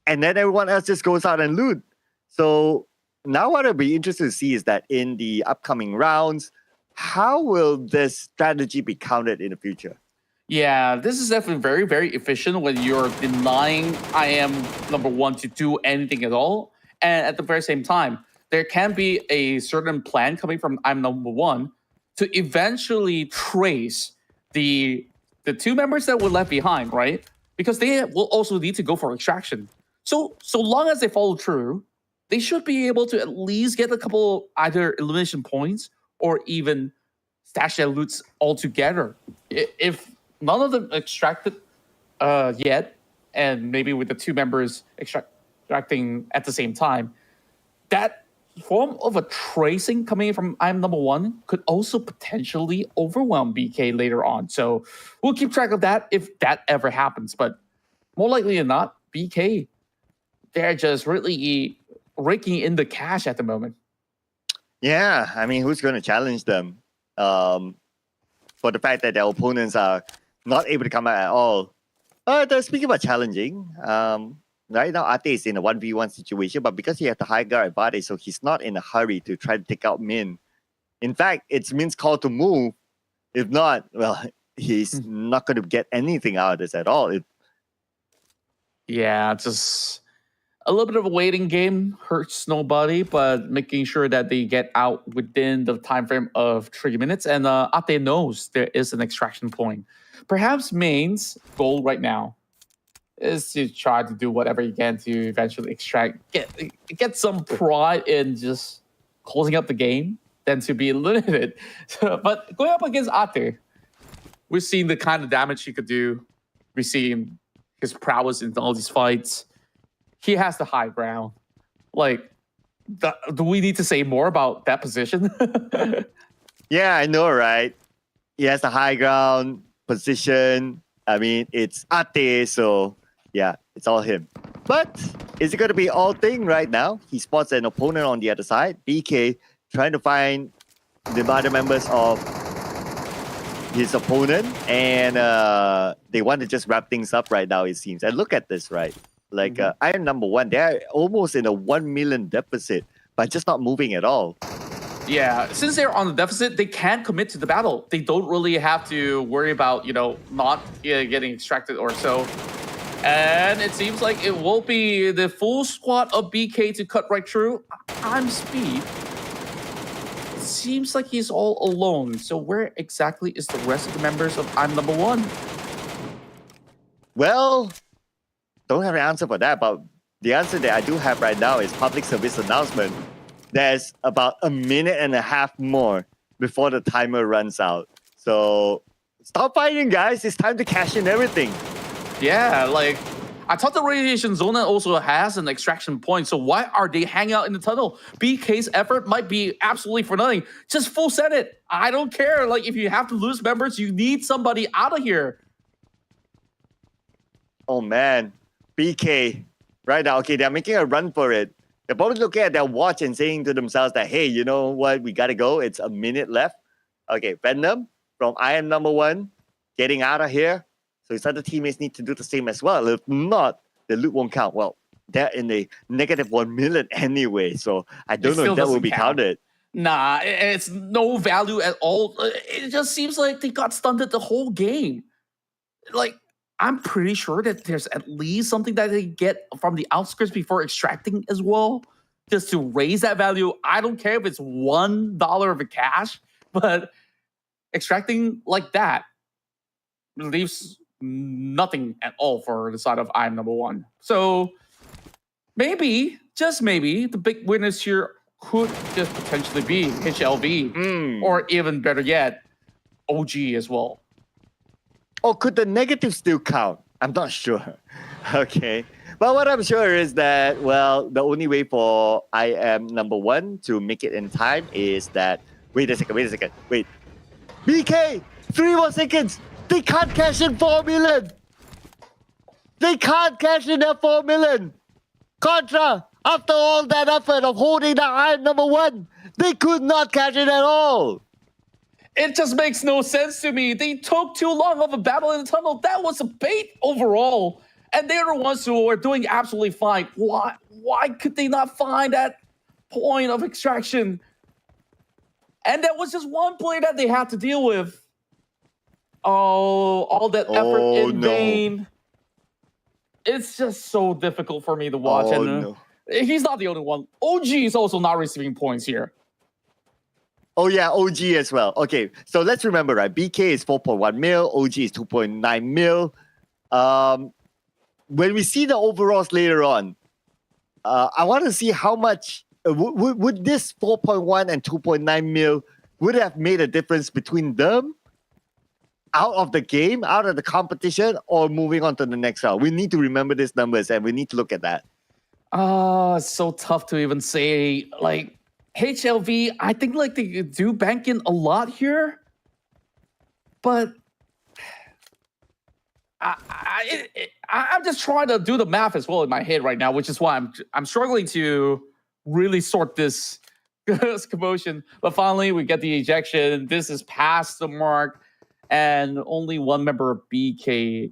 and then everyone else just goes out and loot. So now what I'll be interested to see is that in the upcoming rounds, how will this strategy be counted in the future? Yeah, this is definitely very, very efficient when you're denying IM number 1 to do anything at all. And at the very same time, there can be a certain plan coming from IM number 1 to eventually trace the 2 members that were left behind, right? Because they will also need to go for extraction. So long as they follow through, they should be able to at least get a couple either elimination points or even stash their loots all together. If none of them extracted yet, and maybe with the two members extracting at the same time, that form of a tracing coming in from I'm number one could also potentially overwhelm BK later on. So we'll keep track of that if that ever happens. But more likely than not, BK, they're just really raking in the cash at the moment. Yeah, I mean, who's going to challenge them for the fact that their opponents are not able to come out at all? Speaking about challenging, right now Ate is in a 1v1 situation, but because he has the high guard advantage, so he's not in a hurry to try to take out Min. In fact, it's Min's call to move. If not, well, he's not going to get anything out of this at all. Yeah, just a little bit of a waiting game hurts nobody, but making sure that they get out within the time frame of 3 minutes. And Ate knows there is an extraction point. Perhaps Main's goal right now is to try to do whatever you can to eventually extract, get some pride in just closing up the game than to be limited. But going up against Ate, we've seen the kind of damage he could do. We've seen his prowess in all these fights. He has the high ground. Like, do we need to say more about that position? Yeah, I know, right? He has the high ground position. I mean, it's Ate, so yeah, it's all him. But is it going to be all thing right now? He spots an opponent on the other side. BK trying to find the other members of his opponent, and they want to just wrap things up right now, it seems. And look at this, right? Like, Iron number one, they're almost in a 1 million deficit, but just not moving at all. Yeah, since they're on the deficit, they can't commit to the battle. They don't really have to worry about, not getting extracted or so. And it seems like it will be the full squad of BK to cut right through. I'm Speed. It seems like he's all alone. So where exactly is the rest of the members of I'm number one? Well, don't have an answer for that, but the answer that I do have right now is public service announcement. There's about 1.5 minutes more before the timer runs out. So stop fighting, guys. It's time to cash in everything. Yeah, like, I thought the radiation zone also has an extraction point, so why are they hanging out in the tunnel? BK's effort might be absolutely for nothing. Just full send it. I don't care. Like, if you have to lose members, you need somebody out of here. Oh, man. BK, right now, okay, they're making a run for it. They're probably looking at their watch and saying to themselves that, hey, you know what? We got to go. It's 1 minute left. Okay, Venom from I Am Number One getting out of here. So his other teammates need to do the same as well. If not, the loot won't count. Well, they're in a negative 1 million anyway. So I don't know if that will be counted. Nah, it's no value at all. It just seems like they got stunted the whole game. Like, I'm pretty sure that there's at least something that they get from the outskirts before extracting as well, just to raise that value. I don't care if it's $1 of a cash, but extracting like that leaves nothing at all for the side of I'm number one. So maybe, just maybe, the big winners here could just potentially be HLV, or even better yet, OG as well. Or could the negative still count? I'm not sure. Okay. But what I'm sure is that, well, the only way for I Am Number One to make it in time is that... Wait a second. Wait. BK! 3 more seconds! They can't cash in 4 million! They can't cash in that 4 million! Contra, after all that effort of holding the I Am Number One, they could not cash in at all! It just makes no sense to me. They took too long of a battle in the tunnel. That was a bait overall. And they're the ones who are doing absolutely fine. Why could they not find that point of extraction? And that was just one play that they had to deal with. Oh, all that effort in vain. It's just so difficult for me to watch. And he's not the only one. OG is also not receiving points here. Oh, yeah, OG as well. Okay, so let's remember, right? BK is 4.1 mil, OG is 2.9 mil. When we see the overalls later on, I want to see how much... would this 4.1 and 2.9 mil, would have made a difference between them out of the game, out of the competition, or moving on to the next round. We need to remember these numbers and we need to look at that. It's so tough to even say. Like HLV, I think like they do bank in a lot here, but I'm just trying to do the math as well in my head right now, which is why I'm struggling to really sort this commotion. But finally, we get the ejection. This is past the mark, and only one member of BK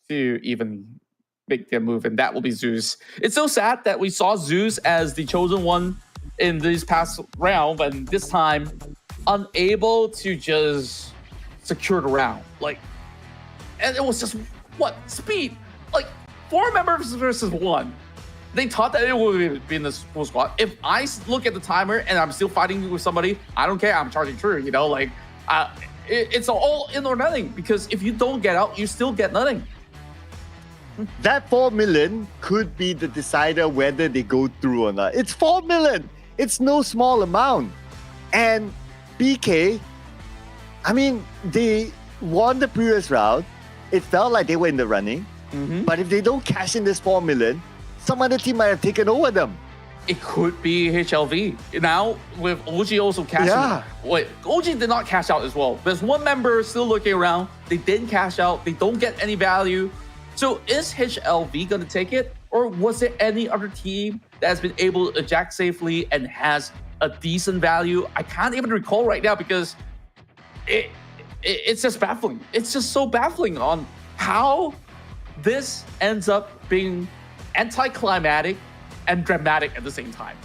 to even make their move, and that will be Zeus. It's so sad that we saw Zeus as the chosen one in this past round, but this time unable to just secure the round. Like, and it was just what speed? Like 4 members versus 1. They thought that it would be in this full squad. If I look at the timer and I'm still fighting with somebody, I don't care. I'm charging through. You know, like it's all in or nothing. Because if you don't get out, you still get nothing. That 4 million could be the decider whether they go through or not. It's 4 million. It's no small amount. And BK, I mean, they won the previous round. It felt like they were in the running. But if they don't cash in this 4 million, some other team might have taken over them. It could be HLV. Now, with OG also cashing out. Wait, OG did not cash out as well. There's one member still looking around. They didn't cash out. They don't get any value. So is HLV going to take it? Or was there any other team that has been able to eject safely and has a decent value? I can't even recall right now because it's just baffling. It's just so baffling on how this ends up being anticlimactic and dramatic at the same time.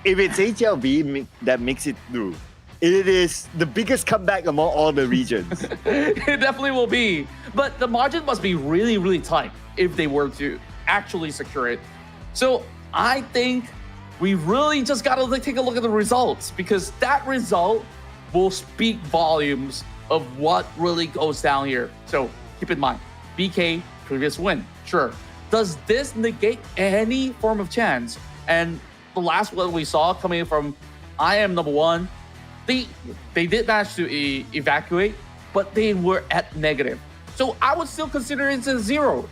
If it's HLV that makes it through, it is the biggest comeback among all the regions. It definitely will be. But the margin must be really, really tight if they were to actually secure it. So I think we really just got to take a look at the results, because that result will speak volumes of what really goes down here. So keep in mind, BK, previous win, sure. Does this negate any form of chance? And the last one we saw coming from I am number 1, they did manage to evacuate, but they were at negative. So I would still consider it a 0.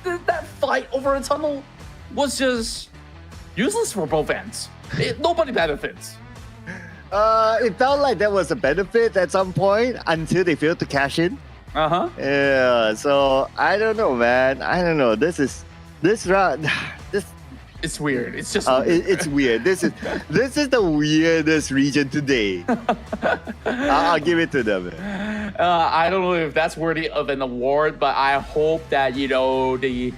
That fight over a tunnel was just useless for both ends. Nobody benefits. It felt like there was a benefit at some point until they failed to cash in. Yeah, so I don't know, man. I don't know. This round, it's weird. It's just it's weird. This is the weirdest region today. I'll give it to them. I don't know if that's worthy of an award, but I hope that, you know, they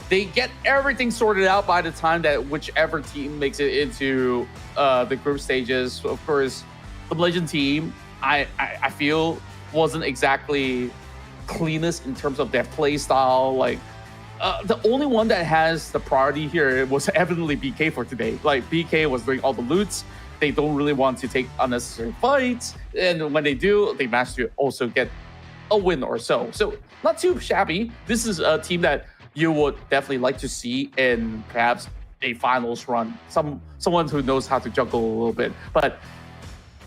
get everything sorted out by the time that whichever team makes it into the group stages. Of course, the Malaysian team, I feel, wasn't exactly cleanest in terms of their play style. Like the only one that has the priority here was evidently BK for today. Like BK was doing all the loots. They don't really want to take unnecessary fights, and when they do, they manage to also get a win or so. So not too shabby. This is a team that you would definitely like to see in perhaps a finals run. Someone who knows how to juggle a little bit. But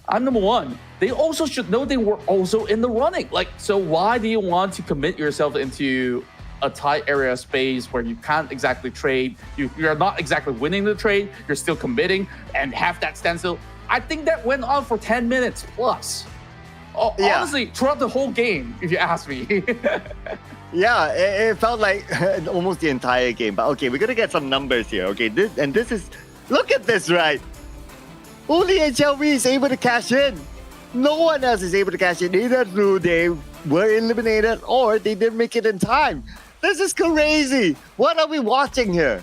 I'm number 1. They also should know they were also in the running. Like, so why do you want to commit yourself into a tight area of space where you can't exactly trade? You're not exactly winning the trade. You're still committing and have that standstill. I think that went on for 10 minutes plus. Yeah. Honestly, throughout the whole game, if you ask me. Yeah, it felt like almost the entire game. But okay, we're gonna get some numbers here. Okay, this is, look at this, right? Only HLV is able to cash in. No one else is able to cash in, either through they were eliminated or they didn't make it in time. This is crazy. What are we watching here?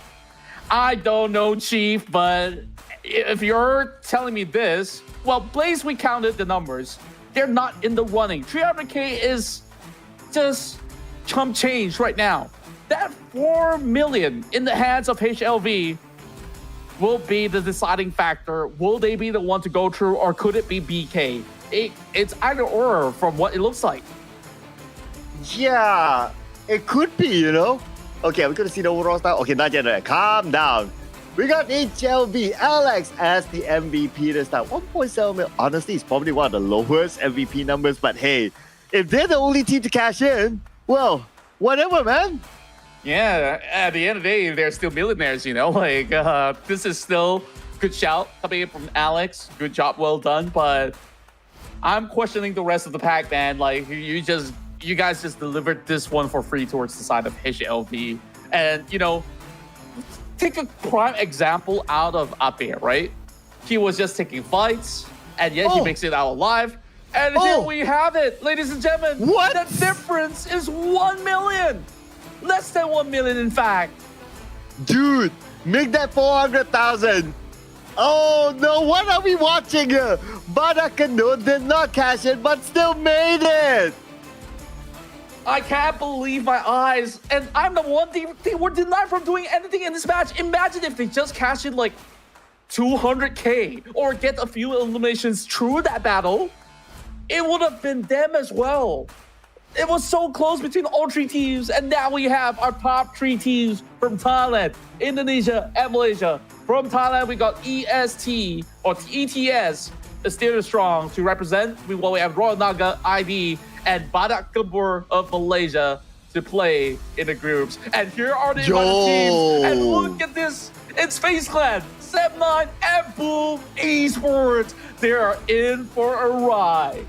I don't know, Chief, but if you're telling me this, well, Blaze, we counted the numbers. They're not in the running. 300K is just chump change right now. That 4 million in the hands of HLV will be the deciding factor. Will they be the one to go through, or could it be BK? It's either or from what it looks like. Yeah, it could be, you know. Okay, we're gonna see the overall style. Okay, not yet. Calm down. We got HLB Alex as the MVP this time. 1.7 million. Honestly, it's probably one of the lowest MVP numbers. But hey, if they're the only team to cash in, well, whatever, man. Yeah, at the end of the day, they're still millionaires, you know? Like, this is still good shout coming in from Alex. Good job, well done. But I'm questioning the rest of the pack, man. Like, you guys just delivered this one for free towards the side of HLB. And, you know, take a prime example out of Ape, right? He was just taking fights, and yet he makes it out alive. And here we have it, ladies and gentlemen. What? The difference is 1 million. Less than 1 million, in fact. Dude, make that 400,000. Oh no, what are we watching here? Badakano did not cash in, but still made it. I can't believe my eyes. And I'm the one they were denied from doing anything in this match. Imagine if they just cashed in like 200K or get a few eliminations through that battle. It would have been them as well. It was so close between all three teams, and now we have our top three teams from Thailand, Indonesia, and Malaysia. From Thailand, we got EST, or ETS, still strong to represent. We have Royal Naga, ID, and Badak Gabur of Malaysia to play in the groups. And here are the other teams, and look at this. It's FaZe Clan, Seb9, and Boom Esports. They are in for a ride.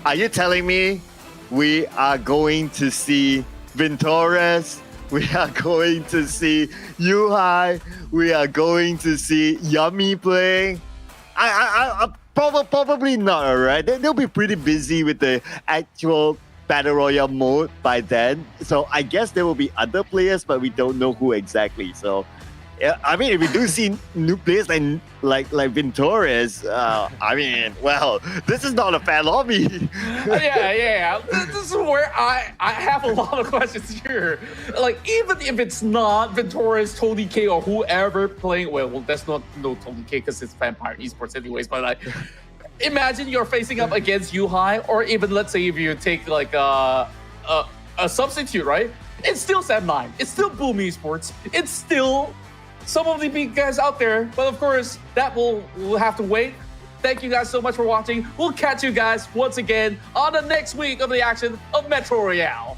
Are you telling me we are going to see Ventores? We are going to see Yuhai. We are going to see Yummy playing. I probably not, alright? They'll be pretty busy with the actual Battle Royale mode by then. So I guess there will be other players, but we don't know who exactly. So I mean, if we do see new players like Ventores, I mean, well, this is not a fair lobby. yeah. This is where I have a lot of questions here. Like, even if it's not Ventores, Tony K, or whoever playing, well, that's not Tony K because it's Vampire Esports anyways, but like, imagine you're facing up against Yuhai, or even let's say if you take like a substitute, right? It's still Seb9. It's still Boom Esports. It's still some of the big guys out there, but of course, that we'll have to wait. Thank you guys so much for watching. We'll catch you guys once again on the next week of the action of Metro Royale.